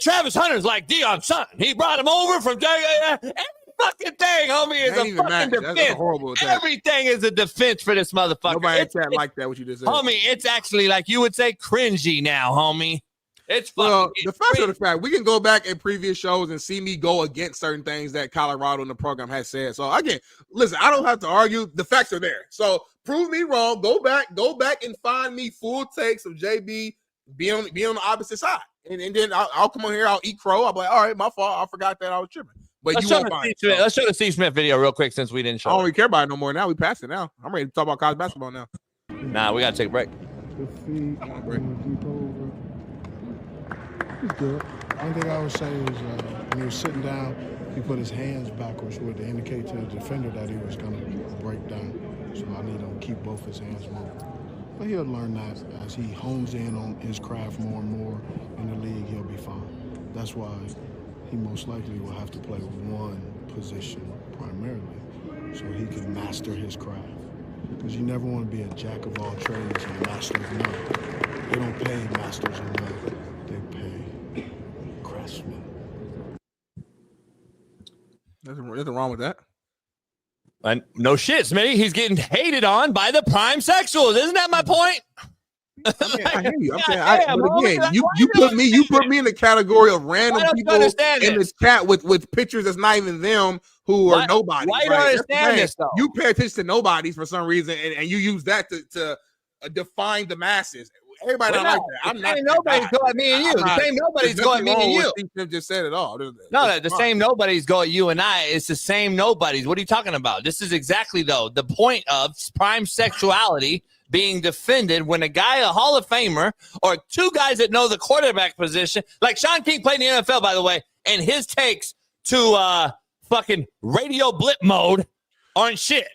S11: Travis Hunter's like Dion's son. He brought him over from every fucking thing, homie, is a fucking defense. That's a horrible attack. Everything is a defense for this motherfucker.
S2: Nobody attacked like that, what you just said.
S11: Homie, it's actually like you would say cringy now, homie. It's
S2: the fact of the fact, we can go back in previous shows and see me go against certain things that Colorado in the program has said. So again, listen, I don't have to argue. The facts are there. So prove me wrong. Go back and find me full takes of JB being on the opposite side. And then I'll come on here, I'll eat crow. I'll be like, all right, my fault. I forgot that I was tripping. But let's show
S11: the Steve Smith video real quick since we didn't show it.
S2: I don't really care about it no more now. We passed it now. I'm ready to talk about college basketball now.
S11: Nah, we got to take a break.
S12: He's good. One thing I would say is when he was sitting down, he put his hands backwards, which would indicate to the defender that he was going to break down. So I need him to keep both his hands moving. But he'll learn that as he hones in on his craft more and more in the league, he'll be fine. That's why he most likely will have to play one position primarily so he can master his craft. because you never want to be a jack of all trades and a master of none. They don't pay masters of none. They pay craftsmen.
S2: Nothing wrong with that.
S11: And no shit, Smitty. He's getting hated on by the prime sexuals. Isn't that my point?
S2: I hear you. I'm saying, but again, you put me in the category of random people in this chat with pictures that's not even them who are nobody.
S11: Why you don't understand this though?
S2: You pay attention to nobodies for some reason, and you use that to define the masses. Everybody don't like that. I'm not.
S11: Nobody's going at me and you. The same nobody's going at me and you.
S2: Steve just said it all.
S11: No, the same nobody's go at you and I. It's the same nobodies. What are you talking about? This is exactly though the point of prime sexuality being defended when a guy, a Hall of Famer, or two guys that know the quarterback position, like Shaun King played in the NFL, by the way, and his takes to fucking radio blip mode aren't shit.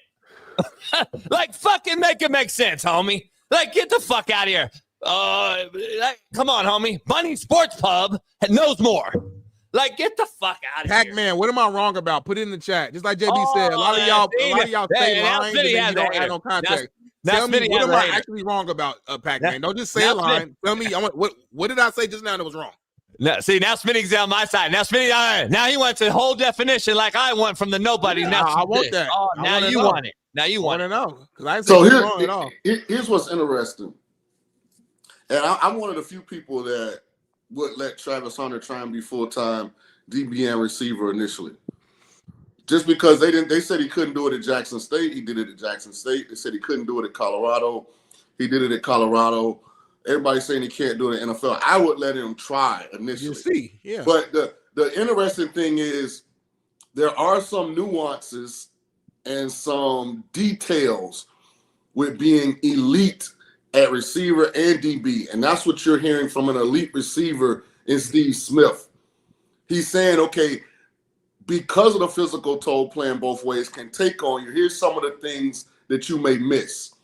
S11: Like fucking make it make sense, homie. Like get the fuck out of here. Come on, homie. Bunny Sports Pub knows more. Like, get the fuck out of here.
S2: Pac-Man, what am I wrong about? Put it in the chat. Just like JB said, a lot of y'all say lines and you don't add no context. Tell me, what am I actually wrong about, Pac-Man? Don't just say a line. Tell me, what did I say just now that was wrong?
S11: No, see, now Smitty's on my side. Now Smitty, now he wants a whole definition like I want from the nobody. Now
S2: I want that.
S11: Oh, now you want it. Now you want
S2: to know.
S5: So here's what's interesting. And I'm one of the few people that would let Travis Hunter try and be full-time DB and receiver initially. Just because they said he couldn't do it at Jackson State. He did it at Jackson State. They said he couldn't do it at Colorado. He did it at Colorado. Everybody's saying he can't do it in the NFL. I would let him try initially.
S2: You see, yeah.
S5: But the interesting thing is there are some nuances and some details with being elite at receiver and DB. And that's what you're hearing from an elite receiver in Steve Smith. He's saying, okay, because of the physical toll playing both ways can take on you, here's some of the things that you may miss,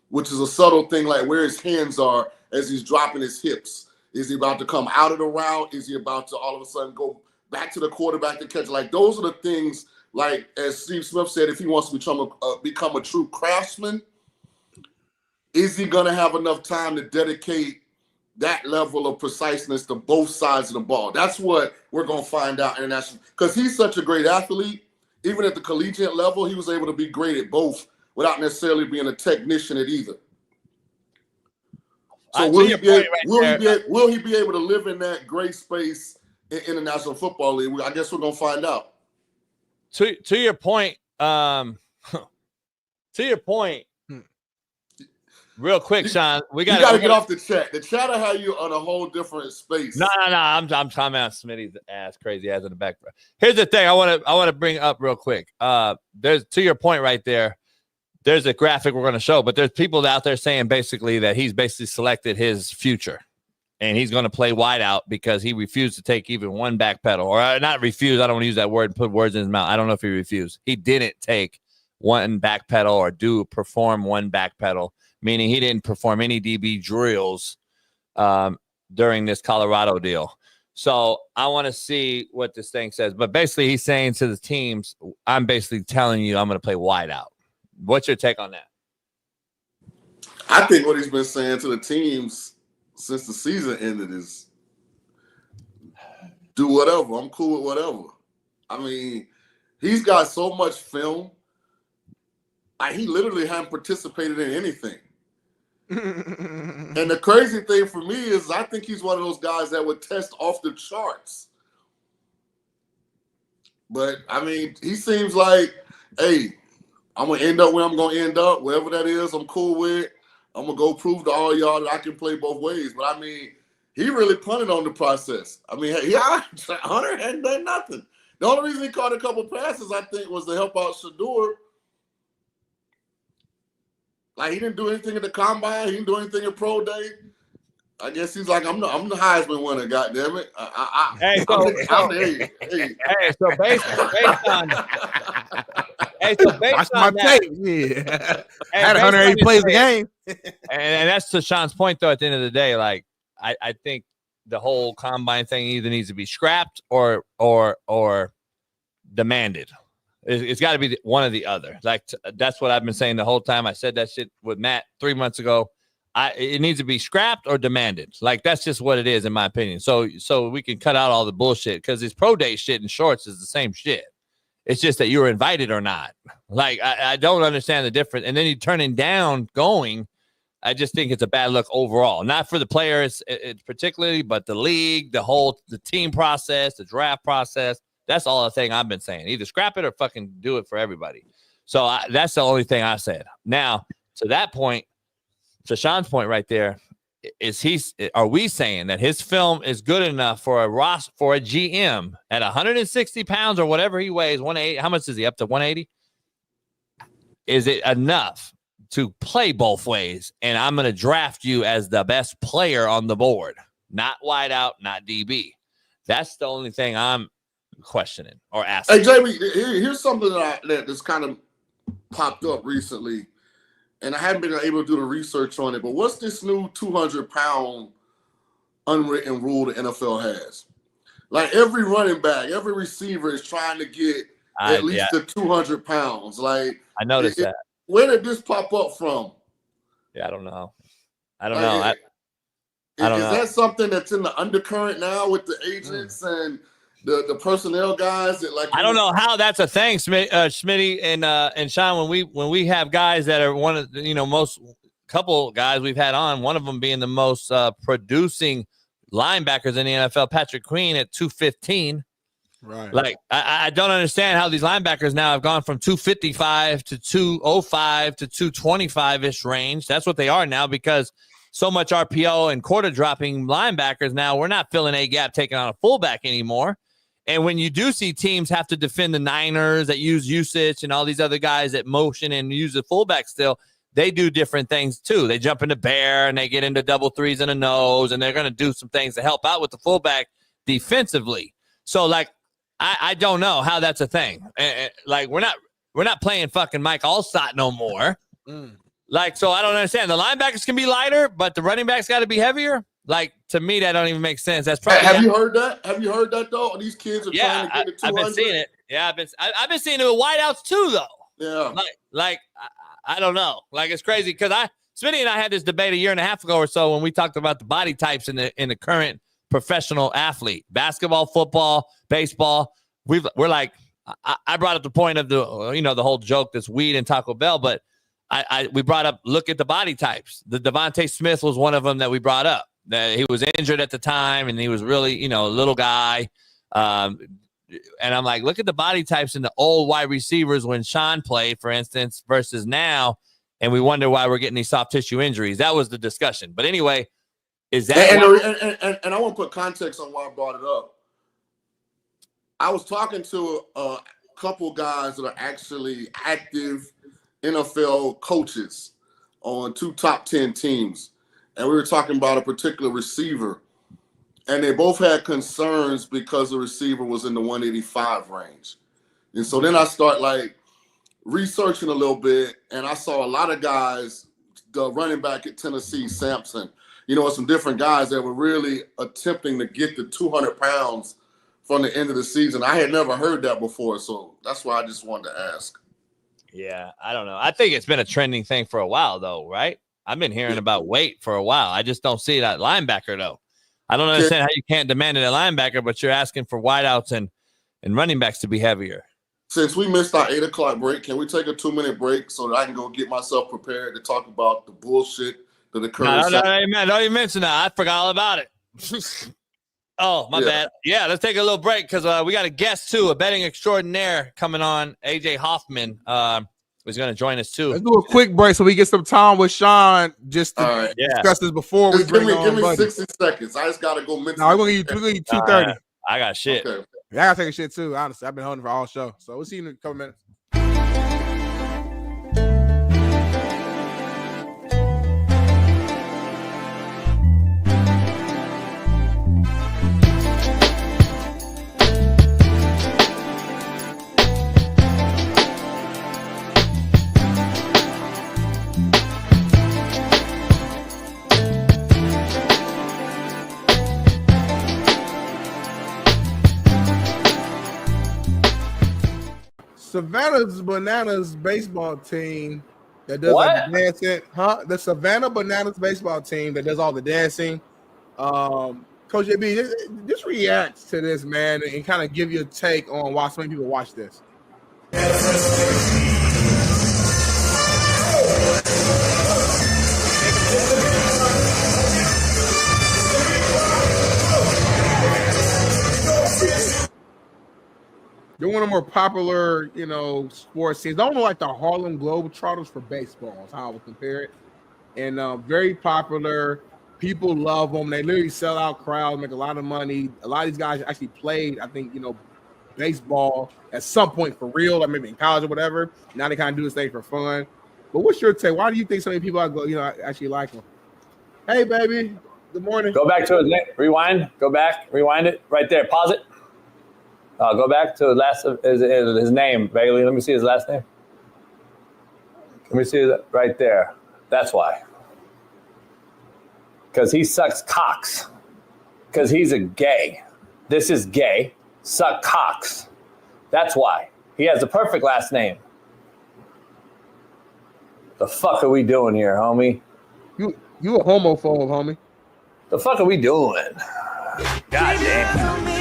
S5: which is a subtle thing like where his hands are as he's dropping his hips. Is he about to come out of the route? Is he about to all of a sudden go back to the quarterback to catch? Like those are the things, like as Steve Smith said, if he wants to become a true craftsman, is he going to have enough time to dedicate that level of preciseness to both sides of the ball? That's what we're going to find out internationally. Because he's such a great athlete, even at the collegiate level, he was able to be great at both without necessarily being a technician at either. So will he be able to live in that gray space in International Football League? I guess we're going to find out.
S11: To your point, real quick, Shaun, we got to
S5: get off the chat. The chat will have you on a whole different space.
S11: No. I'm talking about Smitty's ass, crazy ass in the back. Here's the thing I want to bring up real quick. There's to your point right there. There's a graphic we're going to show, but there's people out there saying basically that he's basically selected his future, and he's going to play wide out because he refused to take even one back pedal, or not refused. I don't want to use that word and put words in his mouth. I don't know if he refused. He didn't take one back pedal or perform one back pedal, meaning he didn't perform any DB drills during this Colorado deal. So I want to see what this thing says. But basically, he's saying to the teams, I'm basically telling you I'm going to play wide out. What's your take on that?
S5: I think what he's been saying to the teams since the season ended is do whatever. I'm cool with whatever. I mean, he's got so much film. Like, he literally hadn't participated in anything. And the crazy thing for me is I think he's one of those guys that would test off the charts. But, I mean, he seems like, hey, I'm going to end up where I'm going to end up. Wherever that is, I'm cool with. I'm going to go prove to all y'all that I can play both ways. But, I mean, he really punted on the process. I mean, Hunter hadn't done nothing. The only reason he caught a couple passes, I think, was to help out Shador. Like, he didn't do anything at the combine. He didn't do anything at pro day. I guess he's like, I'm the Heisman winner, goddammit.
S11: So based on
S2: Watch my tape. Yeah. I had 180 plays the game.
S11: and that's to Shaun's point, though, at the end of the day, like, I think the whole combine thing either needs to be scrapped or demanded. It's got to be one or the other. Like that's what I've been saying the whole time. I said that shit with Matt 3 months ago. It needs to be scrapped or demanded. Like that's just what it is, in my opinion. So we can cut out all the bullshit because his pro day shit in shorts is the same shit. It's just that you were invited or not. Like I don't understand the difference. And then you turning down going. I just think it's a bad look overall. Not for the players particularly, but the league, the team process, the draft process. That's all the thing I've been saying. Either scrap it or fucking do it for everybody. So that's the only thing I said. Now, to that point, to Shaun's point right there, are we saying that his film is good enough for a GM at 160 pounds or whatever he weighs, 180? How much is he, up to 180? Is it enough to play both ways? And I'm going to draft you as the best player on the board, not wide out, not DB. That's the only thing I'm questioning or asking.
S5: Hey, Jamie, here's something that's kind of popped up recently, and I haven't been able to do the research on it, but what's this new 200-pound unwritten rule the NFL has? Like every running back, every receiver is trying to get at least the 200 pounds. Like
S11: I noticed that.
S5: Where did this pop up from?
S11: Yeah, I don't know.
S5: Is
S11: know.
S5: That something that's in the undercurrent now with the agents and the personnel guys? That
S11: I don't know how that's a thing, Smitty and Shaun. When we have guys that are one of most couple guys we've had on, one of them being the most producing linebackers in the NFL, Patrick Queen at 215.
S2: Right.
S11: Like I don't understand how these linebackers now have gone from 255 to 205 to 225-ish range. That's what they are now because so much RPO and quarter dropping linebackers now. We're not filling a gap taking on a fullback anymore. And when you do see teams have to defend the Niners that use usage and all these other guys that motion and use the fullback still, they do different things too. They jump into bear and they get into double threes in the nose, and they're going to do some things to help out with the fullback defensively. So like, I don't know how that's a thing. Like we're not playing fucking Mike Allstott no more. Like, so I don't understand. The linebackers can be lighter, but the running backs got to be heavier. Like, to me, that don't even make sense. That's probably.
S5: Have you heard that? Have you heard that though? These kids are trying to get to 200.
S11: I've been seeing it. Yeah, I've been seeing it with wideouts too, though.
S5: Yeah.
S11: Like I don't know. Like it's crazy because Smitty and I had this debate a year and a half ago or so when we talked about the body types in the current professional athlete, basketball, football, baseball. We're like, I brought up the point of the whole joke that's weed and Taco Bell, but we brought up, look at the body types. The Devontae Smith was one of them that we brought up. That he was injured at the time and he was really, a little guy. And I'm like, look at the body types in the old wide receivers when Shaun played, for instance, versus now. And we wonder why we're getting these soft tissue injuries. That was the discussion. But anyway, is that
S5: and I want to put context on why I brought it up. I was talking to a couple guys that are actually active NFL coaches on 2 top 10 teams. And we were talking about a particular receiver. And they both had concerns because the receiver was in the 185 range. And so then I start like researching a little bit, and I saw a lot of guys, the running back at Tennessee, Sampson, some different guys that were really attempting to get the 200 pounds from the end of the season. I had never heard that before, so that's why I just wanted to ask.
S11: Yeah, I don't know. I think it's been a trending thing for a while, though, right? I've been hearing about weight for a while. I just don't see that linebacker, though. I don't understand how you can't demand it at linebacker, but you're asking for wideouts and running backs to be heavier.
S5: Since we missed our 8 o'clock break, can we take a 2-minute break so that I can go get myself prepared to talk about the bullshit that occurred?
S11: Don't even mention that. I forgot all about it. Oh, my bad. Yeah, let's take a little break because we got a guest, too, a betting extraordinaire coming on. AJ Hoffman is going to join us, too.
S2: Let's do a quick break so we get some time with Shaun just to discuss this before we bring on.
S5: Give me 60 seconds. I just got to go mentally.
S2: No, we're going to give you 2:30.
S11: I got shit.
S5: Okay.
S2: Yeah, I got to take a shit, too, honestly. I've been holding for all show. So we'll see you in a couple minutes. So Savannah's Bananas baseball team that does
S9: What?
S2: like the dancing, The Savannah Bananas baseball team that does all the dancing. Coach JB, just react to this, man, and kind of give you a take on why so many people watch this. They're one of the more popular, sports teams. Almost like the Harlem Globetrotters for baseball is how I would compare it. And very popular. People love them. They literally sell out crowds, make a lot of money. A lot of these guys actually played, I think, baseball at some point for real, like maybe in college or whatever. Now they kind of do this thing for fun. But what's your take? Why do you think so many people actually like them? Hey, baby. Good morning.
S9: Go back to his name. Rewind. Go back. Rewind it. Right there. Pause it. Go back to his name, Bailey. Let me see his last name. Let me see that right there. That's why. Because he sucks cocks. Because he's a gay. This is gay. Suck cocks. That's why. He has the perfect last name. The fuck are we doing here, homie?
S2: You a homophobe, homie.
S9: The fuck are we doing? God damn.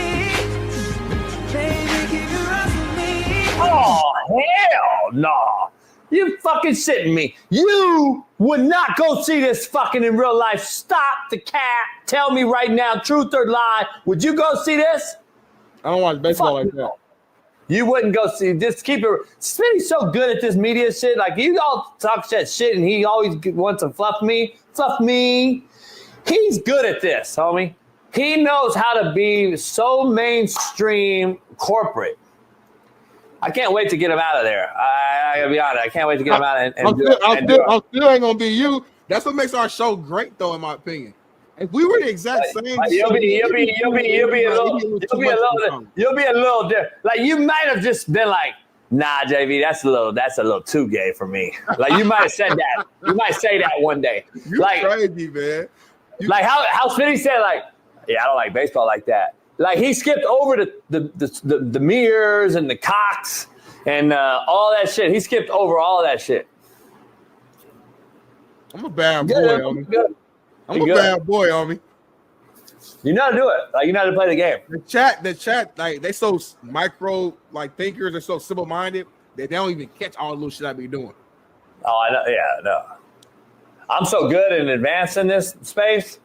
S9: Oh, hell no. You fucking shitting me. You would not go see this fucking in real life. Stop the cat. Tell me right now, truth or lie. Would you go see this?
S2: I don't watch baseball like that.
S9: You wouldn't go see. Just keep it. Smitty's so good at this media shit. Like, you all talk that shit, and he always wants to fluff me. Fluff me. He's good at this, homie. He knows how to be so mainstream corporate. I can't wait to get him out of there. I gotta be honest. I can't wait to get him out and do it.
S2: I still ain't gonna be you. That's what makes our show great, though, in my opinion. If we were the exact same,
S9: you'll be a little different. Like, you might have just been like, nah, JV, that's a little too gay for me. Like, you might have said that. You might say that one day.
S2: You're
S9: like,
S2: crazy, man.
S9: Like how Smitty said, like, yeah, I don't like baseball like that. Like, he skipped over the mirrors and the cocks and all that shit. He skipped over all that shit.
S2: I'm a bad boy, homie. I'm a bad boy, homie.
S9: You know how to do it. Like, you know how to play the game.
S2: The chat, like, they so micro, like, thinkers. They're so simple-minded that they don't even catch all the little shit I be doing.
S9: Oh, I know. Yeah, no. I'm so good in advance in this space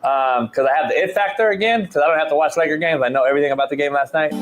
S9: because I have the it factor again, because I don't have to watch Laker games. I know everything about the game last night.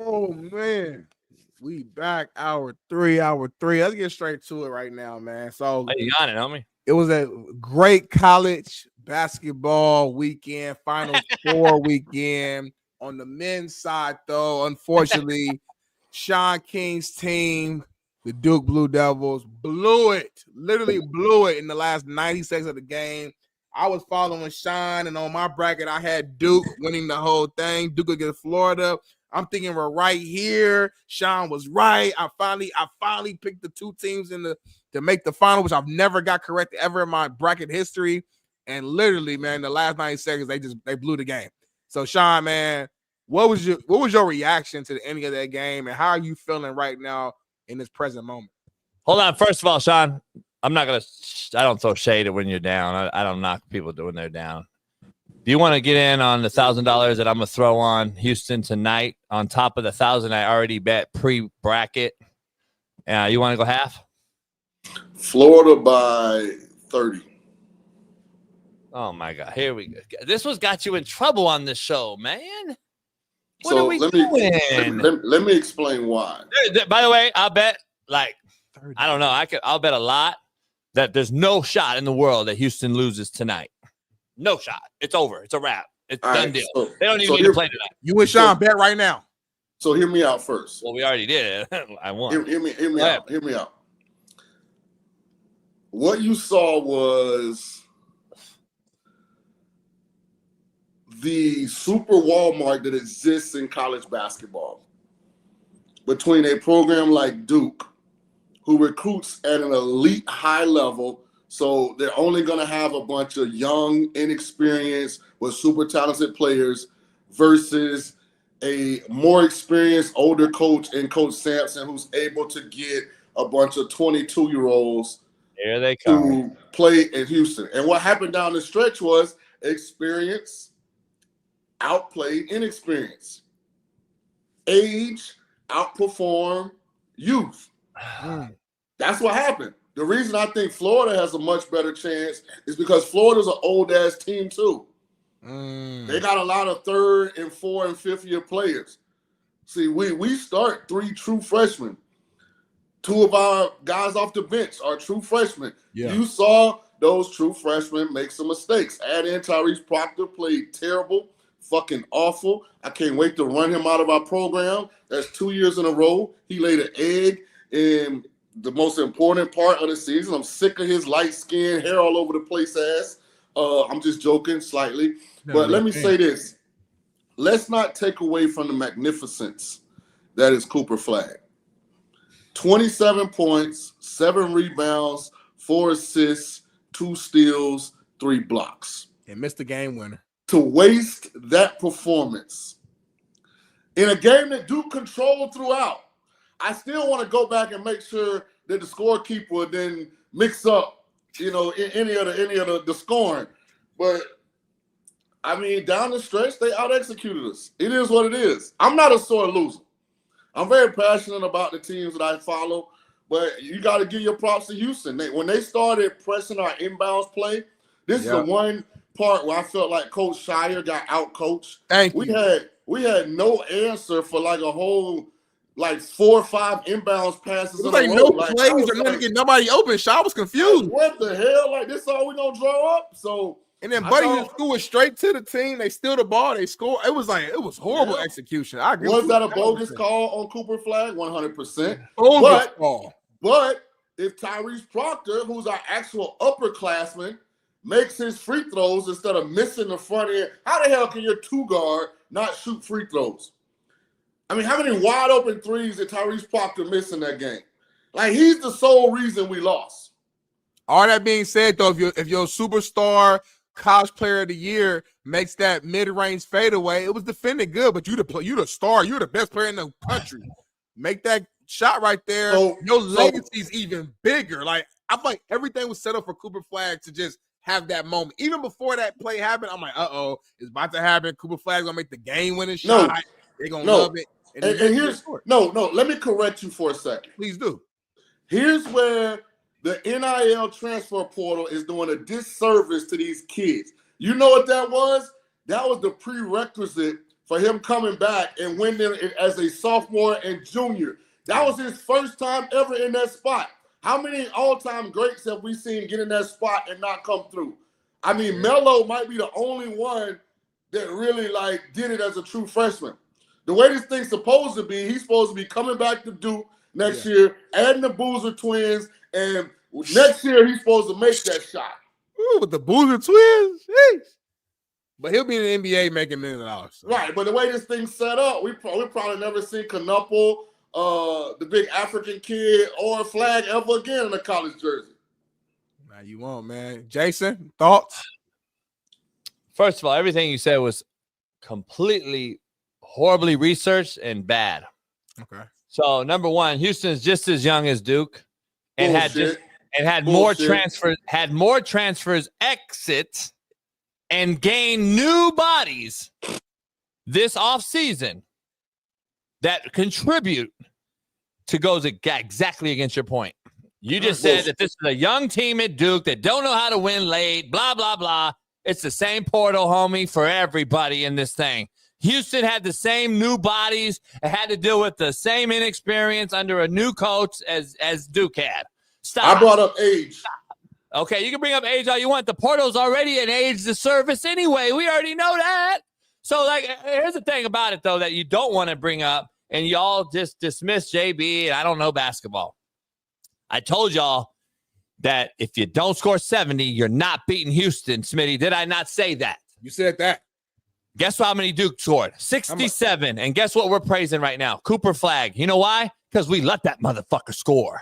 S2: Oh, man. We back hour three. Let's get straight to it right now, man. So
S11: you got it, homie.
S2: It was a great college basketball weekend, Final Four weekend. On the men's side, though, unfortunately, Shaun King's team, the Duke Blue Devils, literally blew it in the last 90 seconds of the game. I was following Shaun, and on my bracket, I had Duke winning the whole thing. Duke against Florida. I'm thinking we're right here. Shaun was right. I finally picked the two teams to make the final, which I've never got correct ever in my bracket history. And literally, man, the last 90 seconds, they blew the game. So, Shaun, man, what was your reaction to the ending of that game, and how are you feeling right now in this present moment?
S11: Hold on. First of all, Shaun, I don't throw shade at when you're down. I don't knock people when they're down. Do you want to get in on the $1,000 that I'm going to throw on Houston tonight on top of the 1,000 I already bet pre-bracket? You want to go half?
S5: Florida by 30.
S11: Oh, my God. Here we go. This got you in trouble on this show, man. What
S5: so
S11: are we doing?
S5: Let me explain why.
S11: By the way, I'll bet, like, I don't know. I'll bet a lot that there's no shot in the world that Houston loses tonight. No shot. It's over. It's a wrap. It's
S5: All
S11: done
S5: right,
S11: deal.
S5: so-
S11: They don't even
S5: so
S11: need to play tonight.
S2: You and Shaun bet right now.
S5: So hear me out first.
S11: Well, we already did it. I won.
S5: Hear me out. Hear me out. What you saw was the super Walmart that exists in college basketball between a program like Duke, who recruits at an elite high level. So they're only going to have a bunch of young, inexperienced, but super talented players versus a more experienced, older coach in Coach Sampson, who's able to get a bunch of 22-year-olds
S11: Here they come.
S5: to play in Houston. And what happened down the stretch was experience outplayed inexperience. Age outperformed youth. That's what happened. The reason I think Florida has a much better chance is because Florida's an old-ass team, too. They got a lot of third and fourth and fifth year players. See, we start 3 true freshmen. 2 of our guys off the bench are true freshmen.
S2: Yeah.
S5: You saw those true freshmen make some mistakes. Add in Tyrese Proctor, played terrible, fucking awful. I can't wait to run him out of our program. That's 2 years in a row. He laid an egg in the most important part of the season. I'm sick of his light skin, hair all over the place ass. I'm just joking slightly. But let me say this. Let's not take away from the magnificence that is Cooper Flagg. 27 points, 7 rebounds, 4 assists, 2 steals, 3 blocks.
S2: And missed the game winner.
S5: To waste that performance in a game that Duke controlled throughout. I still want to go back and make sure that the scorekeeper didn't mix up, any of the scoring. But I mean, down the stretch, they out-executed us. It is what it is. I'm not a sore loser. I'm very passionate about the teams that I follow, but you got to give your props to Houston. When they started pressing our inbounds play, this is the one part where I felt like Coach Shire got out-coached. We had no answer for like a whole 4 or 5 inbounds passes.
S2: It was like no plays or nothing to get nobody open. Shaw was confused.
S5: What the hell? Like, this all we gonna draw up? So
S2: and then Buddy just threw it straight to the team. They steal the ball. They score. It was horrible execution. I agree.
S5: Was that a bogus call on Cooper Flagg? 100%.
S2: Bogus call.
S5: But if Tyrese Proctor, who's our actual upperclassman, makes his free throws instead of missing the front end, how the hell can your 2-guard not shoot free throws? I mean, how many wide open threes did Tyrese Proctor miss in that game? Like, he's the sole reason we lost.
S2: All that being said, though, if your superstar college player of the year makes that mid-range fadeaway, it was defended good, but you the star. You're the best player in the country. Make that shot right there. Your legacy's even bigger. Like, I feel like everything was set up for Cooper Flagg to just have that moment. Even before that play happened, I'm like, it's about to happen. Cooper Flagg's going to make the game-winning shot. They're going to love it.
S5: And here's let me correct you for a second.
S2: Please do.
S5: Here's where the NIL transfer portal is doing a disservice to these kids. You know what that was? That was the prerequisite for him coming back and winning as a sophomore and junior. That was his first time ever in that spot. How many all-time greats have we seen get in that spot and not come through? I mean, Melo might be the only one that really did it as a true freshman. The way this thing's supposed to be, he's supposed to be coming back to Duke next year, adding the Boozer twins, and next year he's supposed to make that shot.
S2: Ooh, with the Boozer twins? Jeez. But he'll be in the NBA making $1 million. So.
S5: Right, but the way this thing's set up, we probably never seen Knuppel, the big African kid, or Flagg ever again in a college jersey.
S2: Now you won't, man. Jason, thoughts?
S11: First of all, everything you said was completely horribly researched and bad.
S2: Okay.
S11: So number one, Houston's just as young as Duke, and had more transfers exit and gain new bodies this offseason that contribute to goes exactly against your point. You just said that this is a young team at Duke that don't know how to win late, blah, blah, blah. It's the same portal, homie, for everybody in this thing. Houston had the same new bodies. It had to deal with the same inexperience under a new coach as Duke had. Stop.
S5: I brought up age.
S11: Okay, you can bring up age all you want. The portal's already an age to service anyway. We already know that. So, like, here's the thing about it, though, that you don't want to bring up, and y'all just dismiss JB, and I don't know basketball. I told y'all that if you don't score 70, you're not beating Houston, Smitty. Did I not say that?
S2: You said that.
S11: Guess how many Duke scored? 67. And guess what we're praising right now? Cooper Flag. You know why? Because we let that motherfucker score.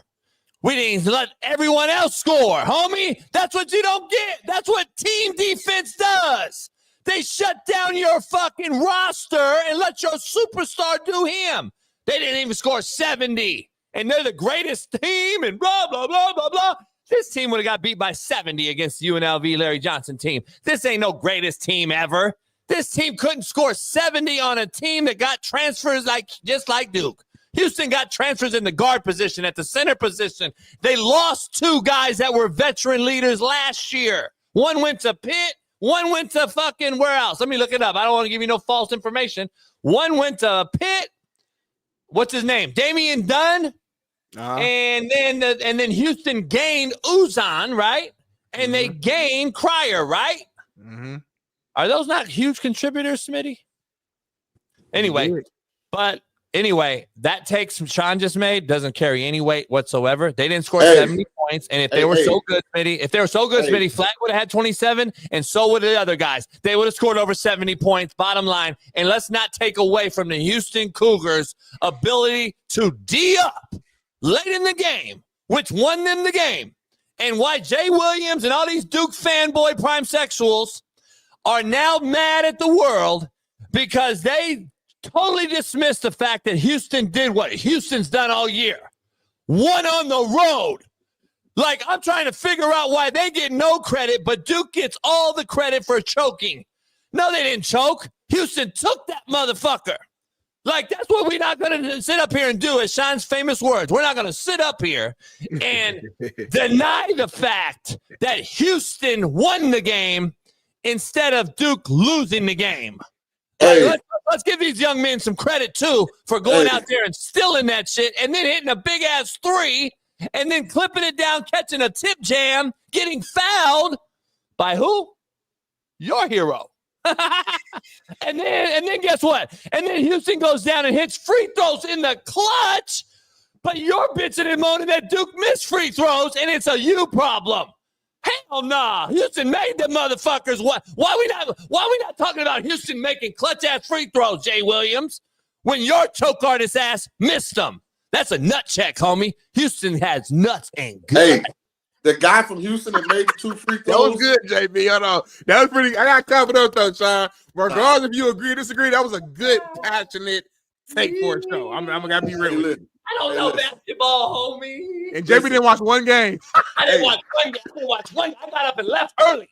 S11: We didn't let everyone else score, homie. That's what you don't get. That's what team defense does. They shut down your fucking roster and let your superstar do him. They didn't even score 70. And they're the greatest team and blah, blah, blah, blah, blah. This team would have got beat by 70 against the UNLV Larry Johnson team. This ain't no greatest team ever. This team couldn't score 70 on a team that got transfers just like Duke. Houston got transfers in the guard position, at the center position. They lost 2 guys that were veteran leaders last year. One went to Pitt. One went to fucking where else? Let me look it up. I don't want to give you no false information. One went to Pitt. What's his name? Damian Dunn. And then Houston gained Uzan, right? And they gained Cryer, right? Are those not huge contributors, Smitty? Anyway, that take Shaun just made doesn't carry any weight whatsoever. They didn't score 70 points. And if they were so good, Smitty, Flag would have had 27, and so would the other guys. They would have scored over 70 points, bottom line. And let's not take away from the Houston Cougars' ability to D-up late in the game, which won them the game. And why Jay Williams and all these Duke fanboy prime sexuals are now mad at the world because they totally dismissed the fact that Houston did what Houston's done all year. Won on the road. Like, I'm trying to figure out why they get no credit, but Duke gets all the credit for choking. No, they didn't choke. Houston took that motherfucker. Like, that's what we're not going to sit up here and do, as Shaun's famous words. We're not going to sit up here and deny the fact that Houston won the game instead of Duke losing the game. Let's give these young men some credit, too, for going out there and stealing that shit and then hitting a big-ass 3 and then clipping it down, catching a tip jam, getting fouled by who? Your hero. and then guess what? And then Houston goes down and hits free throws in the clutch, but you're bitching and moaning that Duke missed free throws, and it's a you problem. Hell nah. Houston made them motherfuckers. Why we not talking about Houston making clutch-ass free throws, Jay Williams, when your choke artist ass missed them? That's a nut check, homie. Houston has nuts and good.
S5: Hey, the guy from Houston that made the 2 free throws.
S2: That was good, JB. I know. That was pretty. I got confidence though, Shaun. Regardless if you agree or disagree, that was a good, passionate take for a show. I'm gonna be real with you.
S11: I don't know basketball, homie.
S2: And JB didn't watch one game.
S11: I didn't watch one game. I got up and left early.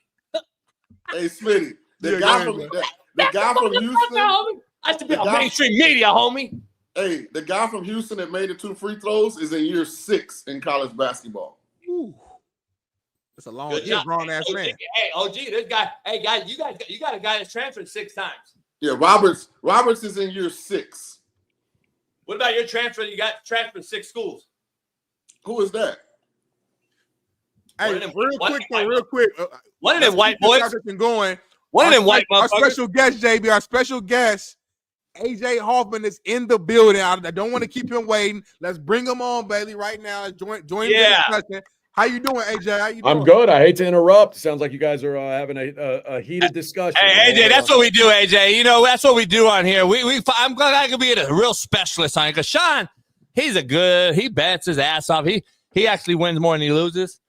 S5: Hey, Smitty, the guy from Houston.
S11: I should be on mainstream media, homie.
S5: Hey, the guy from Houston that made the 2 free throws is in year 6 in college basketball.
S2: Ooh. That's a long, grown ass man.
S11: Hey, OG, this guy. Hey, guys, you got a guy that's transferred 6 times.
S5: Yeah, Roberts is in year 6.
S11: What about your transfer? You got transferred 6 schools.
S5: Who is that?
S2: Hey, real quick.
S11: One of them white boys. One of them white motherfuckers.
S2: Our special guest, JB, our special guest, AJ Hoffman, is in the building. I don't want to keep him waiting. Let's bring him on, Bailey, right now. Join the discussion. How you doing, AJ? How you doing?
S13: I'm good. I hate to interrupt. Sounds like you guys are having a heated discussion.
S11: Hey, AJ, that's what we do, AJ. You know, that's what we do on here. I'm glad I could be a real specialist on it because Shaun, he bets his ass off. He actually wins more than he loses.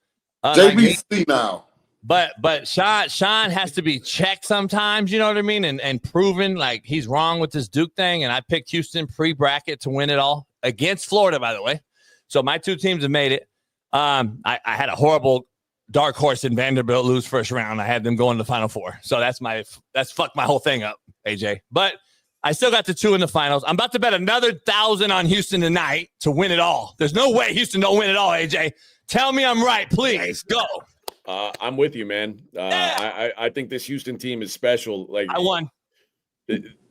S5: JBC now.
S11: But Shaun has to be checked sometimes, you know what I mean? And proven like he's wrong with this Duke thing. And I picked Houston pre-bracket to win it all against Florida, by the way. So my 2 teams have made it. I had a horrible dark horse in Vanderbilt lose first round. I had them go in the Final Four. So that's fucked my whole thing up, AJ. But I still got the 2 in the finals. I'm about to bet another 1,000 on Houston tonight to win it all. There's no way Houston don't win it all, AJ. Tell me I'm right, please. Go.
S13: I'm with you, man. I think this Houston team is special. Like
S11: I won.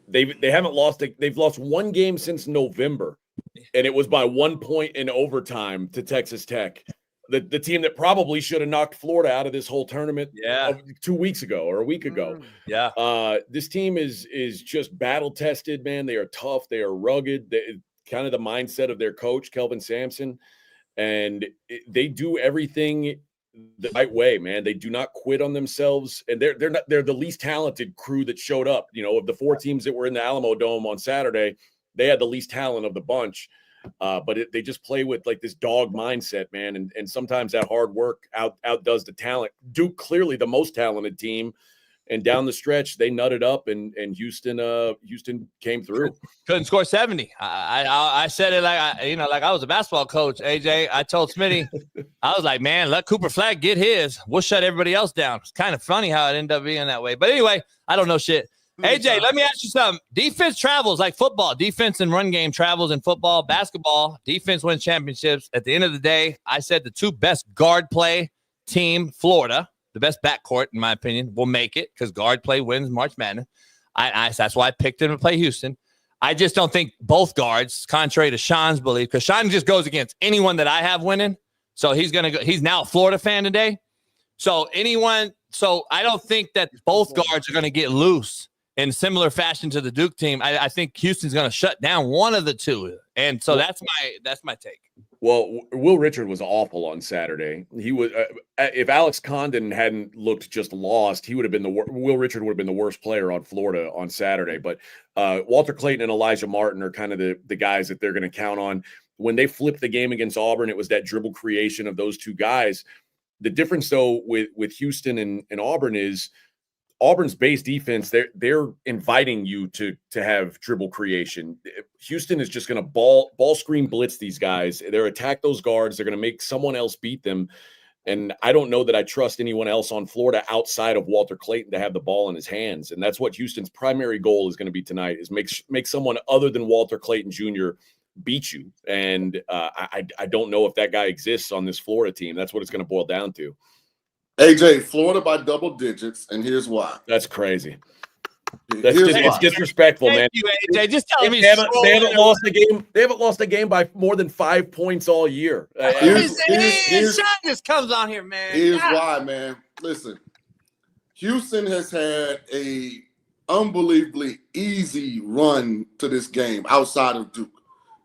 S13: They haven't lost. They've lost 1 game since November, and it was by 1 point in overtime to Texas Tech. the team that probably should have knocked Florida out of this whole tournament 2 weeks ago or a week ago. This team is just battle tested, man. They are tough. They are rugged. Kind of the mindset of their coach, Kelvin Sampson, and they do everything the right way, man. They do not quit on themselves, and they're the least talented crew that showed up. You know, of the 4 teams that were in the Alamo Dome on Saturday, they had the least talent of the bunch. But they just play with like this dog mindset, man, and sometimes that hard work outdoes the talent. Duke clearly the most talented team, and down the stretch they nutted up, and Houston came through.
S11: Couldn't score 70. I said it like I was a basketball coach, AJ. I told Smitty, I was like, man, let Cooper Flag get his. We'll shut everybody else down. It's kind of funny how it ended up being that way. But anyway, I don't know shit. AJ, let me ask you something. Defense travels like football. Defense and run game travels in football. Basketball, defense wins championships. At the end of the day, I said the 2 best guard play team, Florida, the best backcourt, in my opinion, will make it because guard play wins March Madness. That's why I picked them to play Houston. I just don't think both guards, contrary to Shaun's belief, because Shaun just goes against anyone that I have winning. So he's going to go. He's now a Florida fan today. So I don't think that both guards are going to get loose in similar fashion to the Duke team. I think Houston's going to shut down one of the 2. And so that's my take.
S13: Well, Will Richard was awful on Saturday. He was if Alex Condon hadn't looked just lost, he would have been Will Richard would have been the worst player on Florida on Saturday. But Walter Clayton and Elijah Martin are kind of the guys that they're going to count on. When they flipped the game against Auburn, it was that dribble creation of those 2 guys. The difference, though, with Houston and Auburn is Auburn's base defense, they're inviting you to have dribble creation. Houston is just going to ball screen blitz these guys. They're attack those guards. They're going to make someone else beat them. And I don't know that I trust anyone else on Florida outside of Walter Clayton to have the ball in his hands. And that's what Houston's primary goal is going to be tonight, is make someone other than Walter Clayton Jr. beat you. And I don't know if that guy exists on this Florida team. That's what it's going to boil down to.
S5: AJ, Florida by double digits, and here's why.
S13: That's crazy. It's disrespectful, man.
S11: Thank you, AJ. Just tell me
S13: they haven't lost a game. They haven't lost a game by more than 5 points all year.
S1: Shaun just comes on here, man.
S5: Here's why, man. Listen, Houston has had a unbelievably easy run to this game outside of Duke.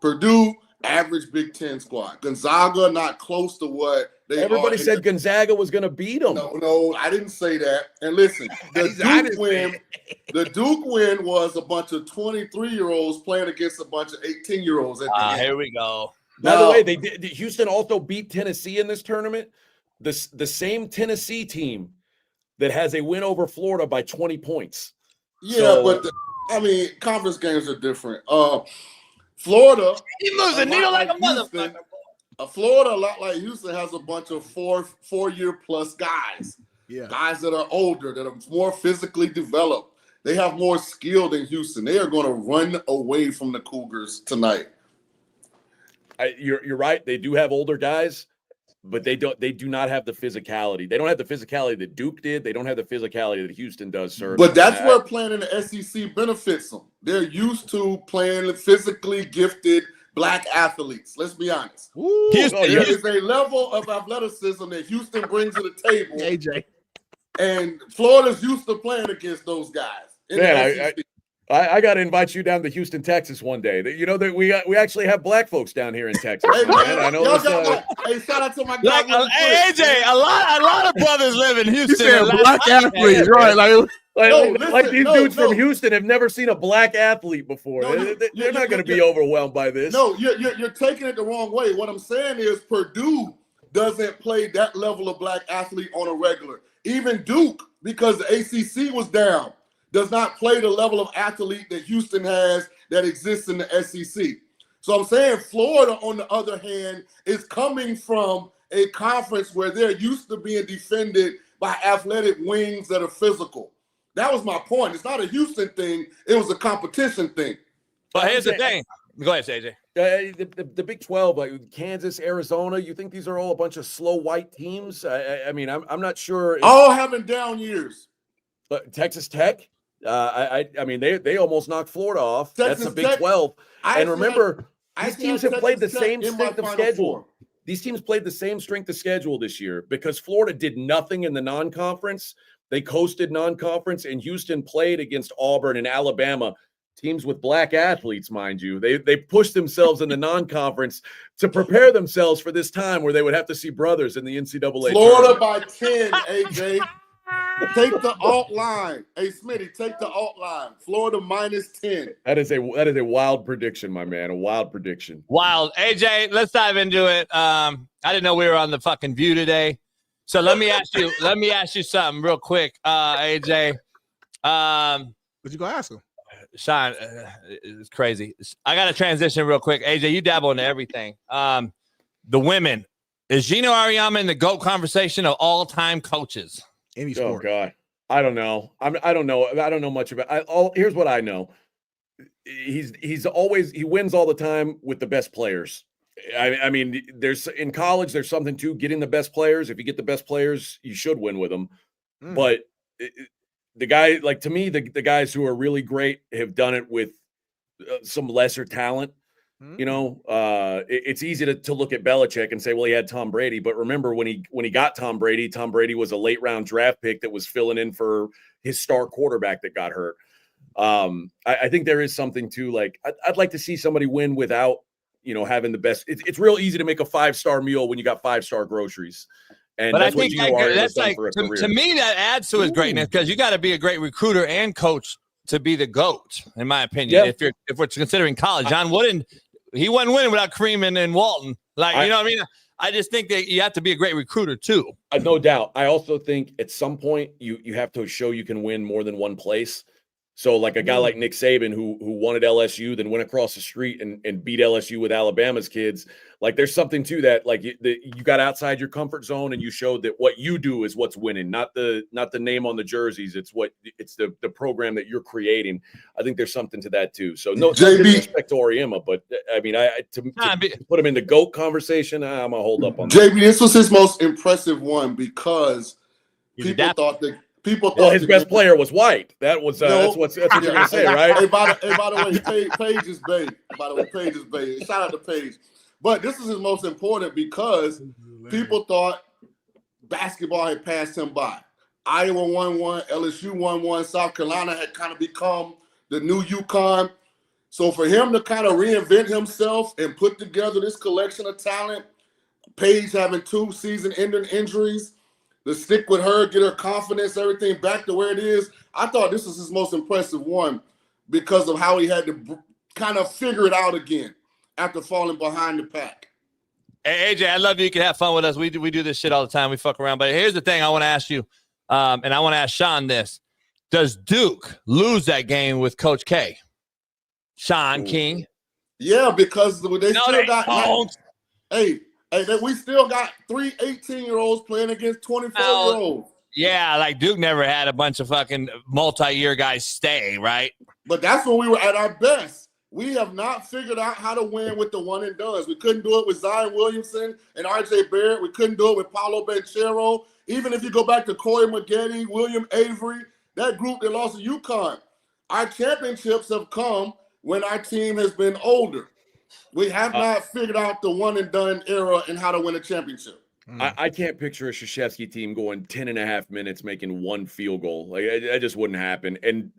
S5: Purdue, average Big Ten squad. Gonzaga, not close to what
S13: everybody said Gonzaga was going to beat them.
S5: No, I didn't say that. And listen, the Duke win was a bunch of 23-year-olds playing against a bunch of 18-year-olds.
S11: Here we go.
S13: By the way, Houston also beat Tennessee in this tournament. The same Tennessee team that has a win over Florida by 20 points.
S5: Yeah, but conference games are different. Florida,
S11: he moves the needle like a motherfucker.
S5: Florida, a lot like Houston, has a bunch of four-year-plus guys. Yeah. Guys that are older, that are more physically developed. They have more skill than Houston. They are going to run away from the Cougars tonight.
S13: You're right. They do have older guys, but they do not have the physicality. They don't have the physicality that Duke did. They don't have the physicality that Houston does, sir.
S5: But that's where playing in the SEC benefits them. They're used to playing physically gifted Black athletes. Let's be honest. There is a level of athleticism that Houston brings to the table.
S2: AJ.
S5: And Florida's used to playing against those guys.
S13: Man, I got to invite you down to Houston, Texas one day. You know that we actually have Black folks down here in Texas.
S5: Hey,
S13: man, I know
S5: hey, shout out to my guy.
S11: Hey, AJ, a lot of brothers live in Houston.
S2: You said Black athletes, right?
S13: Like these dudes from Houston have never seen a Black athlete before. They're not going to be overwhelmed by this.
S5: No, you're taking it the wrong way. What I'm saying is Purdue doesn't play that level of Black athlete on a regular. Even Duke, because the ACC was down, does not play the level of athlete that Houston has that exists in the SEC. So I'm saying Florida, on the other hand, is coming from a conference where they're used to being defended by athletic wings that are physical. That was my point. It's not a Houston thing. It was a competition thing.
S11: But here's the thing. Go ahead, AJ.
S13: The Big 12, like Kansas, Arizona, you think these are all a bunch of slow white teams? I'm not sure.
S5: All having down years.
S13: But Texas Tech, they almost knocked Florida off. That's the Big 12. And remember, these teams have played the same strength of schedule. these teams played the same strength of schedule this year because Florida did nothing in the non-conference. They coasted non-conference, and Houston played against Auburn and Alabama, teams with black athletes, mind you. They pushed themselves in the non-conference to prepare themselves for this time where they would have to see brothers in the NCAA.
S5: Florida by 10, AJ. Take the alt line. Hey, Smitty, take the alt line. Florida minus 10.
S13: That is a wild prediction, my man. A wild prediction.
S11: Wild. AJ, let's dive into it. I didn't know we were on the fucking View today. So let me ask you something real quick, AJ.
S2: What you gonna ask him?
S11: Shaun, it's crazy. I got to transition real quick. AJ, you dabble into everything. The women. Is Gino Auriemma in the GOAT conversation of all-time coaches?
S2: Any sport.
S13: Oh God, I don't know. I don't know. I don't know much about. Here's what I know. He wins all the time with the best players. I mean, there's in college, there's something to getting the best players. If you get the best players, you should win with them. But the guy, like to me, the guys who are really great have done it with some lesser talent. You know, it's easy to look at Belichick and say, well, he had Tom Brady. But remember when he got Tom Brady was a late round draft pick that was filling in for his star quarterback that got hurt. I think there is something to like, I'd like to see somebody win without, you know, having the best. It's real easy to make a 5-star meal when you got 5-star groceries. And
S11: but
S13: that's
S11: I think
S13: what Gino Auriemma
S11: that's
S13: done
S11: like,
S13: for a career.
S11: to me, that adds to his greatness because you got to be a great recruiter and coach to be the GOAT, in my opinion.
S13: Yeah.
S11: If we're considering college, John Wooden, he wasn't winning without Kareem and Walton. Like, you know what I mean? I just think that you have to be a great recruiter too.
S13: No doubt. I also think at some point you have to show you can win more than one place. So like a guy like Nick Saban who won at LSU, then went across the street and beat LSU with Alabama's kids. Like there's something to that. Like you got outside your comfort zone and you showed that what you do is what's winning, not the name on the jerseys. It's the program that you're creating. I think there's something to that too. So no disrespect to Auriemma, but I mean, to put him in the GOAT conversation, I'm gonna hold up on that.
S5: JB, this was his most impressive one because people thought
S13: his best player was white. That was that's what you're gonna say, right?
S5: Hey, by the way, Paige is bait. By the way, Paige is bait. Shout out to Paige. But this is his most important because people thought basketball had passed him by. Iowa won one, LSU won one, South Carolina had kind of become the new UConn. So for him to kind of reinvent himself and put together this collection of talent, Paige having 2 season-ending injuries, to stick with her, get her confidence, everything back to where it is. I thought this was his most impressive one because of how he had to kind of figure it out again after falling behind the pack.
S11: Hey, AJ, I love you. You can have fun with us. We do this shit all the time. We fuck around. But here's the thing I want to ask you, and I want to ask Shaun this. Does Duke lose that game with Coach K? Shaun King?
S5: Yeah, because they still got – Hey, we still got 3 18-year-olds playing against 24-year-olds.
S11: Yeah, like Duke never had a bunch of fucking multi-year guys stay, right?
S5: But that's when we were at our best. We have not figured out how to win with the one and dones. We couldn't do it with Zion Williamson and RJ Barrett. We couldn't do it with Paolo Banchero. Even if you go back to Corey Maggette, William Avery, that group that lost to UConn. Our championships have come when our team has been older. We have not figured out the one and done era and how to win a championship.
S13: I can't picture a Krzyzewski team going 10 and a half minutes making one field goal. Like that just wouldn't happen. And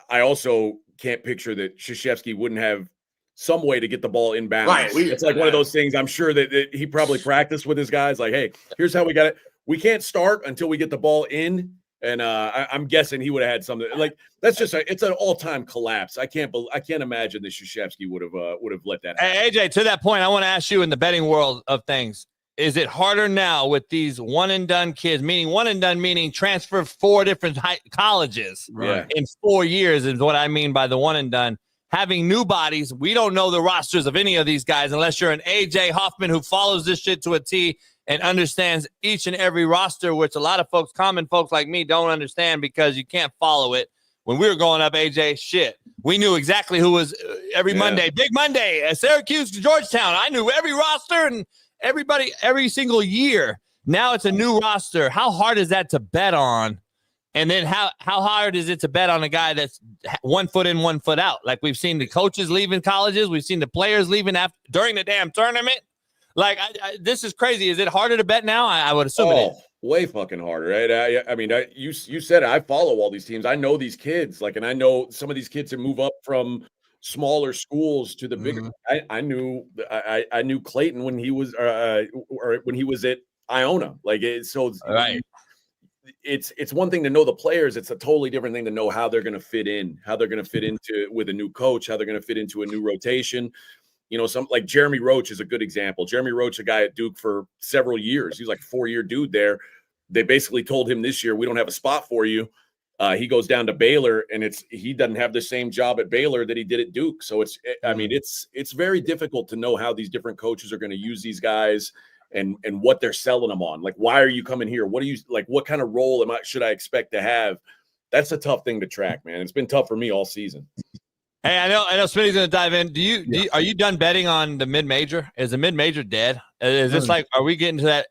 S13: I also can't picture that Krzyzewski wouldn't have some way to get the ball in bounds.
S5: Right.
S13: It's like one of those things. I'm sure that he probably practiced with his guys. Like, hey, here's how we got it. We can't start until we get the ball in. And I'm guessing he would have had something like that's just it's an all-time collapse. I can't imagine that Krzyzewski would have let that happen.
S11: Hey, AJ, to that point, I want to ask you in the betting world of things, is it harder now with these one and done kids, meaning transfer 4 different colleges in 4 years is what I mean by the one and done. Having new bodies, we don't know the rosters of any of these guys unless you're an AJ Hoffman who follows this shit to a T and understands each and every roster, which a lot of folks, common folks like me, don't understand because you can't follow it. When we were growing up, AJ, shit, we knew exactly who was every Monday. Big Monday, Syracuse, Georgetown. I knew every roster and everybody every single year. Now it's a new roster. How hard is that to bet on? And then how hard is it to bet on a guy that's 1 foot in, 1 foot out? Like we've seen the coaches leaving colleges. We've seen the players leaving during the damn tournament. Like, this is crazy. Is it harder to bet now? I would assume it is.
S13: Way fucking harder, right? I mean, you said it. I follow all these teams. I know these kids, like, and I know some of these kids that move up from smaller schools to the bigger. I knew Clayton when he was or when he was at Iona. Like, it's one thing to know the players. It's a totally different thing to know how they're going to fit in, into with a new coach, how they're going to fit into a new rotation. You know, some like Jeremy Roach is a good example. Jeremy Roach, a guy at Duke for several years. He's like a 4-year dude there. They basically told him this year, we don't have a spot for you. He goes down to Baylor, and he doesn't have the same job at Baylor that he did at Duke. So it's very difficult to know how these different coaches are going to use these guys and what they're selling them on. Like, why are you coming here? What do you like? What kind of role should I expect to have? That's a tough thing to track, man. It's been tough for me all season.
S11: Hey, I know Smitty's going to dive in. Are you done betting on the mid-major? Is the mid-major dead? Is this like, are we getting to that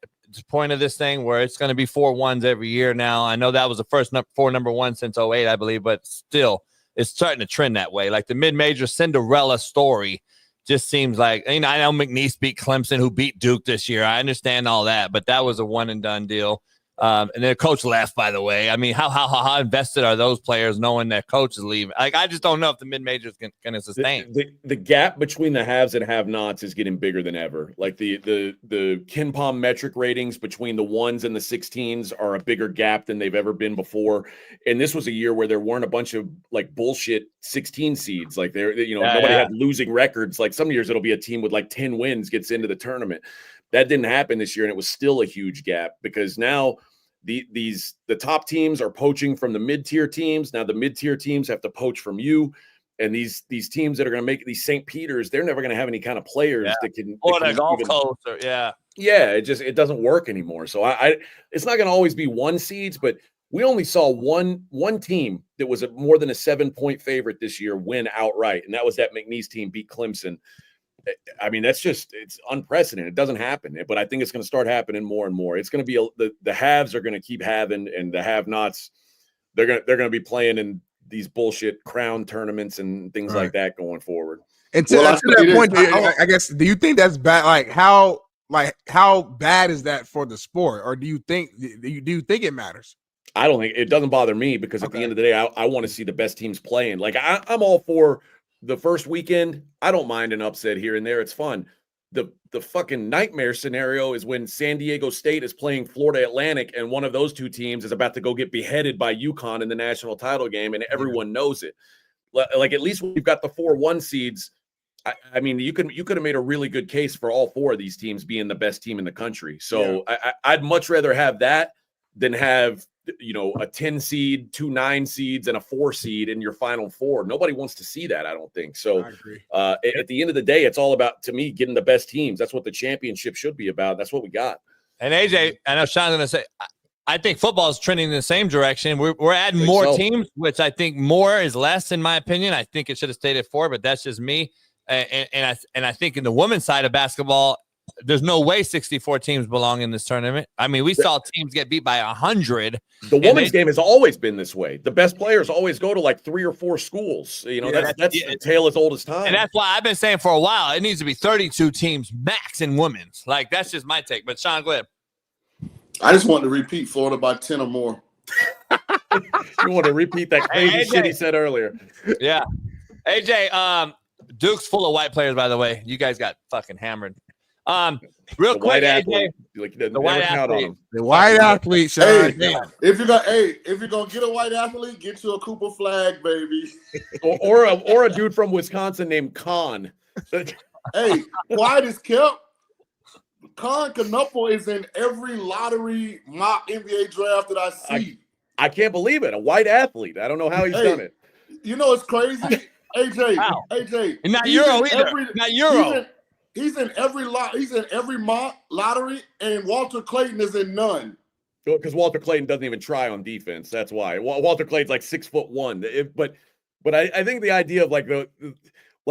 S11: point of this thing where it's going to be 4 1s every year now? I know that was the first 4 number 1 since 08, I believe, but still it's starting to trend that way. Like the mid-major Cinderella story just seems like, I know McNeese beat Clemson, who beat Duke this year. I understand all that, but that was a one and done deal. And their coach left, by the way. I mean, how invested are those players knowing their coach is leaving? Like, I just don't know if the mid-majors can sustain.
S13: The gap between the haves and have-nots is getting bigger than ever. Like the KenPom metric ratings between the 1s and the 16s are a bigger gap than they've ever been before. And this was a year where there weren't a bunch of like bullshit 16 seeds. Like nobody had losing records. Like some years it'll be a team with like 10 wins gets into the tournament. That didn't happen this year, and it was still a huge gap because now the top teams are poaching from the mid-tier teams. Now the mid-tier teams have to poach from you, and these teams that are going to make these St. Peters, they're never going to have any kind of players that can
S11: or the Gulf Coast.
S13: It doesn't work anymore. So it's not going to always be 1 seeds, but we only saw one team that was more than a 7-point favorite this year win outright, and that was that McNeese team beat Clemson. I mean, it's unprecedented. It doesn't happen, but I think it's going to start happening more and more. It's going to be the haves are going to keep having, and the have-nots, they're going to be playing in these bullshit crown tournaments and things like that going forward.
S2: And to that point, I guess, do you think that's bad? Like how bad is that for the sport, or do you think it matters?
S13: I don't think it doesn't bother me because at the end of the day, I want to see the best teams playing. Like I'm all for the first weekend. I don't mind an upset here and there. It's fun. The fucking nightmare scenario is when San Diego State is playing Florida Atlantic and one of those two teams is about to go get beheaded by UConn in the national title game, and everyone knows it. Like, at least we've got the 4-1 seeds. I mean, you could have made a really good case for all 4 of these teams being the best team in the country. So I'd much rather have that than have a 10 seed, 2 9 seeds, and a 4 seed in your final 4. Nobody wants to see that, I don't think. So I agree. At the end of the day, it's all about, to me, getting the best teams. That's what the championship should be about. That's what we got.
S11: And AJ, I know Shaun's going to say, I think football is trending in the same direction. We're adding more teams, which I think more is less, in my opinion. I think it should have stayed at 4, but that's just me. And I think in the women's side of basketball, there's no way 64 teams belong in this tournament. I mean, we saw teams get beat by 100.
S13: The women's game has always been this way. The best players always go to like 3 or 4 schools. That's the tale as old as time.
S11: And that's why I've been saying for a while, it needs to be 32 teams max in women's. Like, that's just my take. But Shaun, go ahead.
S5: I just want to repeat Florida by 10 or more.
S13: You want to repeat that crazy shit he said earlier.
S11: Yeah. AJ, Duke's full of white players, by the way. You guys got fucking hammered. Real quick, AJ,
S13: the white athlete.
S2: The white athlete, Shaun.
S5: Hey, if you're gonna get a white athlete, get you a Cooper Flag, baby.
S13: or a dude from Wisconsin named Khan.
S5: Hey, white is kept. Khan Knuppel is in every lottery mock NBA draft that I see.
S13: I can't believe it. A white athlite. I don't know how he's done it.
S5: You know it's crazy. AJ.
S11: And not Euro either. Not Euro.
S5: He's in every mock lottery, and Walter Clayton is in none.
S13: Because Walter Clayton doesn't even try on defense. That's why. Walter Clayton's like 6'1". But I think the idea of like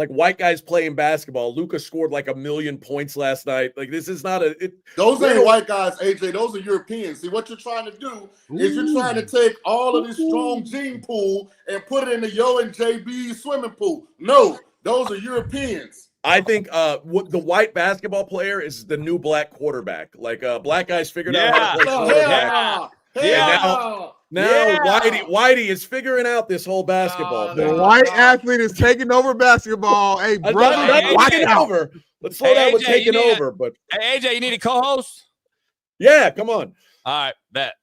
S13: white guys playing basketball. Lucas scored like 1 million points last night. Like, this is not
S5: those ain't white guys, AJ. Those are Europeans. See, what you're trying to do is you're trying to take all of this strong gene pool and put it in the Yo and JB swimming pool. No, those are Europeans.
S13: I think what the white basketball player is the new black quarterback. Like black guys figured out how to play quarterback. Now Whitey is figuring out this whole basketball thing.
S2: The white athlete is taking over basketball. Hey, brother, watch
S13: taking
S2: out.
S13: over. Let's slow down with taking over. But
S11: hey, AJ, you need a co-host?
S13: Yeah, come on.
S11: All right, bet.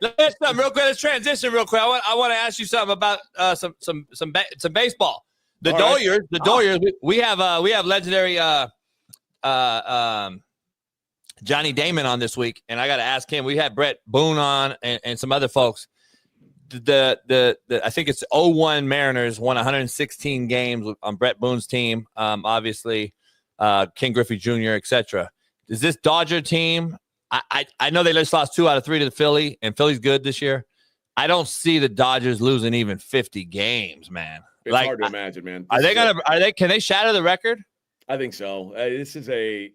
S11: Let's real quick. Let's transition real quick. I want to ask you something about some baseball. The Doyers. We have legendary Johnny Damon on this week, and I got to ask him. We had Brett Boone on and some other folks. The I think it's 0-1 Mariners won 116 games on Brett Boone's team. Obviously, Ken Griffey Jr., etc. Is this Dodger team? I know they just lost 2 out of 3 to the Philly, and Philly's good this year. I don't see the Dodgers losing even 50 games, man.
S13: It's hard to imagine, man.
S11: Can they shatter the record?
S13: I think so. This is a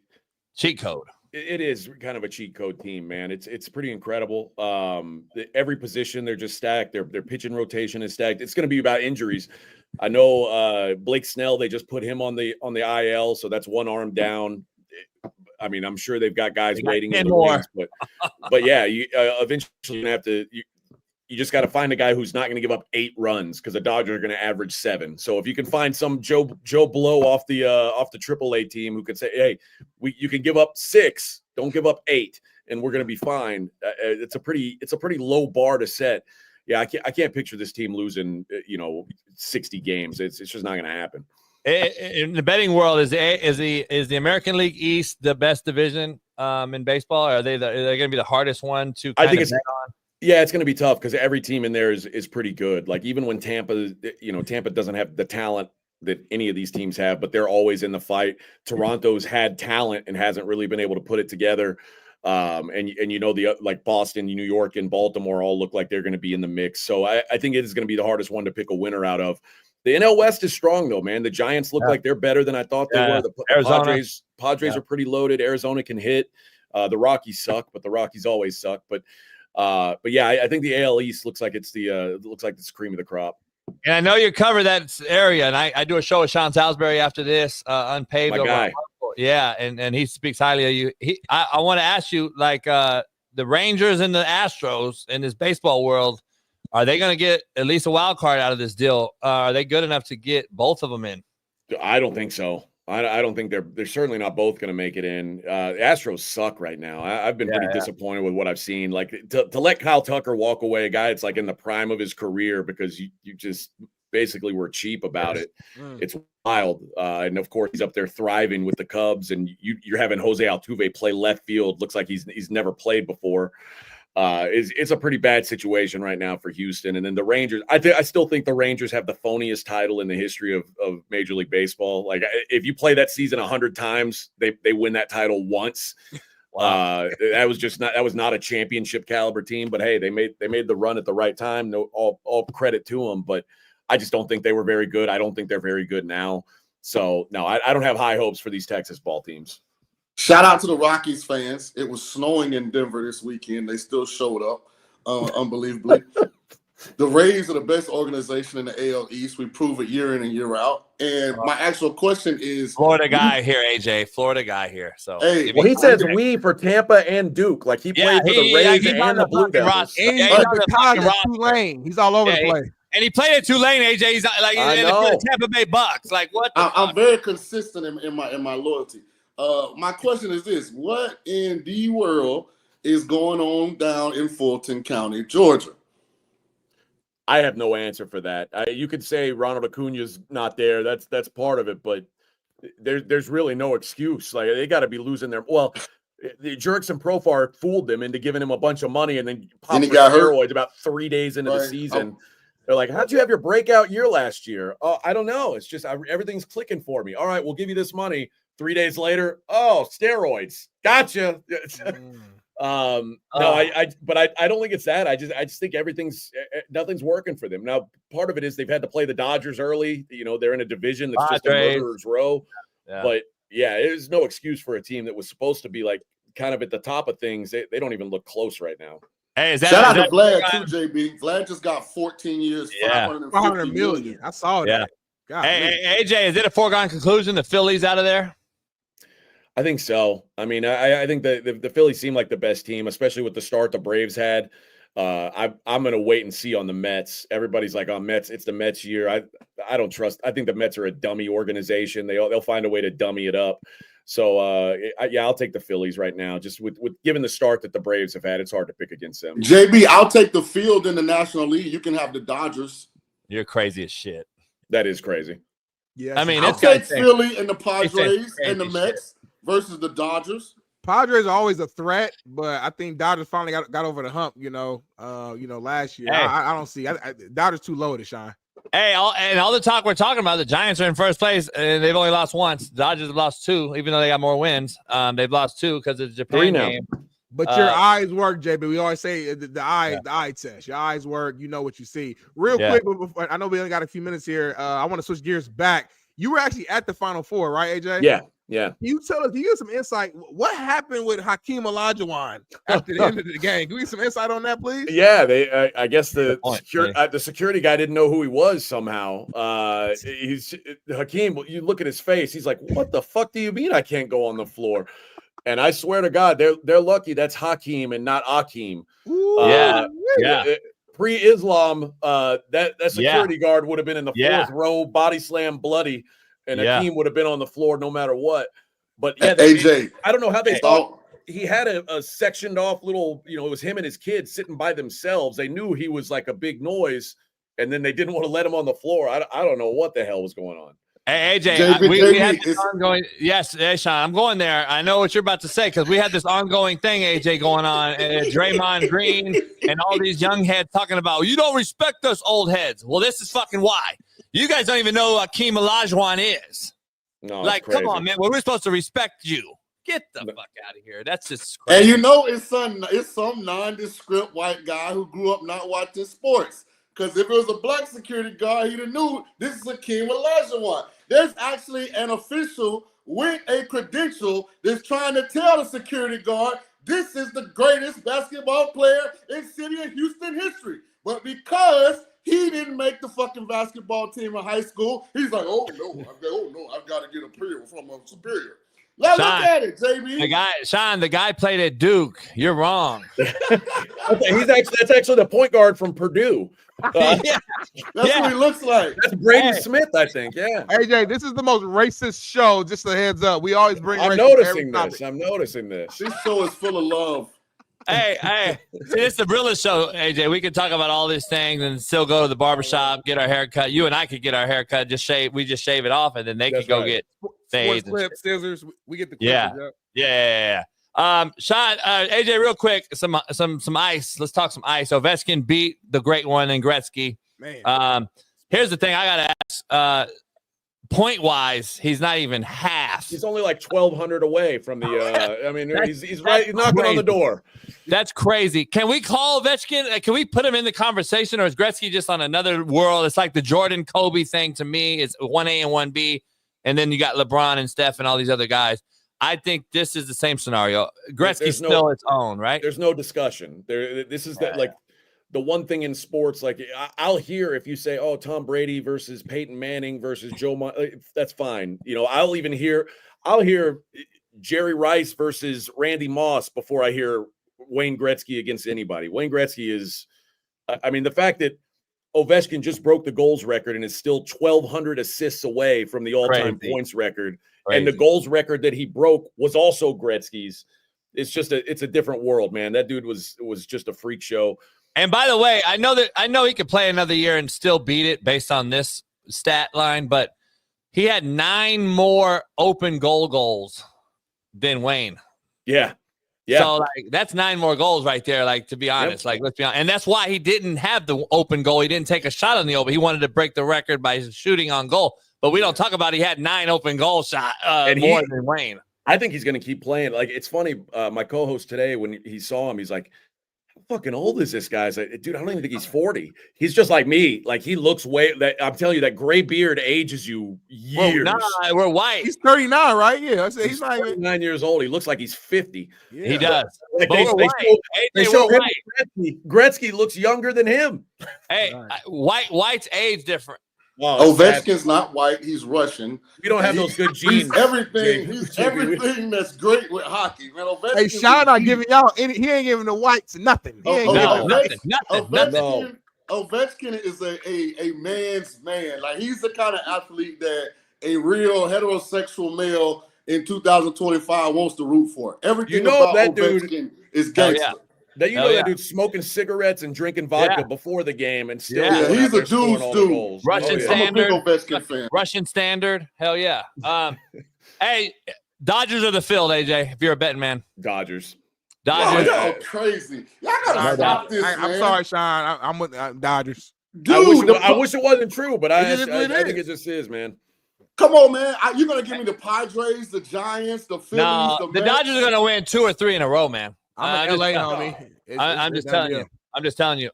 S11: cheat code.
S13: It is kind of a cheat code team, man. It's pretty incredible. Every position they're just stacked. Their pitching rotation is stacked. It's going to be about injuries. I know Blake Snell. They just put him on the IL, so that's one arm down. I mean, I'm sure they've got guys waiting in the wings, but yeah, you eventually you're gonna have to. You just got to find a guy who's not going to give up 8 runs because the Dodgers are going to average 7. So if you can find some Joe Blow off the AAA team who can say, "Hey, you can give up 6, don't give up 8, and we're going to be fine." It's a pretty low bar to set. Yeah, I can't picture this team losing 60 games. It's just not going to happen.
S11: In the betting world, is the American League East the best division in baseball? Or are they going to be the hardest one to kind of bet on?
S13: Yeah, it's going to be tough because every team in there is pretty good. Like even when Tampa doesn't have the talent that any of these teams have, but they're always in the fight. Toronto's had talent and hasn't really been able to put it together. And like Boston, New York, and Baltimore all look like they're going to be in the mix. So I think it is going to be the hardest one to pick a winner out of. The NL West is strong though, man. The Giants look like they're better than I thought they were. The Padres are pretty loaded. Arizona can hit. The Rockies suck, but the Rockies always suck. But yeah, I think the AL East looks like it's the cream of the crop.
S11: And I know you cover that area, and I do a show with Shaun Salisbury after this, Unpaved.
S13: My guy.
S11: Yeah, and he speaks highly of you. I want to ask you, like the Rangers and the Astros in this baseball world, are they going to get at least a wild card out of this deal? Are they good enough to get both of them in?
S13: I don't think so. I don't think they're certainly not both going to make it in. The Astros suck right now. I've been pretty disappointed with what I've seen. Like to let Kyle Tucker walk away, a guy it's like in the prime of his career because you just basically were cheap about it. It's wild. And of course he's up there thriving with the Cubs, and you're having Jose Altuve play left field. Looks like he's never played before. It's a pretty bad situation right now for Houston. And then the Rangers, I still think the Rangers have the phoniest title in the history of Major League Baseball. Like if you play that season 100 times, they win that title once. Wow. That was not a championship caliber team, but hey, they made the run at the right time. No, all credit to them, but I just don't think they were very good. I don't think they're very good now. So no, I don't have high hopes for these Texas ball teams.
S5: Shout out to the Rockies fans. It was snowing in Denver this weekend. They still showed up, unbelievably. The Rays are the best organization in the AL East. We prove it year in and year out. And my actual question is...
S11: Florida guy here, AJ. Florida guy here. So,
S5: hey,
S13: well, he says we for Tampa and Duke. Like he played for the Rays and the Blue Devils.
S2: And he's on Tulane. He's all over the place.
S11: And he played at Tulane, AJ. He's like in the Tampa Bay Bucks. Like what?
S5: I'm very consistent in my loyalty. My question is this: what in the world is going on down in Fulton County, Georgia?
S13: I have no answer for that. You could say Ronald Acuna's not there. That's part of it, but there's really no excuse. Like they got to be losing their. Well, the Jerks and Profar fooled them into giving him a bunch of money and then popped steroids about 3 days into the season. They're like, how'd you have your breakout year last year? Oh, I don't know. It's just everything's clicking for me. All right, we'll give you this money. 3 days later, steroids. Gotcha. No, but I don't think it's that. I just think nothing's working for them. Now, part of it is they've had to play the Dodgers early. They're in a division that's just a murderer's row. Yeah. But yeah, there's no excuse for a team that was supposed to be like kind of at the top of things. They don't even look close right now.
S11: Hey,
S5: shout out to Vlad too, JB. Vlad just got 14 years, $500
S2: million. I saw that.
S11: Hey, AJ, is it a foregone conclusion the Phillies out of there?
S13: I think so. I mean, I think the Phillies seem like the best team, especially with the start the Braves had. I'm going to wait and see on the Mets. Everybody's like, "Oh, Mets, it's the Mets year." I don't trust. I think the Mets are a dummy organization. They'll find a way to dummy it up. So I'll take the Phillies right now. Just with given the start that the Braves have had, it's hard to pick against them.
S5: JB, I'll take the field in the National League. You can have the Dodgers.
S11: You're crazy as shit.
S13: That is crazy.
S2: Yeah,
S11: I mean,
S5: I'll take Philly and the Padres and the Mets versus the Dodgers.
S2: Padres are always a threat, but I think Dodgers finally got over the hump. Last year.
S11: Hey.
S2: I don't see. Dodgers too low to shine.
S11: Hey, all the talk we're talking about, the Giants are in first place, and they've only lost once. The Dodgers have lost 2, even though they got more wins. They've lost 2 because of the Japan game.
S2: But your eyes work, JB. We always say the eye test. Your eyes work. You know what you see. Real quick, before, I know we only got a few minutes here. I want to switch gears back. You were actually at the Final Four, right, AJ?
S13: Yeah.
S2: Can you give some insight? What happened with Hakeem Olajuwon after the end of the game? Can we get some insight on that, please?
S13: Yeah, I guess the security guy didn't know who he was somehow. He's Hakeem. You look at his face. He's like, "What the fuck do you mean I can't go on the floor?" And I swear to God, they're lucky that's Hakeem and not Akeem. Pre-Islam, that security guard would have been in the 4th row, body slam, bloody, and Hakeem would have been on the floor no matter what. But
S5: AJ,
S13: I don't know how they thought he had a sectioned off little. It was him and his kids sitting by themselves. They knew he was like a big noise, and then they didn't want to let him on the floor. I don't know what the hell was going on.
S11: Hey, AJ, we had this ongoing. Yes, Shaun, I'm going there. I know what you're about to say because we had this ongoing thing, AJ, going on. And Draymond Green and all these young heads talking about, you don't respect us old heads. Well, this is fucking why. You guys don't even know who Hakeem Olajuwon is.
S13: No,
S11: like, come on, man. Well, we're supposed to respect you. Get the fuck out of here. That's just crazy.
S5: And it's some nondescript white guy who grew up not watching sports. Because if it was a black security guard, he'd have knew this is Hakeem Olajuwon. There's actually an official with a credential that's trying to tell the security guard this is the greatest basketball player in city of Houston history. But because he didn't make the fucking basketball team in high school, he's like, oh no, I've got to get a period from a superior. Let's look at it, JB.
S11: The guy played at Duke. You're wrong.
S13: That's actually the point guard from Purdue.
S5: That's what he looks like.
S13: That's Brady Smith, I think. Yeah.
S2: AJ, this is the most racist show. Just a heads up. We always bring.
S13: I'm noticing this.
S5: This show is full of love.
S11: Hey, see, it's the realest show, AJ. We could talk about all these things and still go to the barbershop, get our hair cut. You and I could get our hair cut, we just shave it off, and then they could go get fades.
S2: Clips, scissors. We get the clippers.
S11: Yeah. Shaun, AJ, real quick, some ice. Let's talk some ice. Ovechkin beat the great one in Gretzky.
S2: Man.
S11: Here's the thing I gotta ask. Point wise, he's not even half.
S13: He's only like 1,200 away from the. He's right. He's knocking on the door.
S11: That's crazy. Can we call Ovechkin? Can we put him in the conversation, or is Gretzky just on another world? It's like the Jordan Kobe thing to me. It's 1A and 1B, and then you got LeBron and Steph and all these other guys. I think this is the same scenario. Gretzky's still its own, right?
S13: There's no discussion. This is like the one thing in sports. Like I'll hear if you say, "Oh, Tom Brady versus Peyton Manning versus Joe," that's fine. I'll hear Jerry Rice versus Randy Moss before I hear Wayne Gretzky against anybody. Wayne Gretzky is, the fact that Ovechkin just broke the goals record and is still 1,200 assists away from the all-time points record. Crazy. And the goals record that he broke was also Gretzky's. It's a different world, man. That dude was just a freak show.
S11: And by the way, I know he could play another year and still beat it based on this stat line, but he had 9 more open goals than Wayne.
S13: Yeah.
S11: So that's 9 more goals right there. Like, to be honest, let's be honest. And that's why he didn't have the open goal. He didn't take a shot on the open. He wanted to break the record by shooting on goal. But we don't talk about he had 9 open goal shot more than Wayne.
S13: I think he's going to keep playing. Like, it's funny. My co-host today, when he saw him, he's like, how fucking old is this guy? I was like, dude, I don't even think he's 40. He's just like me. Like, he looks I'm telling you, that gray beard ages you years.
S11: Well, we're white.
S2: He's 39, right? Yeah.
S13: He's 39 years old. He looks like he's 50.
S11: Yeah. He does.
S13: Like they show him Gretzky looks younger than him.
S11: Hey, White's age different.
S5: Ovechkin's not white. He's Russian.
S13: We don't have those good genes.
S5: He's everything.
S13: Jay.
S5: He's everything that's great with hockey, man. Ovechkin.
S2: Hey, Shaun not giving y'all any. He ain't giving the whites nothing. He ain't
S11: nothing.
S5: Ovechkin is a man's man. Like, he's the kind of athlete that a real heterosexual male in 2025 wants to root for. Everything about
S13: that
S5: Ovechkin
S13: dude
S5: is gangster.
S13: That that dude's smoking cigarettes and drinking vodka before the game, and still
S5: he's a dude's dude.
S11: Russian standard.
S5: I'm a big Ovechkin fan.
S11: Russian standard. Hell yeah. Hey, Dodgers or the field, AJ? If you're a betting man,
S13: Dodgers.
S5: Y'all crazy. Y'all gotta stop this, man.
S2: I'm sorry, Shaun. I'm with Dodgers.
S5: Dude,
S13: I wish it wasn't true, but I think it just is, man.
S5: Come on, man. You're going to give me the Padres, the Giants, the Phillies,
S11: the Dodgers are going to win 2 or 3 in a row, man.
S2: I'm an LA homie.
S11: I'm just telling you. I'm just telling you.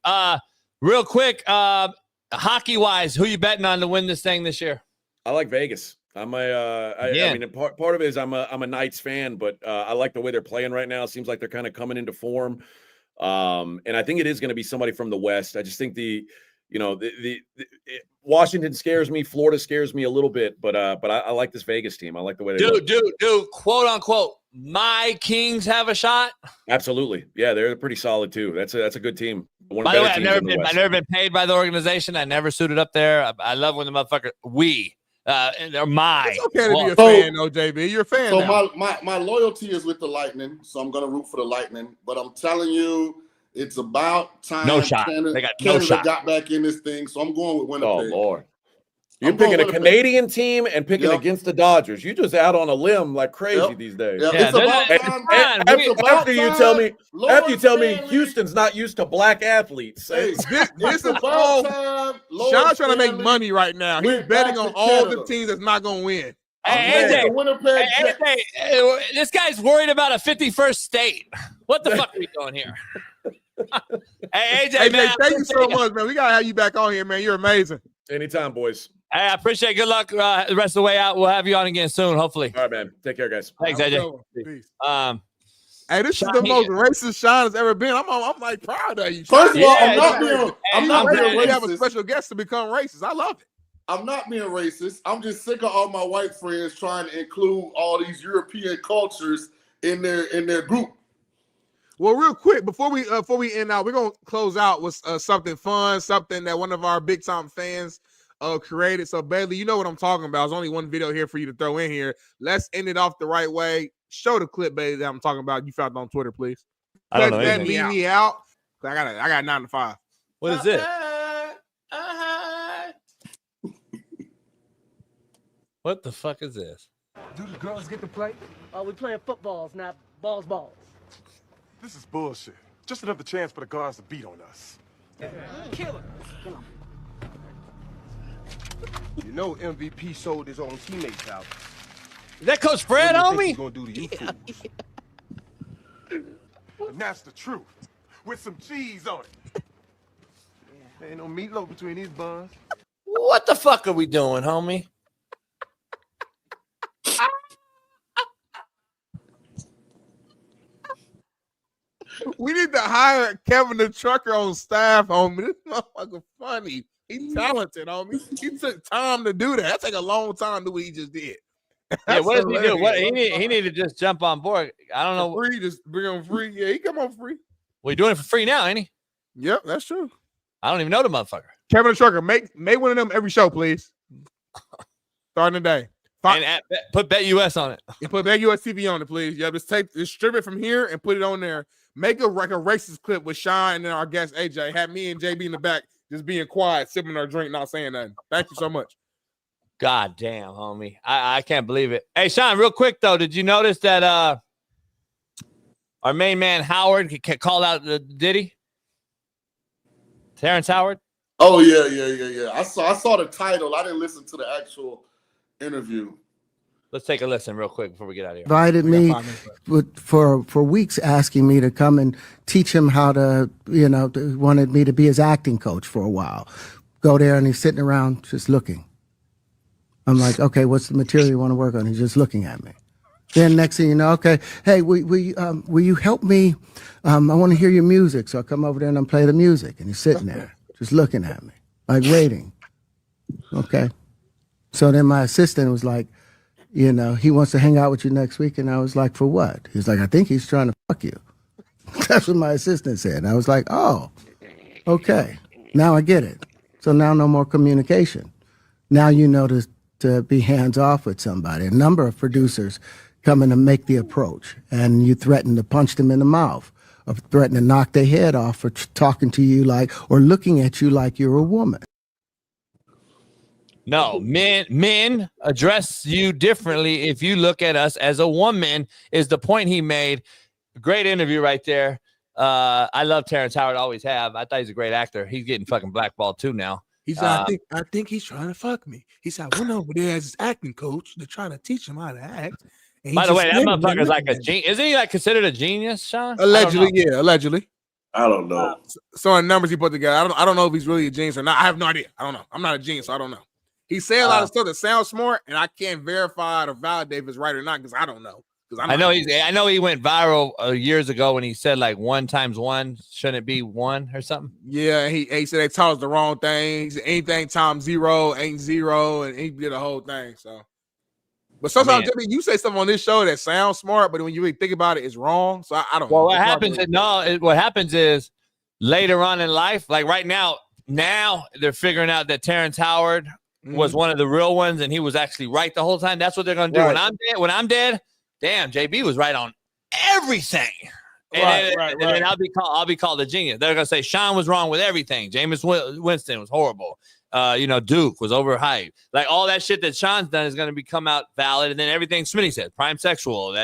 S11: Real quick, hockey-wise, who you betting on to win this thing this year?
S13: I like Vegas. I mean, part of it is I'm a Knights fan, but I like the way they're playing right now. It seems like they're kind of coming into form. And I think it is going to be somebody from the West. I just think Washington scares me. Florida scares me a little bit, but I like this Vegas team. I like the way they look.
S11: Dude, quote unquote, my Kings have a shot.
S13: Absolutely, yeah, they're pretty solid too. That's a good team.
S11: By the way, I've never been paid by the organization. I never suited up there. I love when the motherfucker they're my.
S2: It's okay to be a fan, though, JB. You're a fan.
S5: So
S2: now.
S5: my loyalty is with the Lightning, so I'm gonna root for the Lightning. But I'm telling you, it's about time.
S11: No shot.
S5: Canada got back in this thing, so I'm going with Winnipeg.
S13: Oh Lord, you're picking a Canadian team and picking against the Dodgers. You just out on a limb like crazy these days.
S5: Yeah, it's about time.
S13: After you tell me Houston's not used to black athletes.
S2: This is all Shaun's trying to make money right now. He's betting on all the teams that's not going to win.
S11: Hey, AJ, this guy's worried about a 51st state. What the fuck are we doing here? Hey, AJ, man,
S2: thank you so much, man. We got to have you back on here, man. You're amazing.
S13: Anytime, boys.
S11: Hey, I appreciate it. Good luck the rest of the way out. We'll have you on again soon, hopefully.
S13: All right, man. Take care, guys.
S11: Thanks, AJ.
S2: Peace. Hey, this is the
S11: Shaun,
S2: most racist Shaun has ever been. I'm like proud of you.
S5: First of all, I'm not being racist.
S2: We have a special guest to become racist. I love it.
S5: I'm not being racist. I'm just sick of all my white friends trying to include all these European cultures in their group.
S2: Well, real quick, before we end out, we're gonna close out with something fun, something that one of our big time fans created. So Bailey, you know what I'm talking about. There's only one video here for you to throw in here. Let's end it off the right way. Show the clip, Bailey, that I'm talking about. You found it on Twitter, please.
S11: I don't know.
S2: That me out. I got 9 to 5.
S11: What is it? What the fuck is this?
S14: Do the girls get to play?
S15: Oh, we playing footballs, not balls.
S14: This is bullshit. Just another chance for the guards to beat on us.
S15: Kill him.
S14: You know MVP sold his own teammates out.
S11: Is that Coach Fred, homie?
S14: He's gonna do to you fools? And that's the truth. With some cheese on it. There ain't no meatloaf between these buns.
S11: What the fuck are we doing, homie?
S2: We need to hire Kevin the Trucker on staff, homie. This motherfucker funny. He's talented, homie. He took time to do that. That take a long time to do what he just did.
S11: Yeah, what does he do? What he need to just jump on board. I don't know.
S2: Free, just bring him free. Yeah, he come on free.
S11: Well, he's doing it for free now, ain't he?
S2: Yep, that's true.
S11: I don't even know the motherfucker.
S2: Kevin the Trucker, make one of them every show, please. Starting today.
S11: And put Bet US on it.
S2: And put Bet US TV on it, please. Yeah, just strip it from here and put it on there. Make a racist clip with Shaun and then our guest AJ. Have me and JB in the back just being quiet, sipping our drink, not saying nothing. Thank you so much.
S11: God damn, homie. I can't believe it. Hey, Shaun, real quick, though, did you notice that our main man Howard called out Diddy? Terrence Howard?
S5: Oh, yeah. I saw the title. I didn't listen to the actual interview.
S11: Let's take a listen real quick before we get out of here.
S16: Invited me for weeks, asking me to come and teach him how to, wanted me to be his acting coach for a while. Go there and he's sitting around just looking. I'm like, okay, what's the material you want to work on? He's just looking at me. Then next thing you know, okay, hey, will you help me? I want to hear your music. So I come over there and I play the music. And he's sitting there just looking at me, like waiting. Okay. So then my assistant was like, he wants to hang out with you next week. And I was like, for what? He's like, I think he's trying to fuck you. That's what my assistant said. And I was like, oh, okay. Now I get it. So now no more communication. Now you know to be hands off with somebody. A number of producers come in and make the approach, and you threaten to punch them in the mouth, or threaten to knock their head off for talking to you or looking at you like you're a woman.
S11: No, men address you differently if you look at us as a woman, is the point he made. Great interview right there. I love Terrence Howard, always have. I thought he's a great actor. He's getting fucking blackballed too now.
S2: He said, I think he's trying to fuck me. He said, I went over there as his acting coach to try to teach him how to act.
S11: By the way, that motherfucker's like a genius. Isn't he considered a genius, Shaun?
S2: Allegedly, yeah, allegedly.
S5: I don't know.
S2: So in numbers he put together, I don't know if he's really a genius or not. I have no idea. I don't know. I'm not a genius, so I don't know. He said a lot of stuff that sounds smart, and I can't verify or validate if it's right or not because I don't know.
S11: I know he went viral years ago when he said 1 times 1 shouldn't be 1 or something.
S2: Yeah, he said they taught us the wrong thing. He said anything times 0 ain't 0, and he did the whole thing. So, but sometimes Jimmy, you say something on this show that sounds smart, but when you really think about it, it's wrong. So I don't know.
S11: What happens is later on in life, like right now they're figuring out that Terrence Howard was one of the real ones, and he was actually right the whole time. That's what they're gonna do. Right. When I'm dead. Damn, JB was right on everything. And then I'll be called a genius. They're gonna say Shaun was wrong with everything. Jameis Winston was horrible. Duke was overhyped. Like all that shit that Shaun's done is gonna come out valid. And then everything Smitty said, prime sexual.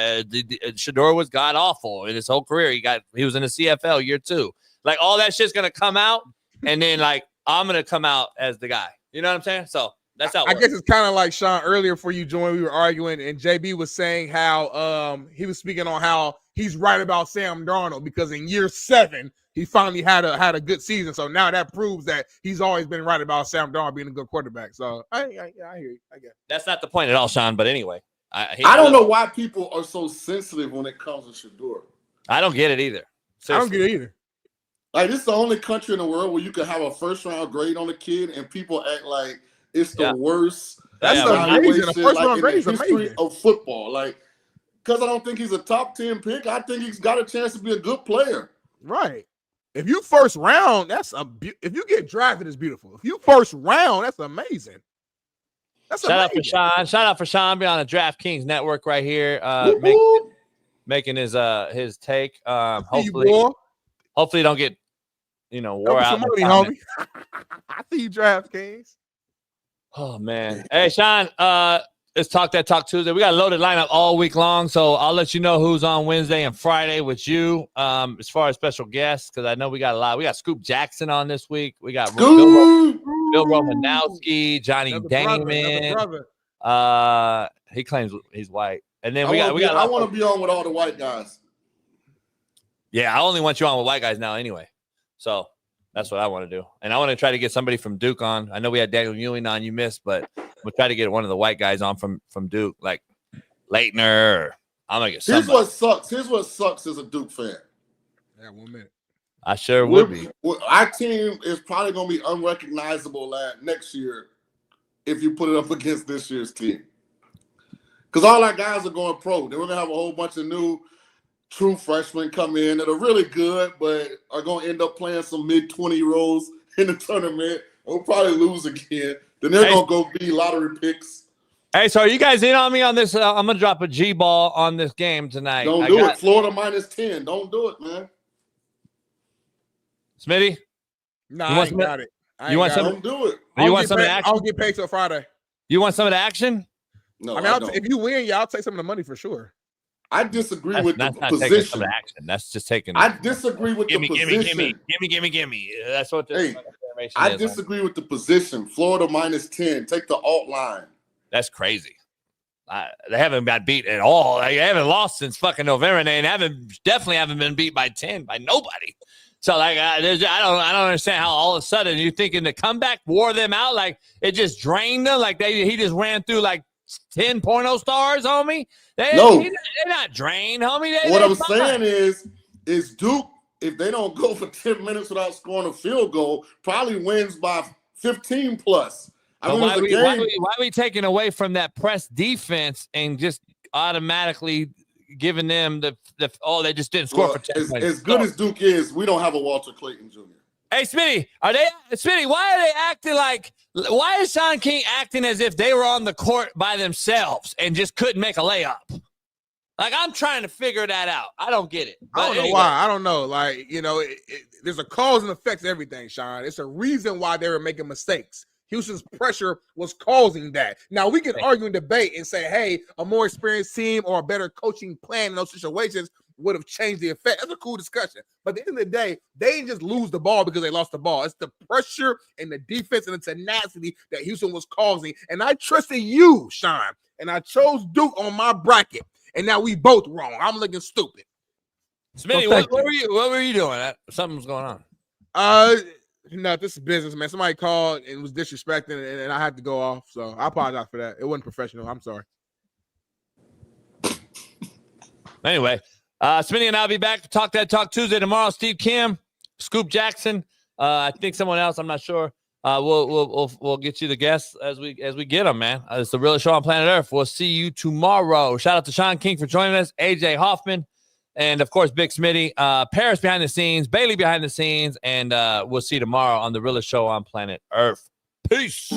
S11: Shador was god awful in his whole career. He was in the CFL year 2. Like all that shit's gonna come out, and then I'm gonna come out as the guy. You know what I'm saying? So. That's how
S2: I guess it's kind of like Shaun earlier before you joined. We were arguing, and JB was saying how he was speaking on how he's right about Sam Darnold because in year 7 he finally had a good season. So now that proves that he's always been right about Sam Darnold being a good quarterback. So I hear you. I guess
S11: that's not the point at all, Shaun. But anyway,
S5: I don't know why people are so sensitive when it comes to Shador.
S11: I don't get it either.
S2: Seriously. I don't get it either.
S5: Like this is the only country in the world where you can have a first-round grade on a kid and people act like it's the worst.
S2: That's amazing. The first round grade is amazing
S5: of football. Because I don't think he's a top 10 pick. I think he's got a chance to be a good player.
S2: Right. If you first round, if you get drafted, it's beautiful. If you first round, that's amazing.
S11: Shout out for Shaun. Shout out for Shaun. Be on the DraftKings network right here, making his take. Hopefully don't get wore out.
S2: Money, homie. I see you DraftKings.
S11: Oh man. Hey Shaun, let's talk that Talk Tuesday. We got a loaded lineup all week long, so I'll let you know who's on Wednesday and Friday with you. As far as special guests, because I know we got a lot. We got Scoop Jackson on this week. We got Bill Romanowski, Johnny Damon. He claims he's white. And then I
S5: want to be on with all the white guys.
S11: Yeah, I only want you on with white guys now anyway. So that's what I want to do. And I want to try to get somebody from Duke on. I know we had Daniel Ewing on, you missed, but we'll try to get one of the white guys on from Duke, like Leitner. I'm going to get somebody.
S5: Here's what sucks as a Duke fan.
S2: Yeah, 1 minute.
S11: I sure would be.
S5: Our team is probably going to be unrecognizable next year if you put it up against this year's team. Because all our guys are going pro. Then we're going to have a whole bunch of new true freshmen come in that are really good, but are going to end up playing some mid-20-year-olds in the tournament. We'll probably lose again. Then they're going to go be lottery picks.
S11: Hey, so are you guys in on me on this? I'm going to drop a G-ball on this game tonight.
S5: Don't do it. Florida -10. Don't do it, man.
S11: Smitty?
S2: No, I ain't got it.
S5: Don't do it.
S11: You want some of the action?
S2: I'll get paid till Friday.
S11: You want some of the action?
S5: No,
S2: I mean, if you win, I'll take some of the money for sure.
S5: I disagree with the
S11: not
S5: position.
S11: Taking some action. That's just taking.
S5: I disagree with the position.
S11: Gimme. That's what.
S5: I disagree with the position. Florida -10. Take the alt line.
S11: That's crazy. They haven't got beat at all. They haven't lost since fucking November, and they definitely haven't been beat by 10 by nobody. So I don't understand how all of a sudden you're thinking the comeback wore them out, like it just drained them, like he just ran through like 10 porno stars, homie. They're not drained, homie.
S5: What I'm saying is Duke, if they don't go for 10 minutes without scoring a field goal, probably wins by 15 plus.
S11: But why are we taking away from that press defense and just automatically giving them the they just didn't score for 10 points.
S5: As good as Duke is, we don't have a Walter Clayton Jr.
S11: Hey, Smitty, why are they acting like, why is Shaun King acting as if they were on the court by themselves and just couldn't make a layup? Like, I'm trying to figure that out. I don't get it.
S2: I don't know why. I don't know. Like, there's a cause and effect to everything, Shaun. It's a reason why they were making mistakes. Houston's pressure was causing that. Now, we can argue and debate and say, hey, a more experienced team or a better coaching plan in those situations would have changed the effect. That's a cool discussion. But at the end of the day, they didn't just lose the ball because they lost the ball. It's the pressure and the defense and the tenacity that Houston was causing. And I trusted you, Shaun, and I chose Duke on my bracket. And now we both wrong. I'm looking stupid.
S11: Smitty, what were you doing? Something was going
S2: on. No, this is business, man. Somebody called and was disrespecting, and I had to go off. So I apologize for that. It wasn't professional. I'm sorry.
S11: Anyway, Smitty and I'll be back to Talk That Talk Tuesday tomorrow. Steve Kim, Scoop Jackson, I think someone else. I'm not sure. We'll get you the guests as we get them, man. It's the realest show on planet Earth. We'll see you tomorrow. Shout out to Shaun King for joining us, AJ Hoffman, and of course Big Smitty, Paris behind the scenes, Bailey behind the scenes, and we'll see you tomorrow on the realest show on planet Earth. Peace.